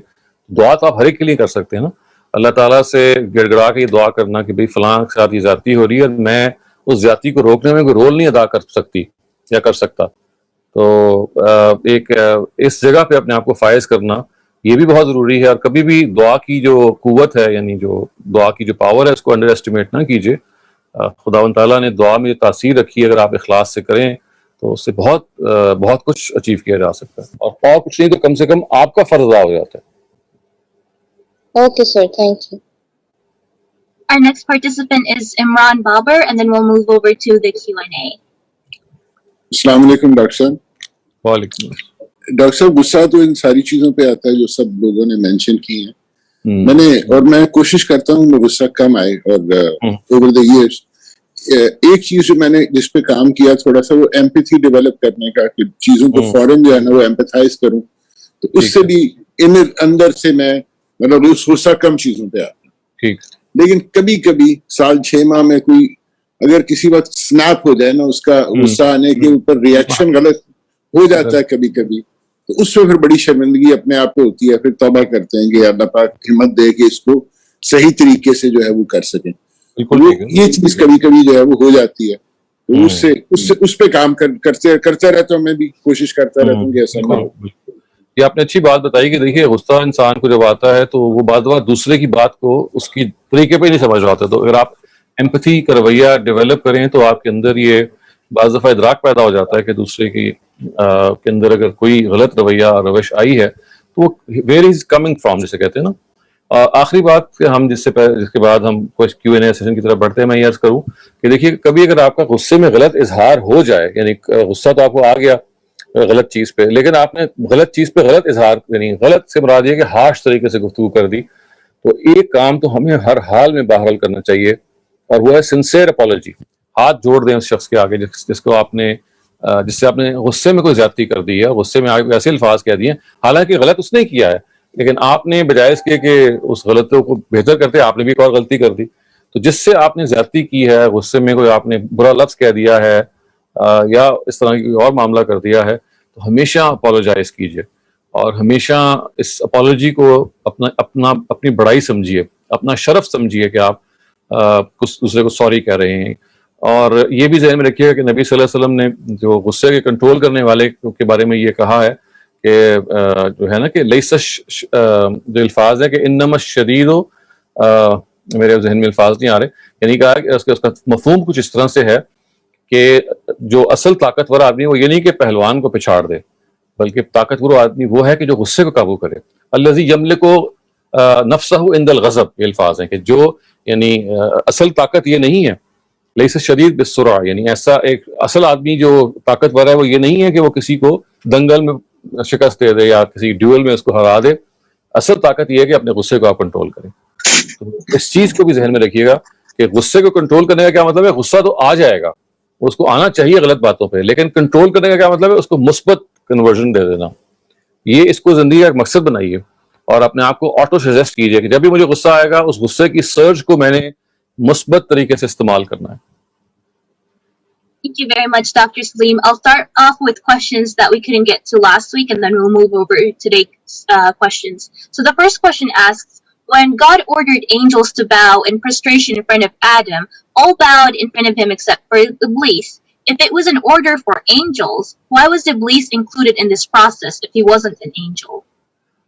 S1: دعا تو آپ ہر ایک کے لیے کر سکتے ہیں نا. اللہ تعالیٰ سے گڑ گڑا کے یہ دعا کرنا کہ بھئی فلاں کے ساتھ یہ زیادتی ہو رہی ہے اور میں اس زیادتی کو روکنے میں کوئی رول نہیں ادا کر سکتی یا کر سکتا. تو ایک اس جگہ پہ اپنے آپ کو فائز کرنا یہ بھی بہت ضروری ہے. اور کبھی بھی دعا کی جو قوت ہے، یعنی جو دعا کی جو پاور ہے، اس کو انڈر ایسٹیمیٹ نہ کیجیے. خداوند تعالیٰ نے دعا میں تاثیر رکھی ہے، اگر آپ اخلاص سے کریں تو اس سے بہت کچھ اچیو کیا جا سکتا ہے، اور کچھ نہیں تو کم سے کم آپ کا فرض ادا ہو جاتا ہے.
S11: Okay, sir. Thank you.
S2: Our next participant is Imran Babar, and then we'll move over to the Q&A.
S12: السلام علیکم ڈاکٹر صاحب.
S1: وعلیکم السلام.
S12: ڈاکٹر صاحب غصہ تو ان ساری چیزوں پہ آتا ہے جو سب لوگوں نے مینشن کی ہیں. میں کوشش کرتا ہوں کہ غصہ کم آئے، اور اوور دا ایئرس ایک چیز جو میں نے جس پہ کام کیا تھوڑا سا، وہ ایمپیتھی ڈیولپ کرنے کا، کہ چیزوں کو فوراً جو ہے نا وہ ایمپیتھائز کروں. تو اس سے بھی اندر سے میں مطلب غصہ کم چیزوں پہ آتا ہے. لیکن کبھی کبھی سال 6 ماہ میں کوئی اگر کسی وقت سنیپ ہو جائے نا، اس کا غصہ آنے کے اوپر ریئیکشن غلط ہو جاتا ہے کبھی کبھی، تو اس میں پھر بڑی شرمندگی اپنے آپ پہ ہوتی ہے. پھر توبہ کرتے ہیں کہ اللہ پاک ہمت دے کہ اس کو صحیح طریقے سے جو ہے وہ کر سکیں. یہ چیز کبھی کبھی جو ہے وہ ہو جاتی ہے. تو اس پہ کام کرتا رہتا ہوں. میں بھی کوشش کرتا رہتا ہوں کہ ایسا نہ ہو.
S1: یہ آپ نے اچھی بات بتائی کہ دیکھیے غصہ انسان کو جب آتا ہے تو وہ بعض بار دوسرے کی بات کو اس کی طریقے پہ نہیں سمجھ رہا ہوتا. تو اگر آپ ایمپتھی کا رویہ ڈیولپ کریں تو آپ کے اندر یہ بعض دفعہ ادراک پیدا ہو جاتا ہے کہ دوسرے کی کے اندر اگر کوئی غلط رویہ روش آئی ہے تو وہ ویئر از کمنگ فرام، جسے کہتے ہیں نا. آخری بات ہم جس کے بعد ہم Q&A سیشن کی طرف بڑھتے ہیں، میں یہ عرض کروں کہ دیکھیے کبھی اگر آپ کا غصے میں غلط اظہار ہو جائے، یعنی غصہ تو آپ کو آ گیا غلط چیز پہ، لیکن آپ نے غلط چیز پہ غلط اظہار، یعنی غلط سے مراد یہ کہ ہارش طریقے سے گفتگو کر دی، تو ایک کام تو ہمیں ہر حال میں بحال کرنا چاہیے، اور وہ ہے سنسیئر اپالوجی. ہاتھ جوڑ دیں اس شخص کے آگے جس کو آپ نے جس سے آپ نے غصے میں کوئی زیادتی کر دی ہے، غصے میں ایسے الفاظ کہہ دیے حالانکہ غلط اس نے کیا ہے، لیکن آپ نے بجائے اس کے کہ اس غلطوں کو بہتر کرتے آپ نے بھی ایک اور غلطی کر دی. تو جس سے آپ نے زیادتی کی ہے، غصے میں کوئی آپ نے برا لفظ کہہ دیا ہے یا اس طرح کی اور معاملہ کر دیا ہے، تو ہمیشہ اپالوجائز کیجیے، اور ہمیشہ اس اپالوجی کو اپنی بڑائی سمجھیے، اپنا شرف سمجھیے کہ آپ دوسرے کو سوری کہہ رہے ہیں. اور یہ بھی ذہن میں رکھیے گا کہ نبی صلی اللہ علیہ وسلم نے جو غصے کے کنٹرول کرنے والے کے بارے میں یہ کہا ہے کہ جو ہے نا کہ جو الفاظ ہے کہ انما الشدید میرے ذہن میں الفاظ نہیں آ رہے، یعنی کہا کہ اس کا مفہوم کچھ اس طرح سے ہے کہ جو اصل طاقتور آدمی ہے وہ یہ نہیں کہ پہلوان کو پچھاڑ دے، بلکہ طاقتور آدمی وہ ہے کہ جو غصے کو قابو کرے. الذی یملک نفسہ عند الغضب، یہ الفاظ ہیں کہ جو یعنی اصل طاقت یہ نہیں ہے لیس شدید بالسرعہ، یعنی ایسا ایک اصل آدمی جو طاقتور ہے وہ یہ نہیں ہے کہ وہ کسی کو دنگل میں شکست دے دے یا کسی ڈیول میں اس کو ہرا دے. اصل طاقت یہ ہے کہ اپنے غصے کو آپ کنٹرول کریں. تو اس چیز کو بھی ذہن میں رکھیے گا کہ غصے کو کنٹرول کرنے کا کیا مطلب ہے؟ غصہ تو آ جائے گا، اس کو آنا چاہیے غلط باتوں پہ، لیکن کنٹرول کرنے کا کیا مطلب ہے؟ اس کو مثبت کنورژن دے دینا. یہ اس کو زندگی کا ایک مقصد بنائیے اور اپنے آپ کو آٹو سجیسٹ کیجیے کہ جب بھی مجھے غصہ آئے گا اس غصے کی سرج کو میں نے مثبت طریقے سے استعمال کرنا ہے.
S2: Thank you very much, Dr. Salim. I'll start off with questions that we couldn't get to last week, and then we'll move over to today's questions. So the first question asks, when God ordered angels to bow in prostration in front of Adam, all bowed in front of him except for Iblis. If it was an order for angels, why was Iblis included in this process if he wasn't an angel?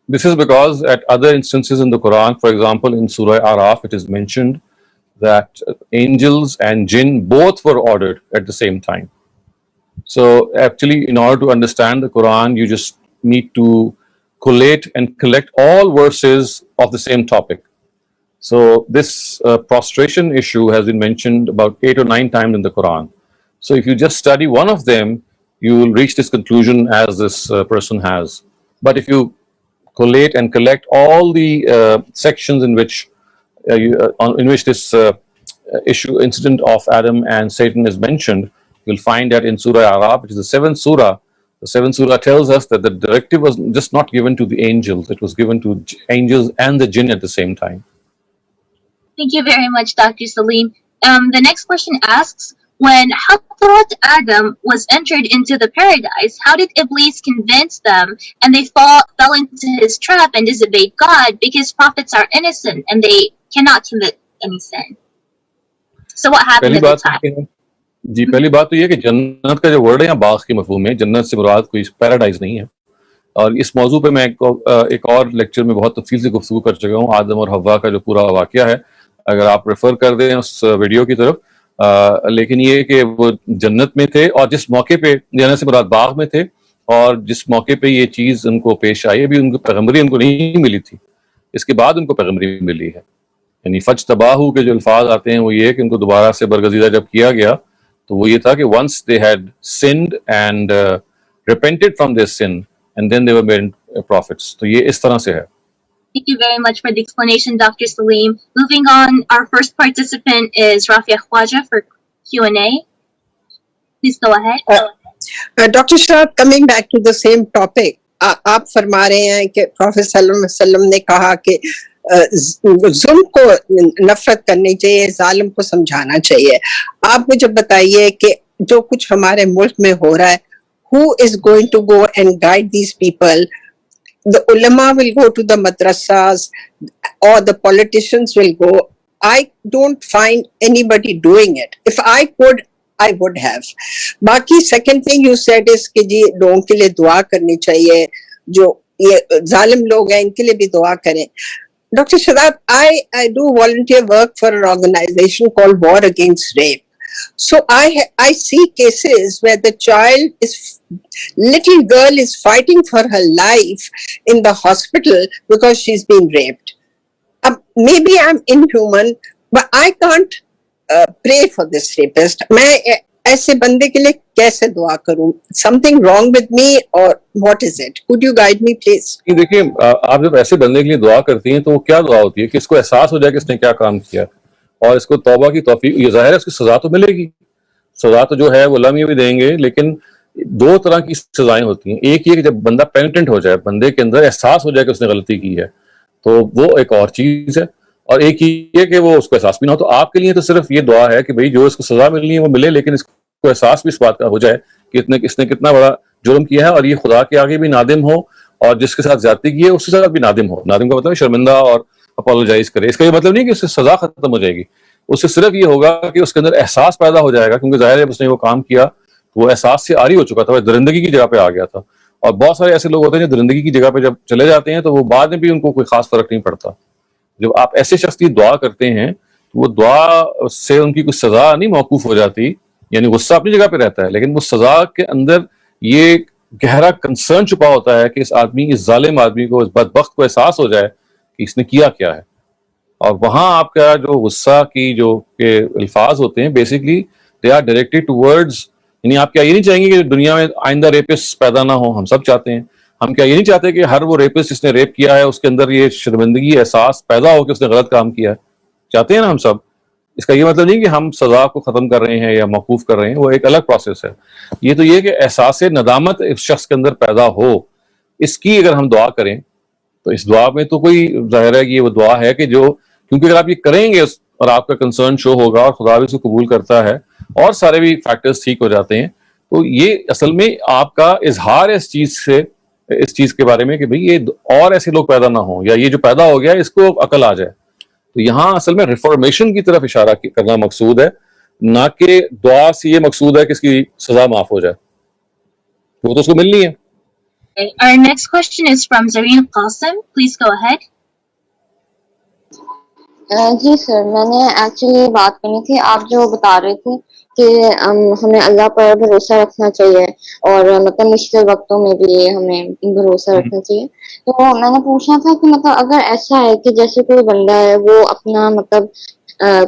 S1: This is because at other instances in the Quran, for example in Surah Araf, it is mentioned that angels and jinn both were ordered at the same time. So actually, in order to understand the Quran, you just need to collate and collect all verses of the same topic. So this prostration issue has been mentioned about 8 or 9 times in the Quran. So if you just study one of them, you will reach this conclusion as this person has. But if you collate and collect all the sections in which this incident of Adam and Satan is mentioned, you'll find that in Surah Araf, which is the 7th surah tells us that the directive was just not given to the angels, it was given to angels and the jinn at the same time.
S2: Thank you very much, Dr. Salim. The next question asks, when Hazrat Adam was entered into the paradise, how did Iblis convince them and they fell into his trap and disobeyed God because prophets are innocent and they cannot commit any sin? So what happened at the time?
S1: جی پہلی بات تو یہ کہ جنت کا جو word ہے یا باغ کے مفہوم ہے، جنت سے مراد کوئی پیراڈائز نہیں ہے. اور اس موضوع پہ میں ایک اور لیکچر میں بہت تفصیل سے گفتگو کر چکا ہوں، آدم اور حوا کا جو پورا واقعہ ہے، اگر آپ ریفر کر دیں اس ویڈیو کی طرف. لیکن یہ کہ وہ جنت میں تھے اور جس موقع پہ جنت سے مراد باغ میں تھے اور جس موقع پہ یہ چیز ان کو پیش آئی، ابھی ان کو پیغمبری ان کو نہیں ملی تھی، اس کے بعد ان کو پیغمبری ملی ہے. یعنی فجتباہو کے جو الفاظ آتے ہیں وہ یہ کہ ان کو دوبارہ سے برگزیدہ جب کیا گیا تو وہ یہ تھا کہ once they had sinned and repented from their sin and then they were made prophets. تو یہ اس طرح سے ہے.
S2: Thank you very much for the explanation, Dr. Salim. Moving on, our first participant is Rafia Khwaja for Q&A. Please go ahead.
S3: Dr. Shah, coming back to the same topic, آپ فرما رہے ہیں کہ پروفیٹ صلی اللہ علیہ وسلم نے کہا کہ ظلم کو نفرت کرنی چاہیے، ظالم کو سمجھانا چاہیے. آپ مجھے بتائیے کہ جو کچھ ہمارے ملک میں ہو رہا ہے, who is going to go and guide these people? The ulama will go to the madrasas or the politicians will go. I don't find anybody doing it. If I could, I would have. باقی second thing you said is کہ جی لوگوں کے لیے دعا کرنی چاہیے, جو یہ ظالم لوگ ہیں ان کے لیے بھی دعا کریں. Dr. Shadab, I do volunteer work for an organization called War Against Rape. So I see cases where the little girl is fighting for her life in the hospital because she's been raped. Maybe I'm inhuman, but I can't pray for this rapist. میں ایسے بندے کے لیے کیسے دعا کروں؟ Something wrong with me or what is it? Could you guide me please?
S1: دیکھیے, آپ جب ایسے بندے کے لیے دعا کرتی ہیں تو وہ کیا دعا ہوتی ہے کہ اس کو احساس ہو جائے کہ اس نے کیا کام کیا اور اس کو توبہ کی توفیق. یہ ظاہر ہے اس کی سزا تو ملے گی, سزا تو جو ہے وہ لمحے بھی دیں گے, لیکن دو طرح کی سزائیں ہوتی ہیں. ایک یہ کہ جب بندہ پینیٹنٹ ہو جائے, بندے کے اندر احساس ہو جائے کہ اس نے غلطی کی ہے, تو وہ ایک اور چیز ہے. اور ایک یہ کہ وہ اس کو احساس بھی نہ ہو. تو آپ کے لیے تو صرف یہ دعا ہے کہ بھئی جو اس کو سزا ملنی ہے وہ ملے, لیکن اس کو احساس بھی اس بات کا ہو جائے کہ اس نے کتنا بڑا جرم کیا ہے اور یہ خدا کے آگے بھی نادم ہو, اور جس کے ساتھ زیادتی کی ہے اس کے ساتھ بھی نادم ہو. نادم کا مطلب شرمندہ اور اپولوجائز کرے. اس کا یہ مطلب نہیں کہ اس سے سزا ختم ہو جائے گی, اس سے صرف یہ ہوگا کہ اس کے اندر احساس پیدا ہو جائے گا, کیونکہ ظاہر ہے اس نے وہ کام کیا تو وہ احساس سے عاری ہو چکا تھا, وہ درندگی کی جگہ پہ آ گیا تھا. اور بہت سارے ایسے لوگ ہوتے ہیں جو درندگی کی جگہ پہ جب چلے جاتے ہیں تو وہ بعد میں بھی ان کو کوئی خاص فرق نہیں پڑتا. جب آپ ایسے شخص کی دعا کرتے ہیں تو وہ دعا سے ان کی کوئی سزا نہیں موقوف ہو جاتی, یعنی غصہ اپنی جگہ پہ رہتا ہے, لیکن وہ سزا کے اندر یہ گہرا کنسرن چھپا ہوتا ہے کہ اس آدمی, اس ظالم آدمی کو, اس بدبخت کو احساس ہو جائے کہ اس نے کیا کیا ہے. اور وہاں آپ کا جو غصہ کی جو کہ الفاظ ہوتے ہیں basically they are directed towards, یعنی آپ کیا یہ نہیں چاہیں گے کہ دنیا میں آئندہ ریپسٹ پیدا نہ ہو, ہم سب چاہتے ہیں. ہم کیا یہ نہیں چاہتے کہ ہر وہ ریپسٹ جس نے ریپ کیا ہے اس کے اندر یہ شرمندگی احساس پیدا ہو کہ اس نے غلط کام کیا ہے, چاہتے ہیں نا ہم سب. اس کا یہ مطلب نہیں کہ ہم سزا کو ختم کر رہے ہیں یا موقوف کر رہے ہیں, وہ ایک الگ پروسیس ہے. یہ تو یہ کہ احساس ندامت اس شخص کے اندر پیدا ہو, اس کی اگر ہم دعا کریں تو اس دعا میں تو کوئی ظاہر ہے کہ یہ وہ دعا ہے کہ جو, کیونکہ اگر آپ یہ کریں گے اور آپ کا کنسرن شو ہوگا اور خدا بھی اس کو قبول کرتا ہے اور سارے بھی فیکٹرز ٹھیک ہو جاتے ہیں, تو یہ اصل میں آپ کا اظہار ہے اس چیز سے, اس چیز کے بارے میں کہ بھئی یہ اور ایسے لوگ پیدا نہ ہوں, یا یہ جو پیدا ہو گیا اس کو عقل آ جائے. تو یہاں اصل میں ریفارمیشن کی طرف اشارہ کرنا مقصود ہے, نہ کہ دعا سے یہ مقصود ہے کہ اس کی سزا معاف ہو جائے, وہ تو اس کو ملنی ہے.
S2: Our next question is from Zareen Qasim. Please go ahead.
S11: جی سر, میں نے ایکچولی بات کرنی تھی. آپ جو بتا رہے تھے کہ ہمیں اللہ پر بھروسہ رکھنا چاہیے اور مطلب مشکل وقتوں میں بھی ہمیں بھروسہ رکھنا چاہیے, تو میں نے پوچھنا تھا کہ مطلب اگر ایسا ہے کہ جیسے کوئی بندہ ہے وہ اپنا مطلب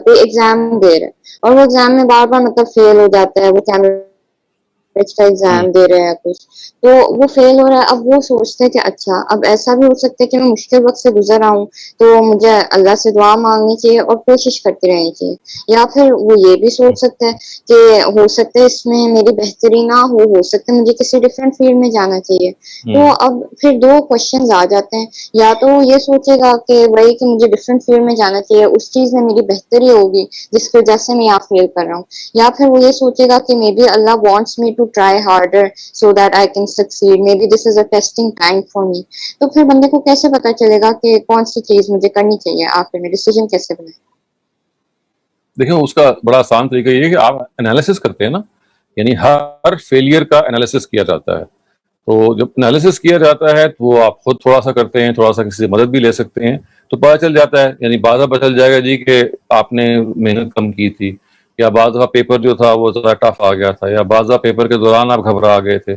S11: کوئی ایگزام دے رہا ہے اور وہ ایگزام میں بار بار مطلب فیل ہو جاتا ہے, وہ کیمبرج کا ایگزام دے رہے ہیں کچھ, تو وہ فیل ہو رہا ہے. اب وہ سوچتے ہیں کہ اچھا اب ایسا بھی ہو سکتا ہے کہ میں مشکل وقت سے گزر رہا ہوں تو مجھے اللہ سے دعا مانگنی چاہیے اور کوشش کرتے رہنی چاہیے, یا پھر وہ یہ بھی سوچ سکتا ہے کہ ہو سکتا ہے اس میں میری بہتری نہ ہو سکتا ہے مجھے کسی ڈفرینٹ فیلڈ میں جانا چاہیے. تو اب پھر دو کوشچنز آ جاتے ہیں, یا تو وہ یہ سوچے گا کہ وہی کہ مجھے ڈفرینٹ فیلڈ میں جانا چاہیے, اس چیز میں میری بہتری ہوگی جس کی وجہ سے میں یہاں فیل کر رہا ہوں, یا پھر وہ یہ سوچے گا کہ maybe Allah wants me to try harder so that I can succeed, maybe this is a testing time for me. تو پھر بندے کو کیسے پتا چلے گا کہ کون سی چیز مجھے کرنی چاہیے, آخر میں ڈیسیجن کیسے بنائیں؟
S1: دیکھیں اس کا بڑا آسان طریقہ یہ ہے کہ آپ انالیسس کرتے ہیں نا, یعنی ہر فیلئر کا انالیسس کیا جاتا ہے. تو جب انالیسس کیا جاتا ہے تو وہ آپ خود تھوڑا سا کرتے ہیں, تھوڑا سا کسی سے مدد بھی لے سکتے ہیں, تو پتہ چل جاتا ہے. یعنی بعض پتہ چل جائے گا جی کہ آپ نے محنت کم کی تھی, یا بعض دفعہ پیپر جو تھا وہ ذرا ٹف آ گیا تھا, یا بعض دفعہ پیپر کے دوران آپ گھبرا گئے تھے.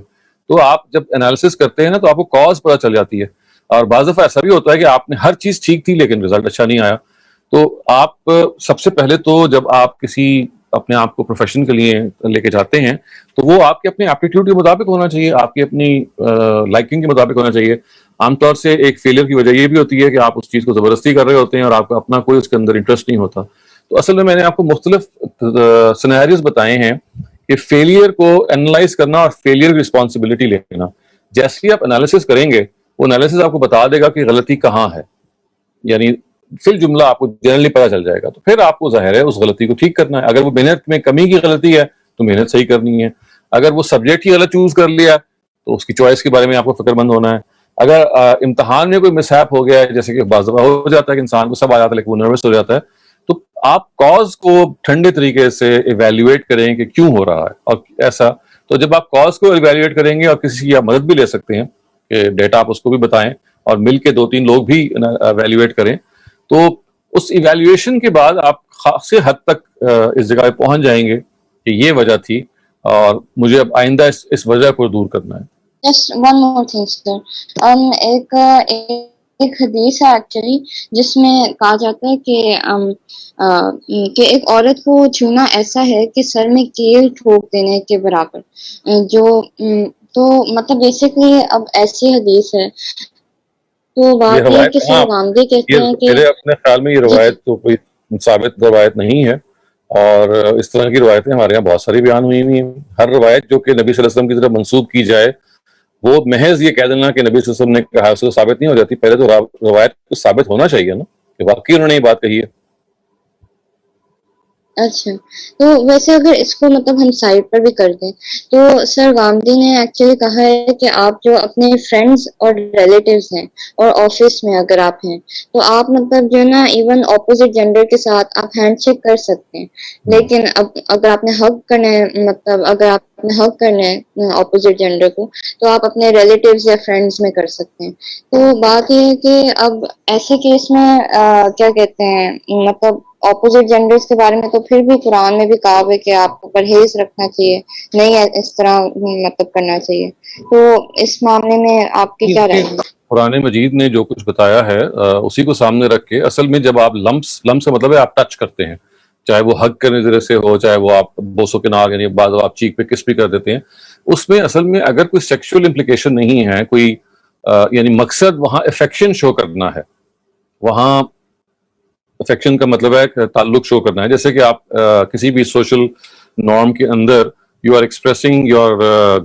S1: تو آپ جب انالیسس کرتے ہیں نا تو آپ کو کاز پتہ چل جاتی ہے. اور بعض دفعہ ایسا بھی ہوتا ہے کہ آپ نے ہر چیز ٹھیک تھی لیکن رزلٹ اچھا نہیں آیا. تو آپ سب سے پہلے تو جب آپ کسی اپنے آپ کو پروفیشن کے لیے لے کے جاتے ہیں تو وہ آپ کے اپنے ایپٹیٹیوڈ کے مطابق ہونا چاہیے, آپ کی اپنی لائکنگ کے مطابق ہونا چاہیے. عام طور سے ایک فیلئر کی وجہ یہ بھی ہوتی ہے کہ آپ اس چیز کو زبردستی کر رہے ہوتے ہیں اور آپ کا اپنا کوئی اس کے اندر انٹرسٹ نہیں ہوتا. تو اصل میں نے آپ کو مختلف سینیریوز بتائے ہیں کہ فیلئر کو انالائز کرنا اور فیلئر کی رسپانسبلٹی لینا. جیسے ہی آپ انالیسس کریں گے وہ انالیسس آپ کو بتا دے گا کہ غلطی کہاں ہے, یعنی فی الجملہ آپ کو جنرلی پتہ چل جائے گا. تو پھر آپ کو ظاہر ہے اس غلطی کو ٹھیک کرنا ہے. اگر وہ محنت میں کمی کی غلطی ہے تو محنت صحیح کرنی ہے. اگر وہ سبجیکٹ ہی غلط چوز کر لیا تو اس کی چوائس کے بارے میں آپ کو فکر مند ہونا ہے. اگر امتحان میں کوئی مسہیپ ہو گیا ہے, جیسے کہ بعض دفعہ ہو جاتا ہے کہ انسان کو سب آ جاتا ہے لیکن وہ نروس ہو جاتا ہے, تو آپ کاز کو ٹھنڈے طریقے سے ایویلیویٹ کریں کہ کیوں ہو رہا ہے اور ایسا. تو جب آپ کاز کو ایویلیویٹ کریں گے اور کسی کی آپ مدد بھی لے سکتے ہیں کہ ڈیٹا آپ اس کو بھی بتائیں اور مل کے 2-3 لوگ بھی ایویلیویٹ کریں, تو اس ایویلیویشن کے بعد آپ خاصے حد تک اس جگہ پہ پہنچ جائیں گے کہ یہ وجہ تھی اور مجھے اب آئندہ اس وجہ کو دور کرنا ہے.
S11: Just one more thing, sir. ایک حدیث ہے ایکچولی جس میں کہا جاتا ہے کہ ایک عورت کو چھونا ایسا ہے کہ سر میں کیل ٹھوک دینے کے برابر. جو تو مطلب بیسکلی اب ایسی حدیث ہے تو واقعی کسی گاندھی کہتے ہیں کہ
S1: میرے اپنے خیال میں یہ روایت تو کوئی ثابت روایت نہیں ہے, اور اس طرح کی روایتیں ہمارے یہاں بہت ساری بیان ہوئی ہوئی ہیں. ہر روایت جو کہ نبی صلی اللہ علیہ وسلم کی طرف منسوب کی جائے وہ محض یہ کہہ دینا کہ نبی صلی اللہ علیہ وسلم نے کہا اس کو ثابت نہیں ہو جاتی. پہلے تو روایت کو ثابت ہونا چاہیے نا کہ واقعی انہوں نے یہ بات کہی ہے.
S11: اچھا، تو ویسے اگر اس کو مطلب ہم سائڈ پر بھی کر دیں تو سر گاندھی نے ایکچولی کہا ہے کہ آپ جو اپنے فرینڈز اور ریلیٹیوز ہیں اور آفس میں اگر آپ ہیں تو آپ مطلب جو ہے نا ایون اپوزٹ جینڈر کے ساتھ آپ ہینڈ شیک کر سکتے ہیں، لیکن اب اگر آپ نے حق کرنا ہے مطلب اگر آپ نے حق کرنا ہے اپوزٹ جینڈر کو تو آپ اپنے ریلیٹیوز یا فرینڈز میں کر سکتے ہیں۔ تو بات یہ ہے کہ اب ایسے کیس میں کیا کہتے ہیں مطلب اپوزٹ جینڈرز کے بارے میں تو پھر بھی قرآن میں بھی کہا ہے کہ آپ کو پرہیز رکھنا چاہیے، نہیں اس طرح مطلب کرنا چاہیے، تو اس معاملے میں آپ کی کیا رائے ہے؟
S1: قرآن مجید نے جو کچھ بتایا ہے اسی کو سامنے رکھ کے اصل میں جب آپ لمس سے مطلب ہے آپ ٹچ کرتے ہیں، چاہے وہ حگ کرنے ذریعے سے ہو، چاہے وہ آپ بوسو کے ناگ یعنی بعض آپ چیک پہ کس بھی کر دیتے ہیں، اس میں اصل میں اگر کوئی سیکشول امپلیکیشن نہیں ہے، کوئی یعنی مقصد وہاں افیکشن شو کرنا ہے، وہاں افیکشن کا مطلب ہے کہ تعلق شو کرنا ہے، جیسے کہ آپ کسی بھی سوشل نارم کے اندر you are expressing your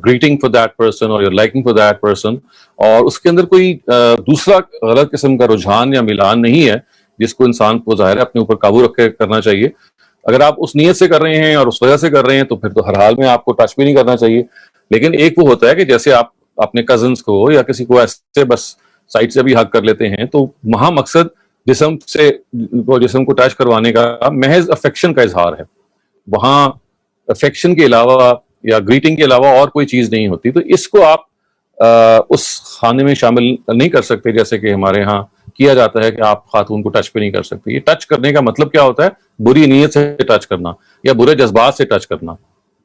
S1: greeting for that person اور your liking for that person, اور اس کے اندر کوئی دوسرا غلط قسم کا رجحان یا میلان نہیں ہے جس کو انسان کو ظاہر ہے اپنے اوپر قابو رکھ کے کرنا چاہیے۔ اگر آپ اس نیت سے کر رہے ہیں اور اس وجہ سے کر رہے ہیں تو پھر تو ہر حال میں آپ کو ٹچ بھی نہیں کرنا چاہیے، لیکن ایک وہ ہوتا ہے کہ جیسے آپ اپنے کزنس کو یا کسی کو ایسے بس سائڈ سے بھی حق کر لیتے ہیں تو وہاں مقصد جسم کو ٹچ کروانے کا محض افیکشن کا اظہار ہے، وہاں افیکشن کے علاوہ یا گریٹنگ کے علاوہ اور کوئی چیز نہیں ہوتی، تو اس کو آپ اس خانے میں شامل نہیں کر سکتے جیسے کہ ہمارے ہاں کیا جاتا ہے کہ آپ خاتون کو ٹچ پہ نہیں کر سکتے۔ یہ ٹچ کرنے کا مطلب کیا ہوتا ہے؟ بری نیت سے ٹچ کرنا یا برے جذبات سے ٹچ کرنا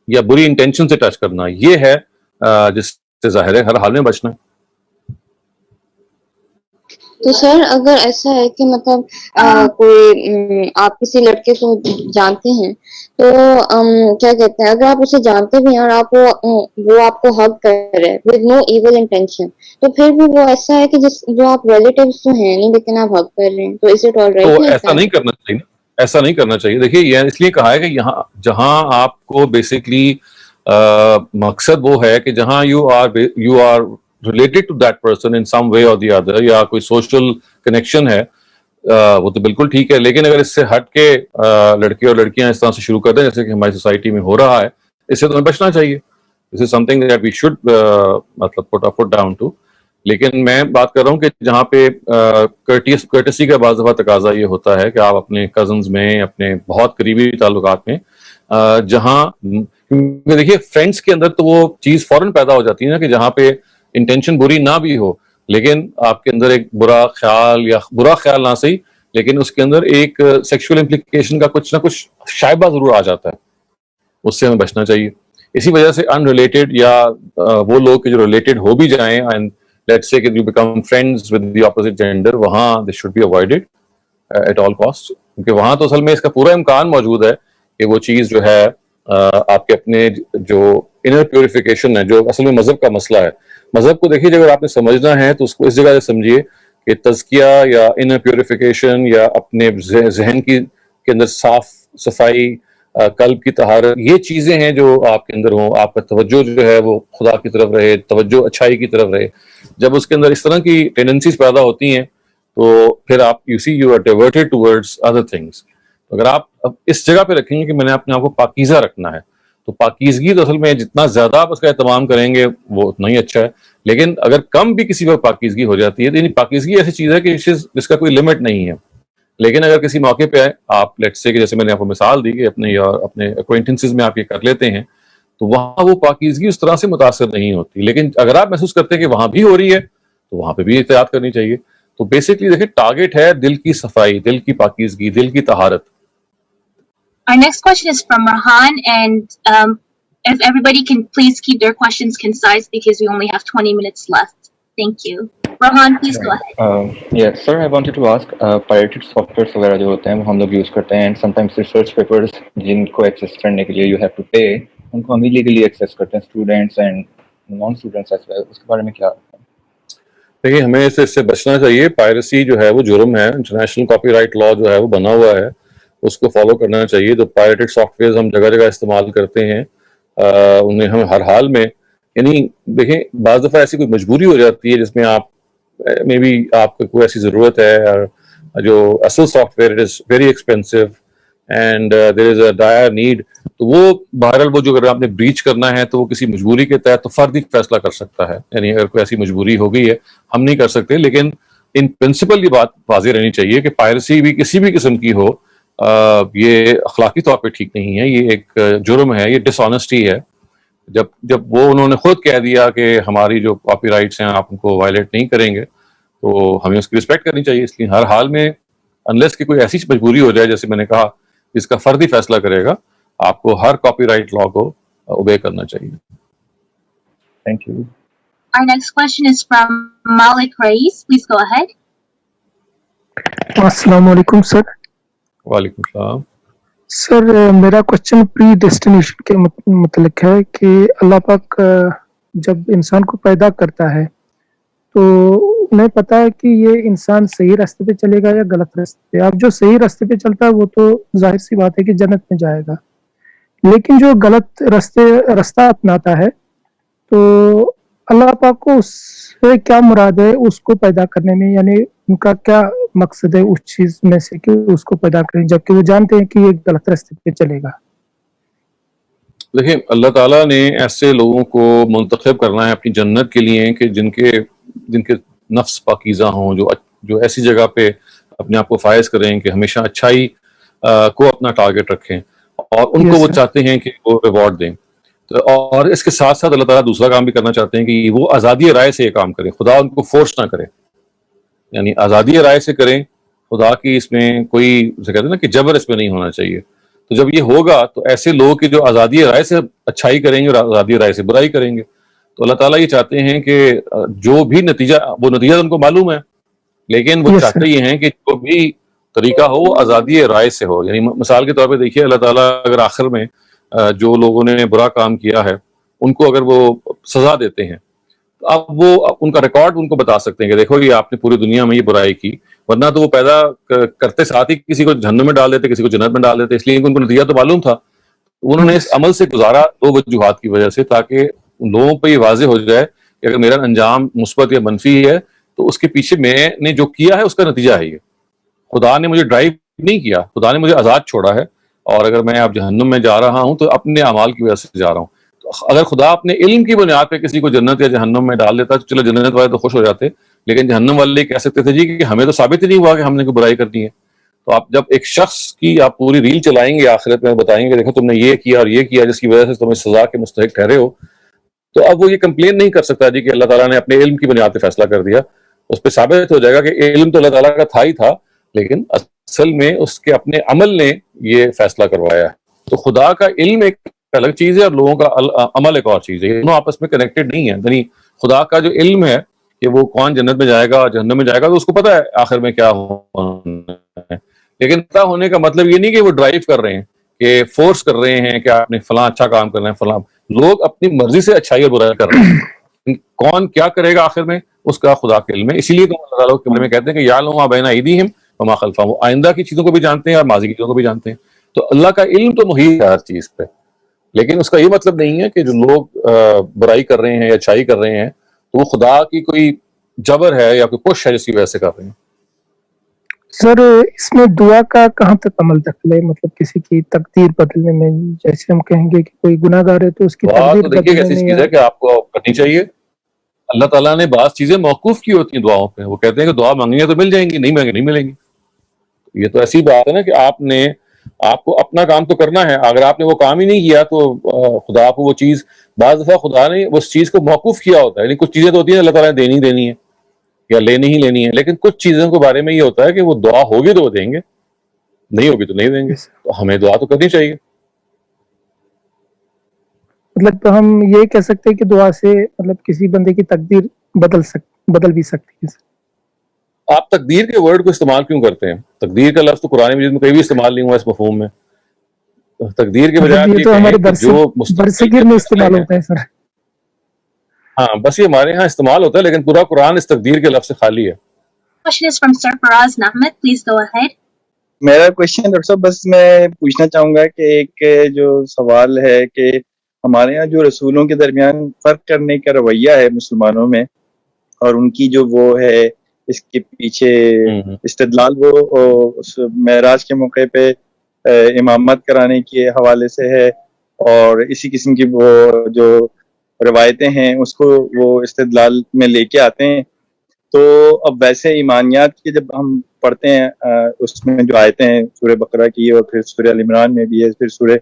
S1: یا بری انٹینشن سے ٹچ کرنا، یہ ہے جس سے ظاہر ہے ہر حال میں بچنا ہے۔
S11: تو سر اگر ایسا ہے کہ مطلب کوئی آپ کسی لڑکے کو جانتے ہیں تو کیا کہتے ہیں اگر آپ اسے جانتے بھی ہیں اور آپ وہ آپ کو حق کر رہے ہیں ود نو ایول انٹینشن، تو پھر بھی وہ ایسا ہے کہ جو آپ ریلیٹیوز تو ہیں نہیں لیکن آپ حق کر رہے ہیں، تو از اٹ آل رائٹ؟
S1: تو ایسا نہیں کرنا چاہیے، ایسا نہیں کرنا چاہیے۔ دیکھیے یہ اس لیے کہا ہے کہ یہاں جہاں آپ کو بیسکلی مقصد وہ ہے کہ جہاں you are related to that person in some way اور دی ادر، یا کوئی سوشل کنیکشن ہے، وہ تو بالکل ٹھیک ہے، لیکن اگر اس سے ہٹ کے لڑکے اور لڑکیاں اس طرح سے شروع کر دیں جیسے کہ ہماری سوسائٹی میں ہو رہا ہے، اس سے تو ہمیں بچنا چاہیے۔ This is something that we should مطلب put a foot down to. لیکن میں بات کر رہا ہوں کہ جہاں پہ کرٹسی کا بعض دفعہ تقاضا یہ ہوتا ہے کہ آپ اپنے کزنز میں، اپنے بہت قریبی تعلقات میں جہاں دیکھیے فرینڈس کے اندر تو وہ چیز فوراً پیدا ہو جاتی ہے نا کہ جہاں پہ انٹینشن بری نہ بھی ہو لیکن آپ کے اندر ایک برا خیال یا برا خیال نہ صحیح لیکن اس کے اندر ایک سیکشول امپلیکیشن کا کچھ نہ کچھ شائبہ ضرور آ جاتا ہے، اس سے ہمیں بچنا چاہیے۔ اسی وجہ سے ان ریلیٹڈ یا وہ لوگ جو ریلیٹڈ ہو بھی جائیں اینڈ لیٹس سے کہ you become friends with the opposite gender، وہاں this should be avoided at all costs، کیونکہ وہاں تو اصل میں اس کا پورا امکان موجود ہے کہ وہ چیز جو ہے آپ کے اپنے جو انر پیوریفیکیشن ہے، جو اصل میں مذہب کا مسئلہ ہے، مذہب کو دیکھیے اگر آپ نے سمجھنا ہے تو اس کو اس جگہ سے سمجھیے کہ تزکیہ یا انر پیوریفیکیشن یا اپنے ذہن کے اندر صاف صفائی، قلب کی طہارت، یہ چیزیں ہیں جو آپ کے اندر ہوں، آپ کا توجہ جو ہے وہ خدا کی طرف رہے، توجہ اچھائی کی طرف رہے۔ جب اس کے اندر اس طرح کی ٹینڈنسیز پیدا ہوتی ہیں تو پھر آپ you are diverted towards other things. اگر آپ اب اس جگہ پہ رکھیں گے کہ میں نے اپنے آپ کو پاکیزہ رکھنا ہے تو پاکیزگی تو اصل میں جتنا زیادہ آپ اس کا اہتمام کریں گے وہ اتنا ہی اچھا ہے، لیکن اگر کم بھی کسی پر پاکیزگی ہو جاتی ہے تو یعنی پاکیزگی ایسی چیز ہے کہ جس کا کوئی لمٹ نہیں ہے، لیکن اگر کسی موقع پہ آپ لیٹس سے کہ جیسے میں نے آپ کو مثال دی کہ اپنے اکوائنٹنسز میں آپ یہ کر لیتے ہیں تو وہاں وہ پاکیزگی اس طرح سے متاثر نہیں ہوتی، لیکن اگر آپ محسوس کرتے ہیں کہ وہاں بھی ہو رہی ہے تو وہاں پہ بھی احتیاط کرنی چاہیے۔ تو بیسکلی دیکھیں ٹارگیٹ ہے دل کی صفائی، دل کی پاکیزگی، دل کی طہارت۔
S2: Our next question is from Rahan, and if everybody can please keep their questions concise because we only have 20 minutes left. Thank you. Rahan, please go ahead.
S4: Yes, sir, I wanted to ask, pirated softwares وغیرہ جو ہوتے ہیں وہ ہم لوگ use کرتے ہیں، and sometimes research papers جن کو ایکسیس کرنے کے لیے you have to pay، ان کو ہم illegally ایکسیس کرتے ہیں، students and non students as well. اس کے بارے میں کیا؟
S1: دیکھیے ہمیں اس سے بچنا چاہیے، پائرسی جو ہے وہ جرم ہے، انٹرنیشنل کاپی رائٹ لا جو ہے وہ بنا ہوا ہے، اس کو فالو کرنا چاہیے۔ تو پائریٹڈ سافٹ ویئرز ہم جگہ جگہ استعمال کرتے ہیں، انہیں ہم ہر حال میں، یعنی دیکھیں بعض دفعہ ایسی کوئی مجبوری ہو جاتی ہے جس میں آپ مے بی آپ کو کوئی ایسی ضرورت ہے جو اصل soft where it is very expensive, and there is a dire need. تو وہ بہرحال وہ جو اگر آپ نے بریچ کرنا ہے تو وہ کسی مجبوری کے تحت تو فرد ہی فیصلہ کر سکتا ہے. یعنی اگر کوئی ایسی مجبوری ہو گئی ہے ہم نہیں کر سکتے, لیکن ان پرنسپل یہ بات واضح رہنی چاہیے کہ پائرسی بھی کسی بھی قسم کی ہو یہ اخلاقی طور پہ ٹھیک نہیں ہے, یہ ایک جرم ہے, یہ ڈس آنیسٹی ہے. جب وہ انہوں نے خود کہہ دیا کہ ہماری جو کاپی رائٹس ہیں آپ ان کو وائلیٹ نہیں کریں گے تو ہمیں اس کی رسپیکٹ کرنی چاہیے. اس لیے ہر حال میں انلیس کہ کوئی ایسی مجبوری ہو جائے جیسے میں نے کہا جس کا فرد ہی فیصلہ کرے گا, آپ کو ہر کاپی رائٹ لا کو اوبے کرنا چاہیے.
S4: Thank you.
S2: Our next question is from Malik Rais. Please go ahead.
S7: السلام علیکم سر.
S1: وعلیکم السلام.
S7: سر میرا کوشچن پری ڈیسٹینیشن کے متعلق ہے کہ اللہ پاک جب انسان کو پیدا کرتا ہے تو انہیں پتا ہے کہ یہ انسان صحیح راستے پہ چلے گا یا غلط راستے پہ. اب جو صحیح راستے پہ چلتا ہے وہ تو ظاہر سی بات ہے کہ جنت میں جائے گا, لیکن جو غلط راستہ اپناتا ہے تو اللہ پاک کو اس سے کیا مراد ہے اس کو پیدا کرنے میں, یعنی ان کا کیا مقصد ہے اس چیز میں سے کہ اس کو پیدا کریں جبکہ وہ جانتے ہیں کہ یہ غلط راستے پہ چلے گا.
S1: دیکھیں اللہ تعالیٰ نے ایسے لوگوں کو منتخب کرنا ہے اپنی جنت کے لیے کہ جن کے نفس پاکیزہ ہوں, جو ایسی جگہ پہ اپنے آپ کو فائز کریں کہ ہمیشہ اچھائی کو اپنا ٹارگٹ رکھیں, اور ان کو وہ چاہتے ہیں کہ وہ ریوارڈ دیں. اور اس کے ساتھ ساتھ اللہ تعالیٰ دوسرا کام بھی کرنا چاہتے ہیں کہ وہ آزادی رائے سے یہ کام کریں, خدا ان کو فورس نہ کرے, یعنی آزادی رائے سے کریں. خدا کی اس میں کوئی کہتے ہیں نا کہ جبر اس میں نہیں ہونا چاہیے. تو جب یہ ہوگا تو ایسے لوگ کہ جو آزادی رائے سے اچھائی کریں گے اور آزادی رائے سے برائی کریں گے, تو اللہ تعالیٰ یہ چاہتے ہیں کہ جو بھی نتیجہ ان کو معلوم ہے, لیکن وہ چاہتے یہ ہیں کہ جو بھی طریقہ ہو وہ آزادی رائے سے ہو. یعنی مثال کے طور پہ دیکھیے اللہ تعالیٰ اگر آخر میں جو لوگوں نے برا کام کیا ہے ان کو اگر وہ سزا دیتے ہیں تو اب وہ ان کا ریکارڈ ان کو بتا سکتے ہیں کہ دیکھو یہ آپ نے پوری دنیا میں یہ برائی کی, ورنہ تو وہ پیدا کرتے ساتھ ہی کسی کو جہنم میں ڈال دیتے, کسی کو جنت میں ڈال دیتے, اس لیے ان کو نتیجہ تو معلوم تھا. انہوں نے اس عمل سے گزارا دو وجوہات کی وجہ سے, تاکہ لوگوں پہ یہ واضح ہو جائے کہ اگر میرا انجام مثبت یا منفی ہے تو اس کے پیچھے میں نے جو کیا ہے اس کا نتیجہ ہے. یہ خدا نے مجھے ڈرائیو نہیں کیا, خدا نے مجھے آزاد چھوڑا ہے, اور اگر میں اب جہنم میں جا رہا ہوں تو اپنے اعمال کی وجہ سے جا رہا ہوں. تو اگر خدا اپنے علم کی بنیاد پہ کسی کو جنت یا جہنم میں ڈال دیتا تو چلو جنت والے تو خوش ہو جاتے, لیکن جہنم والے کہہ سکتے تھے جی کہ ہمیں تو ثابت ہی نہیں ہوا کہ ہم نے کوئی برائی کرنی ہے. تو آپ جب ایک شخص کی آپ پوری ریل چلائیں گے آخرت میں بتائیں گے دیکھو تم نے یہ کیا اور یہ کیا جس کی وجہ سے تمہیں سزا کے مستحق ٹھہرے ہو, تو اب وہ یہ کمپلین نہیں کر سکتا جی کہ اللہ تعالیٰ نے اپنے علم کی بنیاد پہ فیصلہ کر دیا. اس پہ ثابت ہو جائے گا کہ علم تو اللہ تعالیٰ کا تھا ہی تھا, لیکن اصل میں اس کے اپنے عمل نے یہ فیصلہ کروایا ہے. تو خدا کا علم ایک الگ چیز ہے اور لوگوں کا عمل ایک اور چیز ہے, یہ دونوں آپس میں کنیکٹڈ نہیں ہے. یعنی خدا کا جو علم ہے کہ وہ کون جنت میں جائے گا جہنم میں جائے گا تو اس کو پتا ہے آخر میں کیا ہونا ہے, لیکن پتا ہونے کا مطلب یہ نہیں کہ وہ ڈرائیو کر رہے ہیں کہ فورس کر رہے ہیں کہ آپ نے فلاں اچھا کام کرنا ہے. فلاں لوگ اپنی مرضی سے اچھائی اور برائی کر رہے ہیں, کون کیا کرے گا آخر میں اس کا خدا کے علم ہے. اسی لیے تو اللہ تعالیٰ کے بارے میں کہتے ہیں کہ یعلم ما بین ایدیہم وما خلفہم, وہ آئندہ کی چیزوں کو بھی جانتے ہیں اور ماضی کی چیزوں کو بھی جانتے ہیں. تو اللہ کا علم تو محیط ہے ہر چیز پہ, لیکن اس کا یہ مطلب نہیں ہے کہ جو لوگ برائی کر رہے ہیں یا اچھائی کر رہے ہیں تو وہ خدا کی کوئی جبر ہے یا کوئی پش ہے جس کی وجہ سے کر رہے ہیں.
S7: سر اس میں دعا کا کہاں تک عمل دخل ہے, مطلب کسی کی تقدیر بدلنے میں, جیسے ہم کہیں گے کہ کوئی گناہ گار ہے تو اس کی تقدیر
S1: بدلنے میں, ایسی چیز ہے کہ آپ کو کرنی چاہیے. اللہ تعالیٰ نے بعض چیزیں موقوف کی ہوتی ہیں دعاؤں پہ, وہ کہتے ہیں کہ دعا مانگنی ہے تو مل جائیں گی, نہیں مانگیں نہیں ملیں گی. یہ تو ایسی بات ہے نا کہ آپ کو اپنا کام تو کرنا ہے, اگر آپ نے وہ کام ہی نہیں کیا تو خدا کو وہ چیز, بعض دفعہ خدا نے اس چیز کو موقوف کیا ہوتا ہے. یعنی کچھ چیزیں تو ہوتی ہیں اللہ تعالیٰ نے دینی ہے یا لینی ہی لینی ہے, لیکن کچھ چیزوں کے بارے میں یہ ہوتا ہے کہ وہ دعا ہوگی تو وہ دیں گے, نہیں ہوگی تو نہیں دیں گے. تو ہمیں دعا تو کرنی چاہیے.
S7: مطلب تو ہم یہ کہہ سکتے ہیں کہ دعا سے مطلب کسی بندے کی تقدیر بدل بھی سکتی ہے.
S1: آپ تقدیر کے ورڈ کو استعمال کیوں کرتے ہیں؟ تقدیر کا لفظ تو قرآن مجید میں کہیں بھی استعمال نہیں ہوا اس مفہوم میں. تقدیر کے بجائے
S7: تو ہمارے برصغیر میں استعمال ہوتا ہے سر.
S1: ہاں بس یہ ہمارے ہاں استعمال ہوتا ہے, لیکن پورا قرآن اس تقدیر کے لفظ سے خالی ہے.
S2: Question is from Sir Faraz Ahmed. Please go ahead.
S10: میرا کوشچن ڈاکٹر صاحب بس میں پوچھنا چاہوں گا کہ ایک جو سوال ہے کہ ہمارے یہاں جو رسولوں کے درمیان فرق کرنے کا رویہ ہے مسلمانوں میں, اور ان کی جو وہ ہے اس کے پیچھے استدلال, وہ معراج کے موقع پہ امامت کرانے کے حوالے سے ہے، اور اسی قسم کی وہ جو روایتیں ہیں اس کو وہ استدلال میں لے کے آتے ہیں. تو اب ویسے ایمانیات کے جب ہم پڑھتے ہیں اس میں جو آیتیں ہیں سورہ بقرہ کی اور پھر سورہ ال عمران میں بھی ہے، پھر سورہ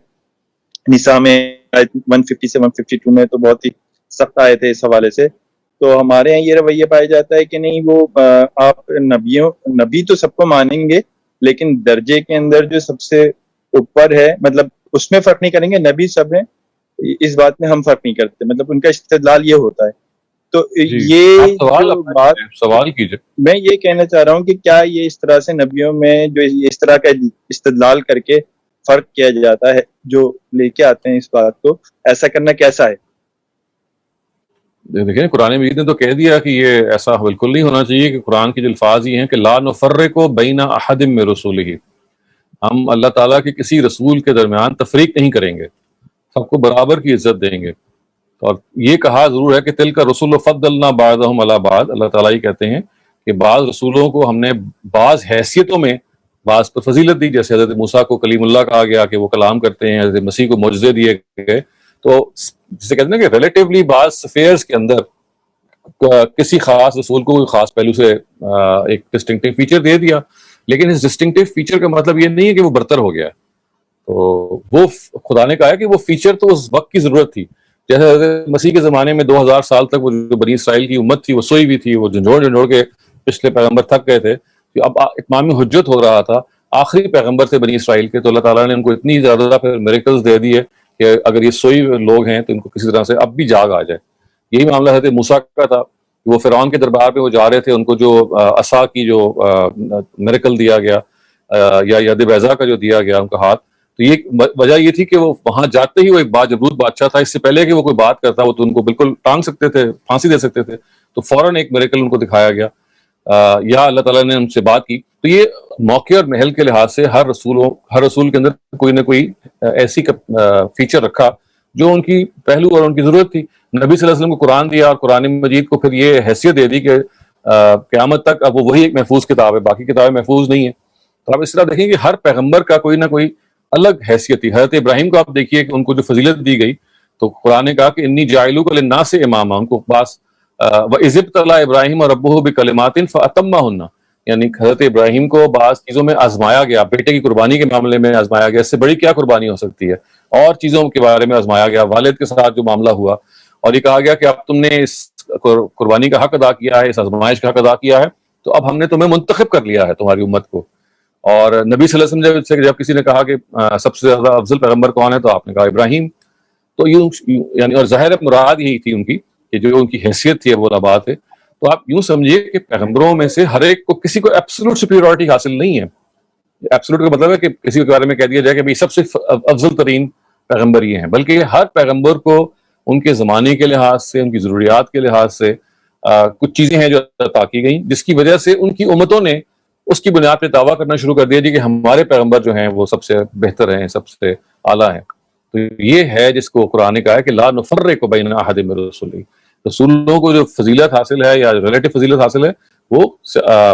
S10: نساء میں 150 سے 152 میں تو بہت ہی سخت آیت ہے اس حوالے سے. تو ہمارے یہاں یہ رویہ پایا جاتا ہے کہ نہیں، وہ آپ نبی تو سب کو مانیں گے، لیکن درجے کے اندر جو سب سے اوپر ہے، مطلب اس میں فرق نہیں کریں گے، نبی سب ہیں، اس بات میں ہم فرق نہیں کرتے. مطلب ان کا استدلال یہ ہوتا ہے. تو یہ
S1: سوال کیجئے.
S10: میں یہ کہنا چاہ رہا ہوں کہ کیا یہ اس طرح سے نبیوں میں جو اس طرح کا استدلال کر کے فرق کیا جاتا ہے جو لے کے آتے ہیں اس بات کو، ایسا کرنا کیسا ہے؟
S1: دیکھیں قرآن مجید نے تو کہہ دیا کہ یہ ایسا بالکل نہیں ہونا چاہیے، کہ قرآن کے جو الفاظ یہ ہیں کہ لا نفرق بین احد من رسولہ، ہم اللہ تعالیٰ کے کسی رسول کے درمیان تفریق نہیں کریں گے، سب کو برابر کی عزت دیں گے. اور یہ کہا ضرور ہے کہ تلک رسول فضلنا بعضهم علی بعض، اللہ تعالیٰ ہی کہتے ہیں کہ بعض رسولوں کو ہم نے بعض حیثیتوں میں بعض پر فضیلت دی. جیسے حضرت موسیٰ کو کلیم اللہ کہا گیا کہ وہ کلام کرتے ہیں، حضرت مسیح کو معجزے دیے گئے. تو جسے کہتے ہیں کہ ریلیٹیولی بعض افیئرس کے اندر کسی خاص رسول کو خاص پہلو سے ایک ڈسٹنکٹیو فیچر دے دیا، لیکن اس ڈسٹنکٹیو فیچر کا مطلب یہ نہیں ہے کہ وہ برتر ہو گیا. تو وہ خدا نے کہا ہے کہ وہ فیچر تو اس وقت کی ضرورت تھی. جیسے حضرت مسیح کے زمانے میں 2000 سال تک وہ جو بنی اسرائیل کی امت تھی وہ سوئی ہوئی تھی، وہ جھنجھوڑ کے پچھلے پیغمبر تھک گئے تھے. اب اتمام حجت ہو رہا تھا، آخری پیغمبر تھے بنی اسرائیل کے، تو اللہ تعالیٰ نے ان کو اتنی زیادہ پھر میریکلز دے دیے کہ اگر یہ سوئی لوگ ہیں تو ان کو کسی طرح سے اب بھی جاگ آ جائے. یہی معاملہ حضرت موسیٰ کا تھا، وہ فرعون کے دربار پہ وہ جا رہے تھے، ان کو جو عصا کی جو میریکل دیا گیا یا ید بیضا کا جو دیا گیا ان کا ہاتھ، تو یہ وجہ یہ تھی کہ وہ وہاں جاتے ہی وہ ایک باجبروت بادشاہ تھا، اس سے پہلے کہ وہ کوئی بات کرتا وہ تو ان کو بالکل ٹانگ سکتے تھے، پھانسی دے سکتے تھے. تو فوراً ایک میریکل ان کو دکھایا گیا یا اللہ تعالیٰ نے ان سے بات کی. تو یہ موقع اور محل کے لحاظ سے ہر رسول کے اندر کوئی نہ کوئی ایسی فیچر رکھا جو ان کی پہلو اور ان کی ضرورت تھی. نبی صلی اللہ علیہ وسلم کو قرآن دیا اور قرآن مجید کو پھر یہ حیثیت دے دی کہ قیامت تک اب وہی ایک محفوظ کتاب ہے، باقی کتابیں محفوظ نہیں ہیں. تو آپ اس طرح دیکھیں کہ ہر پیغمبر کا کوئی نہ کوئی الگ حیثیت تھی. حضرت ابراہیم کو آپ دیکھیے کہ ان کو جو فضیلت دی گئی، تو قرآن نے کہا کہ انی جاعلوک للناس اماما، ان کو پاس وَإِذِ ابْتَلَىٰ إِبْرَاهِيمَ رَبُّهُ بِكَلِمَاتٍ فَأَتَمَّهُنَّ، یعنی حضرت ابراہیم کو بعض چیزوں میں آزمایا گیا، بیٹے کی قربانی کے معاملے میں آزمایا گیا. اس سے بڑی کیا قربانی ہو سکتی ہے؟ اور چیزوں کے بارے میں آزمایا گیا، والد کے ساتھ جو معاملہ ہوا، اور یہ کہا گیا کہ اب تم نے اس قربانی کا حق ادا کیا ہے، اس آزمائش کا حق ادا کیا ہے، تو اب ہم نے تمہیں منتخب کر لیا ہے تمہاری امت کو. اور نبی صلی اللہ علیہ وسلم جب کسی نے کہا کہ سب سے زیادہ افضل پیغمبر کون ہے، تو آپ نے کہا ابراہیم. تو یوں یعنی اور ظاہر مراد یہی تھی ان کی کہ جو ان کی حیثیت تھی وہ بات ہے. تو آپ یوں سمجھیے کہ پیغمبروں میں سے ہر ایک کو کسی کو ایبسولوٹ سپیریورٹی حاصل نہیں ہے. ایبسولوٹ کا مطلب ہے کہ کسی کے بارے میں کہہ دیا جائے کہ سب سے افضل ترین پیغمبر یہ ہیں، بلکہ ہر پیغمبر کو ان کے زمانے کے لحاظ سے، ان کی ضروریات کے لحاظ سے کچھ چیزیں ہیں جو عطا کی گئیں، جس کی وجہ سے ان کی امتوں نے اس کی بنیاد پہ دعویٰ کرنا شروع کر دیا کہ ہمارے پیغمبر جو ہیں وہ سب سے بہتر ہیں، سب سے اعلیٰ ہیں. تو یہ ہے جس کو قرآن نے کہا ہے کہ لا نفرق بین احد من رسولہ. رسولوں کو جو فضیلت حاصل ہے یا ریلیٹو فضیلت حاصل ہے وہ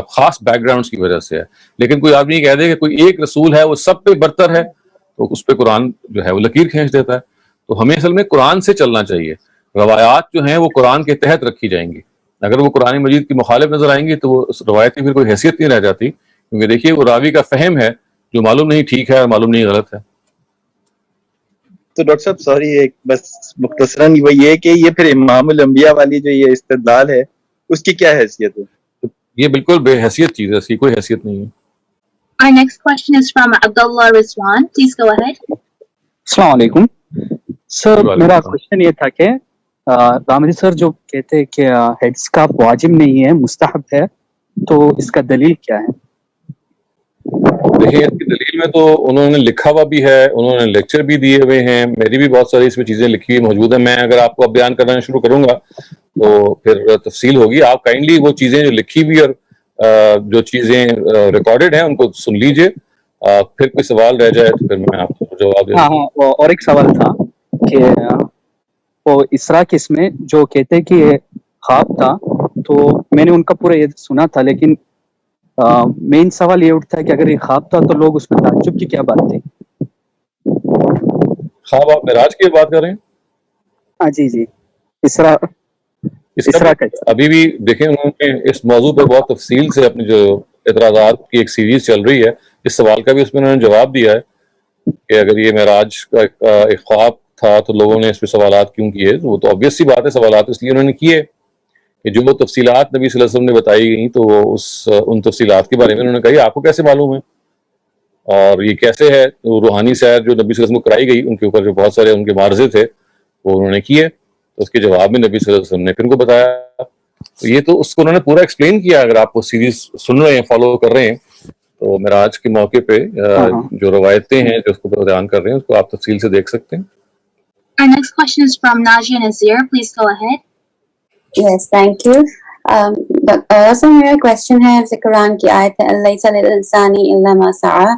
S1: خاص بیک گراؤنڈز کی وجہ سے ہے. لیکن کوئی آدمی کہہ دے کہ کوئی ایک رسول ہے وہ سب پہ برتر ہے، تو اس پہ قرآن جو ہے وہ لکیر کھینچ دیتا ہے. تو ہمیں اصل میں قرآن سے چلنا چاہیے. روایات جو ہیں وہ قرآن کے تحت رکھی جائیں گی. اگر وہ قرآن مجید کی مخالف نظر آئیں گی تو وہ روایت کی پھر کوئی حیثیت نہیں رہ جاتی، کیونکہ دیکھیے وہ راوی کا فہم ہے جو معلوم نہیں ٹھیک ہے اور معلوم نہیں غلط ہے.
S10: تو ڈاکٹر صاحب سوری، ایک بس مختصراً وہ یہ کہ یہ پھر امام الانبیاء والی جو یہ استدلال ہے اس کی کیا حیثیت ہے؟
S1: یہ بالکل بے حیثیت چیز ہے، اس کی کوئی حیثیت نہیں ہے.
S2: Our next question is from Abdullah Rizwan. Please go ahead.
S13: السلام علیکم سر. میرا کوشچن یہ تھا کہ رامدی سر جو کہتے ہیں کہ ہیڈس کا واجب نہیں ہے، مستحب ہے، تو اس کا دلیل کیا ہے؟
S1: دیکھیے اس کی دلیل میں تو انہوں نے لکھا ہوا بھی ہے، انہوں نے لیکچر بھی دیے ہوئے ہیں، میری بھی بہت ساری اس میں چیزیں لکھی ہوئی موجود ہیں. میں اگر آپ کو اب بیان کرنا شروع کروں گا تو پھر تفصیل ہوگی. آپ کائنڈلی وہ چیزیں جو لکھی ہوئی اور جو چیزیں ریکارڈڈ ہیں ان کو سن لیجئے. پھر کوئی سوال رہ جائے تو پھر میں آپ کو جواب دے دوں.
S13: ہاں، اور ایک سوال تھا کہ وہ اسراء کی اس میں جو کہتے کہ یہ خواب تھا، تو میں نے ان کا پورا یہ سنا تھا، لیکن مین سوال یہ اٹھتا ہے کہ اگر یہ خواب تھا تو لوگ اس میں تعجب کی کیا بات تھی؟
S1: خواب آپ معراج کی بات کر رہے ہیں؟
S13: ہاں جی جی، اسرا کا
S1: ابھی بھی دیکھیں انہوں نے اس موضوع پہ بہت تفصیل سے اپنی جو اعتراضات کی ایک سیریز چل رہی ہے، اس سوال کا بھی اس میں انہوں نے جواب دیا ہے کہ اگر یہ معراج کا ایک خواب تھا تو لوگوں نے اس پہ سوالات کیوں کیے. وہ تو obvious سی بات ہے، سوالات اس لیے انہوں نے کیے کہ جو تفصیلات نبی صلی اللہ علیہ وسلم نے بتائی گئیں تو ان تفصیلات کے بارے میں انہوں نے کہا آپ کو کیسے معلوم ہے اور یہ کیسے ہے. تو روحانی سیر جو نبی صلی اللہ علیہ وسلم کو کرائی گئی ان کے اوپر جو بہت سارے ان کے معارضے تھے وہ انہوں نے کیے، تو اس کے جواب میں نبی صلی اللہ علیہ وسلم نے پھر ان کو بتایا. تو یہ تو اس کو انہوں نے پورا ایکسپلین کیا. اگر آپ وہ سیریز سن رہے ہیں، فالو کر رہے ہیں، تو معراج کے موقع پہ جو روایتیں ہیں جو اس کو بیان کر رہے ہیں اس کو آپ تفصیل سے دیکھ سکتے ہیں.
S2: Our next question is from Najia Nazir. Please go ahead.
S6: Yes, thank you. Also میرا کوشچن ہے جیسے قرآن کی آیت ہے لیس للانسان الا ما سعی،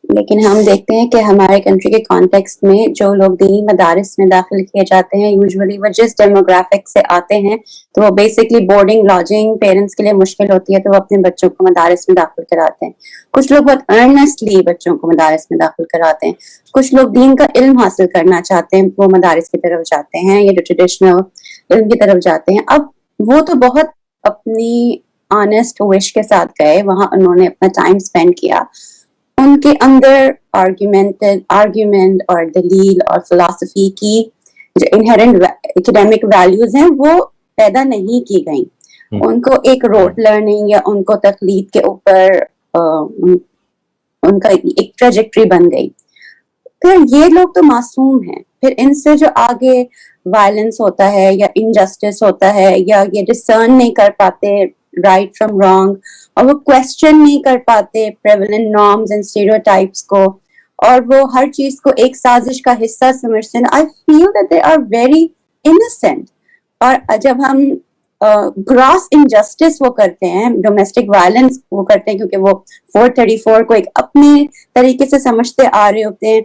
S6: لیکن ہم دیکھتے ہیں کہ ہمارے کنٹری کے کانٹیکسٹ میں جو لوگ دینی مدارس میں داخل کیے جاتے ہیں یوزولی وہ جس ڈیموگرافک سے آتے ہیں تو وہ بیسکلی بورڈنگ لاجنگ پیرنٹس کے لیے مشکل ہوتی ہے تو وہ اپنے بچوں کو مدارس میں داخل کراتے ہیں. کچھ لوگ بہت ارنسٹلی بچوں کو مدارس میں داخل کراتے ہیں. کچھ لوگ دین کا علم حاصل کرنا چاہتے ہیں وہ مدارس کی طرف جاتے ہیں یا جو ٹریڈیشنل علم کی طرف جاتے ہیں. اب وہ تو بہت اپنی آنےسٹ وش کے ساتھ گئے، وہاں انہوں نے اپنا ٹائم اسپینڈ کیا. ان کے اندر آرگیومنٹ اور دلیل اور فلسفی کی جو انہیرنٹ اکیڈیمک ویلیوز ہیں وہ پیدا نہیں کی گئیں. ان کو ایک روٹ لرننگ یا ان کو تقلید کے اوپر ان کا ایک ٹریجیکٹری بن گئی. پھر یہ لوگ تو معصوم ہیں، پھر ان سے جو آگے وائلنس ہوتا ہے یا انجسٹس ہوتا ہے یا یہ ڈسرن نہیں کر پاتے رائٹ فرام رانگ اور وہ کویسچن نہیں کر پاتے پریویلنٹ نارمز اینڈ اسٹیریوٹائپس کو اور وہ ہر چیز کو ایک سازش کا حصہ سمجھتے ہیں. I feel that they are very innocent. اور جب ہم گراس انجسٹس وہ کرتے ہیں، ڈومیسٹک وائلنس وہ کرتے ہیں کیونکہ وہ 434 کو ایک اپنے طریقے سے سمجھتے آ رہے ہوتے ہیں.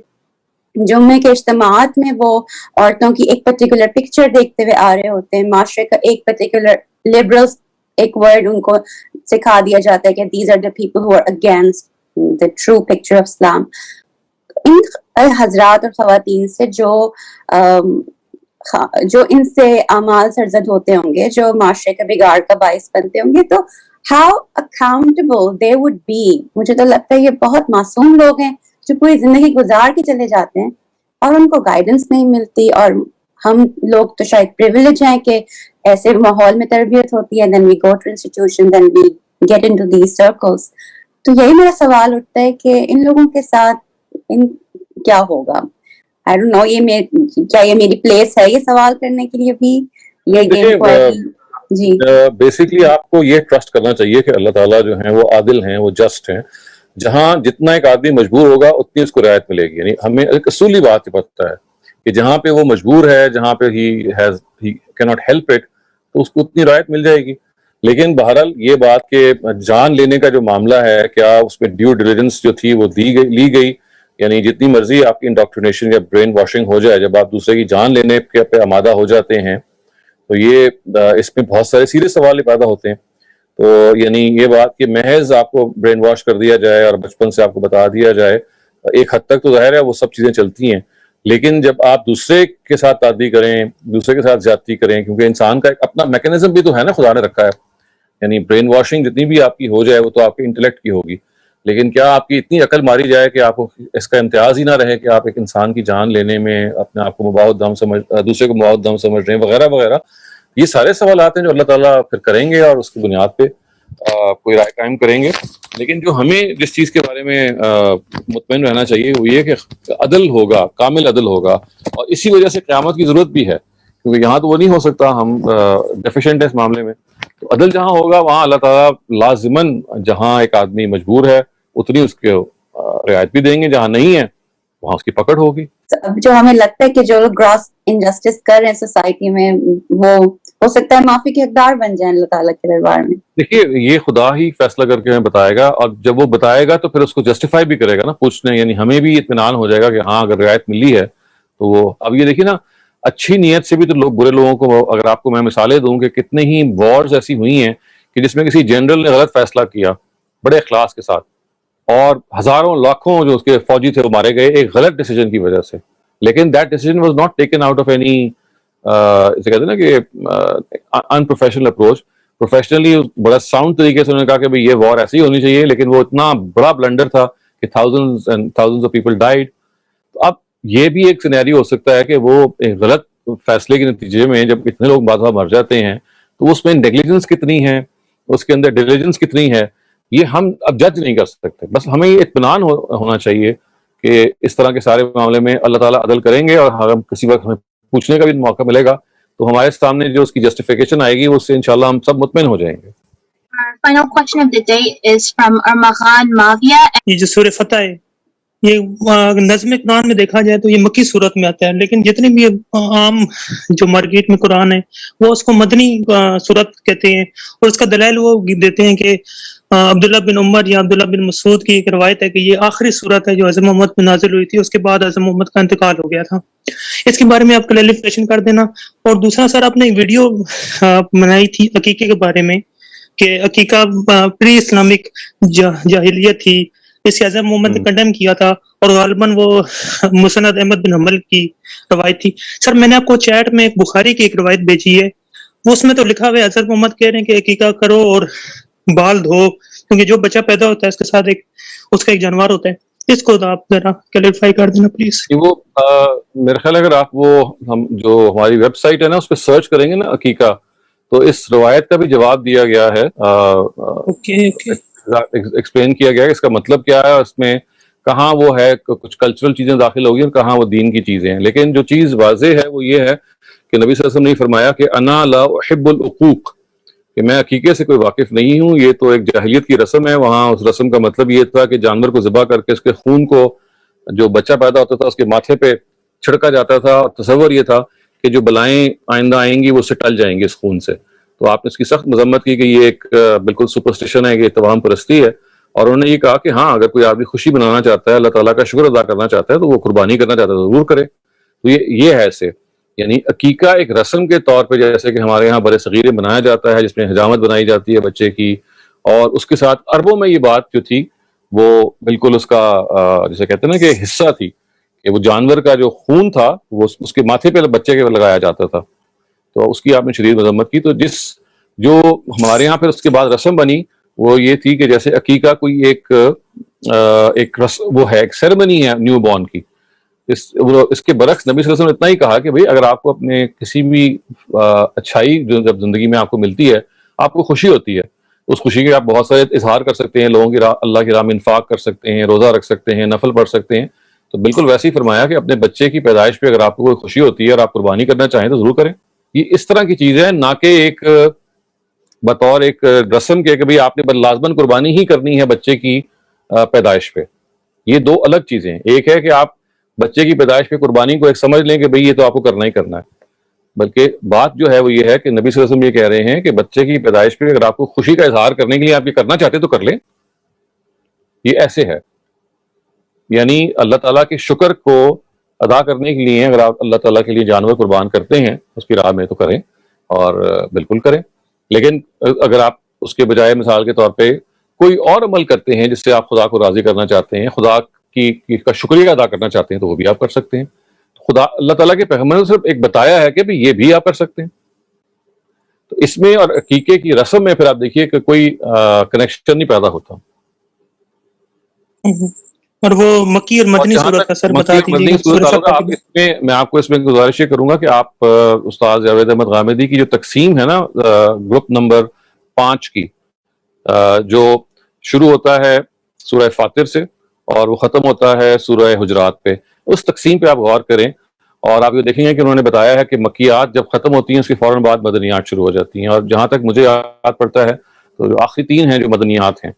S6: جمعے کے اجتماعات میں وہ عورتوں کی ایک پرٹیکولر پکچر دیکھتے ہوئے آ رہے ہوتے ہیں. معاشرے کا ایک پرٹیکولر لبرلز ایک ورڈ ان کو سکھا دیا جاتا ہے کہ these are the people who are against the true picture of Islam. ان حضرات اور خواتین سے جو ان سے اعمال سرزد ہوتے ہوں گے، جو معاشرے کا بگاڑ کا باعث بنتے ہوں گے، تو how accountable they would be. مجھے تو لگتا ہے یہ بہت معصوم لوگ ہیں جو پوری زندگی گزار کے چلے جاتے ہیں اور ان کو گائیڈنس نہیں ملتی. اور ہم لوگ تو شاید پریویلیج ہیں کہ ایسے ماحول میں تربیت ہوتی ہے, then we go to institutions and we get into these circles. تو یہی میرا سوال اٹھتا ہے کہ ان لوگوں کے ساتھ کیا ہوگا. I don't know, کیا یہ میری پلیس ہے یہ سوال کرنے کے لیے بھی, جی
S1: بیسکلی آپ کو یہ ٹرسٹ کرنا چاہیے کہ اللہ تعالیٰ جو ہیں وہ عادل ہیں, وہ جسٹ ہیں. جہاں جتنا ایک آدمی مجبور ہوگا اتنی اس کو رعایت ملے گی. یعنی ہمیں ایک اصولی بات پتہ ہے کہ جہاں پہ وہ مجبور ہے, جہاں پہ he cannot help it, تو اس کو اتنی رعایت مل جائے گی. لیکن بہرحال یہ بات کہ جان لینے کا جو معاملہ ہے, کیا اس میں ڈیو ڈیلیجنس جو تھی وہ لی گئی؟ یعنی جتنی مرضی آپ کی انڈاکٹرینیشن یا برین واشنگ ہو جائے, جب آپ دوسرے کی جان لینے پہ آمادہ ہو جاتے ہیں تو یہ اس میں بہت سارے سیریس سوال پیدا ہوتے ہیں. تو یعنی یہ بات کہ محض آپ کو برین واش کر دیا جائے اور بچپن سے آپ کو بتا دیا جائے, ایک حد تک تو ظاہر ہے وہ سب چیزیں چلتی ہیں. لیکن جب آپ دوسرے کے ساتھ تعدی کریں, دوسرے کے ساتھ زیادتی کریں, کیونکہ انسان کا ایک اپنا میکینزم بھی تو ہے نا, خدا نے رکھا ہے. یعنی برین واشنگ جتنی بھی آپ کی ہو جائے وہ تو آپ کے انٹلیکٹ کی ہوگی, لیکن کیا آپ کی اتنی عقل ماری جائے کہ آپ کو اس کا امتیاز ہی نہ رہے کہ آپ ایک انسان کی جان لینے میں اپنے آپ کو مباحث دم دوسرے کو مباحث دم سمجھ رہے ہیں وغیرہ وغیرہ. یہ سارے سوالات ہیں جو اللہ تعالیٰ پھر کریں گے اور اس کی بنیاد پہ کوئی رائے قائم کریں گے. لیکن جو ہمیں جس چیز کے بارے میں مطمئن رہنا چاہیے وہ یہ کہ عدل ہوگا, کامل عدل ہوگا, اور اسی وجہ سے قیامت کی ضرورت بھی ہے, کیونکہ یہاں تو وہ نہیں ہو سکتا, ہم ڈیفیشینٹ ہیں اس معاملے میں. تو عدل جہاں ہوگا وہاں اللہ تعالیٰ لازماً جہاں ایک آدمی مجبور ہے اتنی اس کے رعایت بھی دیں گے, جہاں نہیں ہے وہاں اس کی پکڑ ہوگی.
S6: اب جو ہمیں لگتا ہے کہ جو لوگ گراس انجسٹس کر رہے ہیں سوسائٹی میں, وہ ہو سکتا ہے معافی کے حقدار بن جائیں اللہ تعالیٰ کے دربار میں.
S1: دیکھیے یہ خدا ہی فیصلہ کر کے ہمیں بتائے گا, اور جب وہ بتائے گا تو پھر اس کو جسٹیفائی بھی کرے گا نا پوچھنے. یعنی ہمیں بھی اطمینان ہو جائے گا کہ ہاں اگر رعایت ملی ہے تو وہ. اب یہ دیکھیے نا, اچھی نیت سے بھی تو لوگ برے لوگوں کو, اگر آپ کو میں مثالیں دوں کہ کتنے ہی وارز ایسی ہوئی ہیں کہ جس میں کسی جنرل نے غلط فیصلہ کیا بڑے اخلاص کے ساتھ, اور ہزاروں لاکھوں جو اس کے فوجی تھے وہ مارے گئے ایک غلط ڈیسیجن کی وجہ سے. لیکن that decision was not taken out of any اسے کہتے ہیں نا کہ انپروفیشنل اپروچ. پروفیشنلی بڑا ساؤنڈ طریقے سے انہوں نے کہا کہ بھائی یہ وار ایسی ہونی چاہیے, لیکن وہ اتنا بڑا بلنڈر تھا کہ thousands and thousands of people died. اب یہ بھی ایک سینیریو ہو سکتا ہے کہ وہ ایک غلط فیصلے کے نتیجے میں جب اتنے لوگ بعض مر جاتے ہیں تو اس میں نیگلیجنس کتنی ہے, اس کے اندر ڈیلیجنس کتنی ہے, یہ ہم اب جج نہیں کر سکتے. بس ہمیں یہ اطمینان ہونا چاہیے کہ اس طرح کے سارے معاملے میں اللہ تعالیٰ عدل کریں گے, اور ہم کسی وقت ہمیں پوچھنے کا بھی موقع ملے گا تو ہمارے سامنے جو اس کی جسٹیفیکیشن آئے گی اس سے انشاءاللہ ہم سب مطمئن ہو جائیں گے.
S2: Our final question of the day is from Armaghan Mavia.
S9: یہ جو سورہ فتح ہے یہ نظم قرآن میں دیکھا جائے تو یہ مکی صورت میں آتا ہے, لیکن جتنے بھی عام جو مارکیٹ میں قرآن ہے وہ اس کو مدنی صورت کہتے ہیں, اور اس کا دلائل وہ دیتے ہیں کہ عبداللہ بن عمر یا عبداللہ بن مسعود کی ایک روایت ہے کہ یہ آخری صورت ہے جو حضرت محمد میں نازل ہوئی تھی, اس کے بعد حضرت محمد کا انتقال ہو گیا تھا. اس کے بارے میں آپ کلیریفیکیشن کر دینا. اور دوسرا سر آپ نے ایک ویڈیو بنائی تھی عقیقے کے بارے میں کہ عقیقہ پری اسلامک جاہلیت تھی, اس کے حضرت محمد نے کنڈیم کیا تھا, اور غالباً وہ مسند احمد بن حنبل کی روایت تھی. سر میں نے آپ کو چیٹ میں ایک بخاری کی ایک روایت بھیجی ہے, وہ اس میں تو لکھا ہوا ہے حضرت محمد کہہ رہے ہیں کہ عقیقہ کرو اور بال دھو, کیونکہ جو بچہ پیدا ہوتا ہے اس کے ساتھ اس کا ایک جانور ہوتا ہے. اس کو آپ ذرا کلیریفائی کر دینا پلیز.
S1: وہ میرا خیال ہے اگر آپ وہ ہم جو ہماری ویب سائٹ ہے نا اس پہ سرچ کریں گے نا عقیقہ, تو اس روایت کا بھی جواب دیا گیا ہے, ایکسپلین کیا گیا ہے اس کا مطلب کیا ہے, اس میں کہاں وہ ہے کچھ کلچرل چیزیں داخل ہوگی اور کہاں وہ دین کی چیزیں ہیں. لیکن جو چیز واضح ہے وہ یہ ہے کہ نبی صلی اللہ علیہ وسلم نے فرمایا کہ انا لا احب العقوق, کہ میں عقیقے سے کوئی واقف نہیں ہوں, یہ تو ایک جاہلیت کی رسم ہے. وہاں اس رسم کا مطلب یہ تھا کہ جانور کو ذبح کر کے اس کے خون کو جو بچہ پیدا ہوتا تھا اس کے ماتھے پہ چھڑکا جاتا تھا, اور تصور یہ تھا کہ جو بلائیں آئندہ آئیں گی وہ اس سے ٹل جائیں گی اس خون سے. تو آپ نے اس کی سخت مذمت کی کہ یہ ایک بالکل سپرسٹیشن ہے, یہ توہم پرستی ہے. اور انہوں نے یہ کہا کہ ہاں اگر کوئی آدمی خوشی بنانا چاہتا ہے, اللہ تعالیٰ کا شکر ادا کرنا چاہتا ہے, تو وہ قربانی کرنا چاہتا ہے ضرور کرے. تو یہ ہے ایسے, یعنی عقیقہ ایک رسم کے طور پہ جیسے کہ ہمارے یہاں برے صغیر بنایا جاتا ہے جس میں حجامت بنائی جاتی ہے بچے کی, اور اس کے ساتھ عربوں میں یہ بات جو تھی وہ بالکل اس کا جیسے کہتے ہیں نا کہ حصہ تھی کہ وہ جانور کا جو خون تھا وہ اس کے ماتھے پہ بچے کے لگایا جاتا تھا. تو اس کی آپ نے شدید مذمت کی. تو جو ہمارے یہاں پھر اس کے بعد رسم بنی وہ یہ تھی کہ جیسے عقیقہ کوئی ایک وہ ہے ایک سیریمنی ہے نیو بورن کی. اس کے برعکس نبی صلی اللہ علیہ وسلم نے اتنا ہی کہا کہ بھئی اگر آپ کو اپنے کسی بھی اچھائی جو جب زندگی میں آپ کو ملتی ہے, آپ کو خوشی ہوتی ہے, اس خوشی کے آپ بہت سارے اظہار کر سکتے ہیں, لوگوں کی راہ اللہ کی راہ میں انفاق کر سکتے ہیں, روزہ رکھ سکتے ہیں, نفل پڑھ سکتے ہیں. تو بالکل ویسے ہی فرمایا کہ اپنے بچے کی پیدائش پہ اگر آپ کو کوئی خوشی ہوتی ہے اور آپ قربانی کرنا چاہیں تو ضرور کریں. یہ اس طرح کی چیز ہے, نہ کہ ایک بطور ایک رسم کے کہ بھئی آپ نے لازماً قربانی ہی کرنی ہے بچے کی پیدائش پہ. یہ دو الگ چیزیں ہیں. ایک ہے کہ آپ بچے کی پیدائش پہ قربانی کو ایک سمجھ لیں کہ بھئی یہ تو آپ کو کرنا ہی کرنا ہے, بلکہ بات جو ہے وہ یہ ہے کہ نبی صلی اللہ علیہ وسلم یہ کہہ رہے ہیں کہ بچے کی پیدائش پہ اگر آپ کو خوشی کا اظہار کرنے کے لیے آپ یہ کرنا چاہتے تو کر لیں. یہ ایسے ہے, یعنی اللہ تعالیٰ کے شکر کو ادا کرنے کے لیے اگر آپ اللہ تعالیٰ کے لیے جانور قربان کرتے ہیں اس کی راہ میں تو کریں, اور بالکل کریں. لیکن اگر آپ اس کے بجائے مثال کے طور پہ کوئی اور عمل کرتے ہیں جس سے آپ خدا کو راضی کرنا چاہتے ہیں, خدا کی کا شکریہ ادا کرنا چاہتے ہیں, تو وہ بھی آپ کر سکتے ہیں. خدا اللہ تعالیٰ کے پیغمبر نے صرف ایک بتایا ہے کہ بھی یہ بھی آپ کر سکتے ہیں. تو اس میں اور عقیقے کی رسم میں پھر آپ دیکھیے کہ کوئی کنیکشن نہیں پیدا ہوتا.
S9: اور وہ مکی اور مدنی صورت کا سر بتا دیجیے.
S1: میں آپ کو اس میں گزارش یہ کروں گا کہ آپ استاد جاوید احمد غامدی کی جو تقسیم ہے نا گروپ نمبر 5 کی, جو شروع ہوتا ہے سورہ فاطر سے اور وہ ختم ہوتا ہے سورہ حجرات پہ, اس تقسیم پہ آپ غور کریں اور آپ یہ دیکھیں گے کہ انہوں نے بتایا ہے کہ مکیات جب ختم ہوتی ہیں اس کے فوراً بعد مدنیات شروع ہو جاتی ہیں. اور جہاں تک مجھے یاد پڑتا ہے تو جو آخری 3 ہیں جو مدنیات ہیں,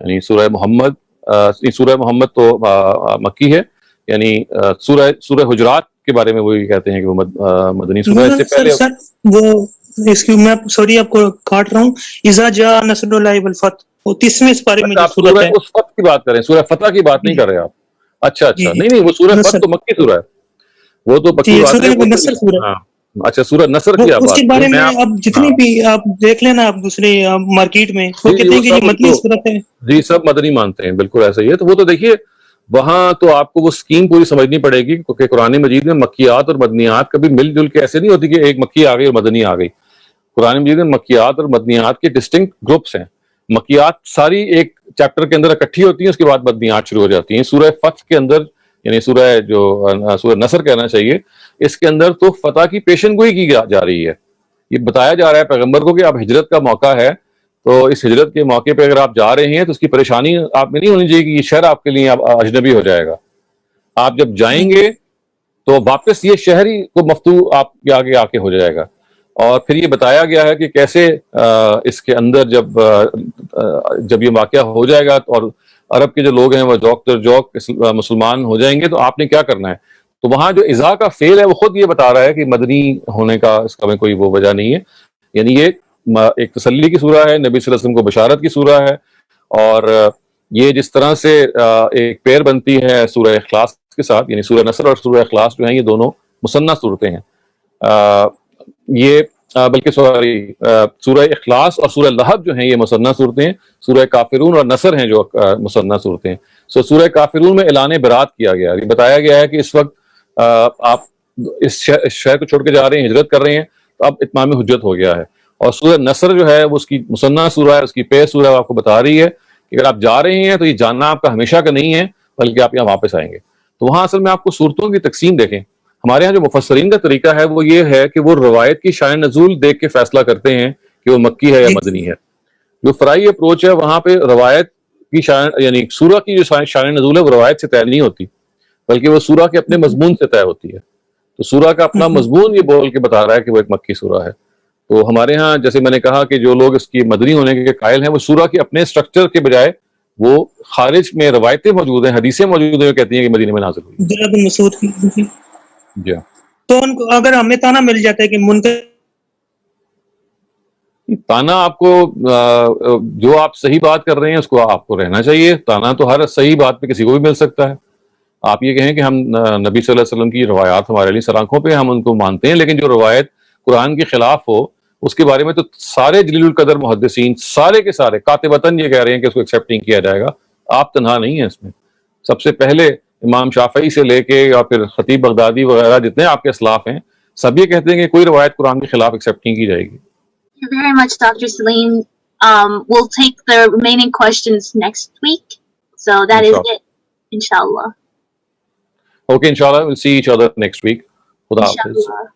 S1: یعنی سورہ محمد تو مکی ہے, یعنی سورہ حجرات کے بارے میں وہ یہ کہتے ہیں کہ وہ مدنی سورہ. اس سے پہلے
S9: وہ اس کی میں سوری آپ کو کاٹ رہا ہوں, اذا جاء نصر اللہ والفتح, وہ 30ویں پارے میں جو سورت ہے
S1: اس فتح کی بات کریں, سورہ فتح کی بات نہیں کر رہے آپ. اچھا نہیں وہ سورہ فتح تو مکی سورہ ہے, وہ تو پکی بات ہے. اچھا سورہ نصر کی
S9: اس کے بارے میں اب جتنی بھی آپ دیکھ لینا آپ دوسرے مارکیٹ میں وہ کہتے ہیں کہ یہ مدنی صورت ہے.
S1: جی سب مدنی مانتے ہیں, بالکل ایسا ہی ہے. تو وہ تو دیکھیے وہاں تو آپ کو وہ اسکیم پوری سمجھنی پڑے گی، کیونکہ قرآن مجید میں مکیات اور مدنیات کبھی مل جل کے ایسے نہیں ہوتی کہ ایک مکی آ گئی اور مدنی آ گئی. قرآن مجید میں مکیات اور مدنیات کے ڈسٹنکٹ گروپس ہیں. مکیات ساری ایک چیپٹر کے اندر اکٹھی ہوتی ہیں، اس کے بعد مدنیات شروع ہو جاتی ہیں. سورہ فتح کے اندر، یعنی سورہ نصر کہنا چاہیے، اس کے اندر تو فتح کی پیشن گوئی کی جا رہی ہے. یہ بتایا جا رہا ہے پیغمبر کو کہ اب ہجرت کا موقع ہے، تو اس ہجرت کے موقع پہ اگر آپ جا رہے ہیں تو اس کی پریشانی آپ میں نہیں ہونی چاہیے کہ یہ شہر آپ کے لیے اب اجنبی ہو جائے گا. آپ جب جائیں گے تو واپس یہ شہر ہی کو مفتوح آپ کے آگے آ کے ہو جائے گا. اور پھر یہ بتایا گیا ہے کہ کیسے اس کے اندر جب یہ واقعہ ہو جائے گا اور عرب کے جو لوگ ہیں وہ جوک در جوک مسلمان ہو جائیں گے تو آپ نے کیا کرنا ہے. تو وہاں جو ازا کا فعل ہے وہ خود یہ بتا رہا ہے کہ مدنی ہونے کا اس کا کوئی وہ وجہ نہیں ہے. یعنی یہ ایک تسلی کی سورہ ہے، نبی صلی اللہ علیہ وسلم کو بشارت کی سورہ ہے. اور یہ جس طرح سے ایک پیر بنتی ہے سورہ اخلاص کے ساتھ، یعنی سورہ نصر اور سورہ اخلاص جو ہیں یہ دونوں مثنیٰ صورتیں ہیں. یہ بلکہ سورہ اخلاص اور سورہ لہب جو ہیں یہ مثنیٰ صورتیں ہیں. سورہ کافرون اور نصر ہیں جو مثنیٰ صورتیں ہیں. سورہ کافرون میں اعلان برات کیا گیا، یہ بتایا گیا ہے کہ اس وقت آپ اس شہر کو چھوڑ کے جا رہے ہیں، ہجرت کر رہے ہیں، تو اب اتمام حجت ہو گیا ہے. اور سورہ نصر جو ہے وہ اس کی مثنیٰ سورہ ہے، اس کی پے سورہ آپ کو بتا رہی ہے کہ اگر آپ جا رہے ہیں تو یہ جاننا آپ کا ہمیشہ کا نہیں ہے، بلکہ آپ یہاں واپس آئیں گے. تو وہاں اصل میں آپ کو صورتوں کی تقسیم دیکھیں. ہمارے ہاں جو مفسرین کا طریقہ ہے وہ یہ ہے کہ وہ روایت کی شان نزول دیکھ کے فیصلہ کرتے ہیں کہ وہ مکی ہے یا مدنی ہے. جو فرائی اپروچ ہے وہاں پہ روایت کی شان، یعنی سورہ کی جو شان نزول ہے وہ روایت سے طے نہیں ہوتی، بلکہ وہ سورہ کے اپنے مضمون سے طے ہوتی ہے. تو سورہ کا اپنا مضمون یہ بول کے بتا رہا ہے کہ وہ ایک مکی سورہ ہے. تو ہمارے ہاں جیسے میں نے کہا کہ جو لوگ اس کی مدنی ہونے کے قائل ہیں وہ سورہ کے اپنے سٹرکچر کے بجائے وہ خارج میں روایتیں موجود ہیں، حدیثیں موجود ہیں جو کہتی ہیں کہ مدینے میں نازل ہوئی.
S9: عبداللہ بن مسعود کی
S1: جی
S9: تو ان کو اگر ہمیں تانا مل جاتا ہے کہ منکر
S1: تانا آپ کو جو آپ صحیح بات کر رہے ہیں اس کو آپ کو رہنا چاہیے. تانا تو ہر صحیح بات پہ کسی کو بھی مل سکتا ہے. آپ یہ کہیں کہ ہم نبی صلی اللہ علیہ وسلم کی روایات ہمارے لیے سر آنکھوں پہ ہم ان کو مانتے ہیں، لیکن جو روایت قرآن کے خلاف ہو اس کے بارے میں تو سارے جلیل القدر محدثین سارے کے سارے قاطبتاً یہ کہہ رہے ہیں کہ اس کو ایکسیپٹ نہیں کیا جائے گا. آپ تنہا نہیں ہیں اس میں. سب سے پہلے امام شافعی سے لے کے یا پھر خطیب بغدادی وغیرہ جتنے آپ کے اسلاف ہیں سب یہ کہتے ہیں کہ کوئی روایت قرآن کے خلاف ایکسیپٹ نہیں کی جائے گی.
S2: Thank you very much, Dr. Salim. We'll take the remaining questions next week. So that is it, inshallah.
S1: Okay, inshallah, we'll see each other next week. Khuda Hafiz.
S2: Inshallah.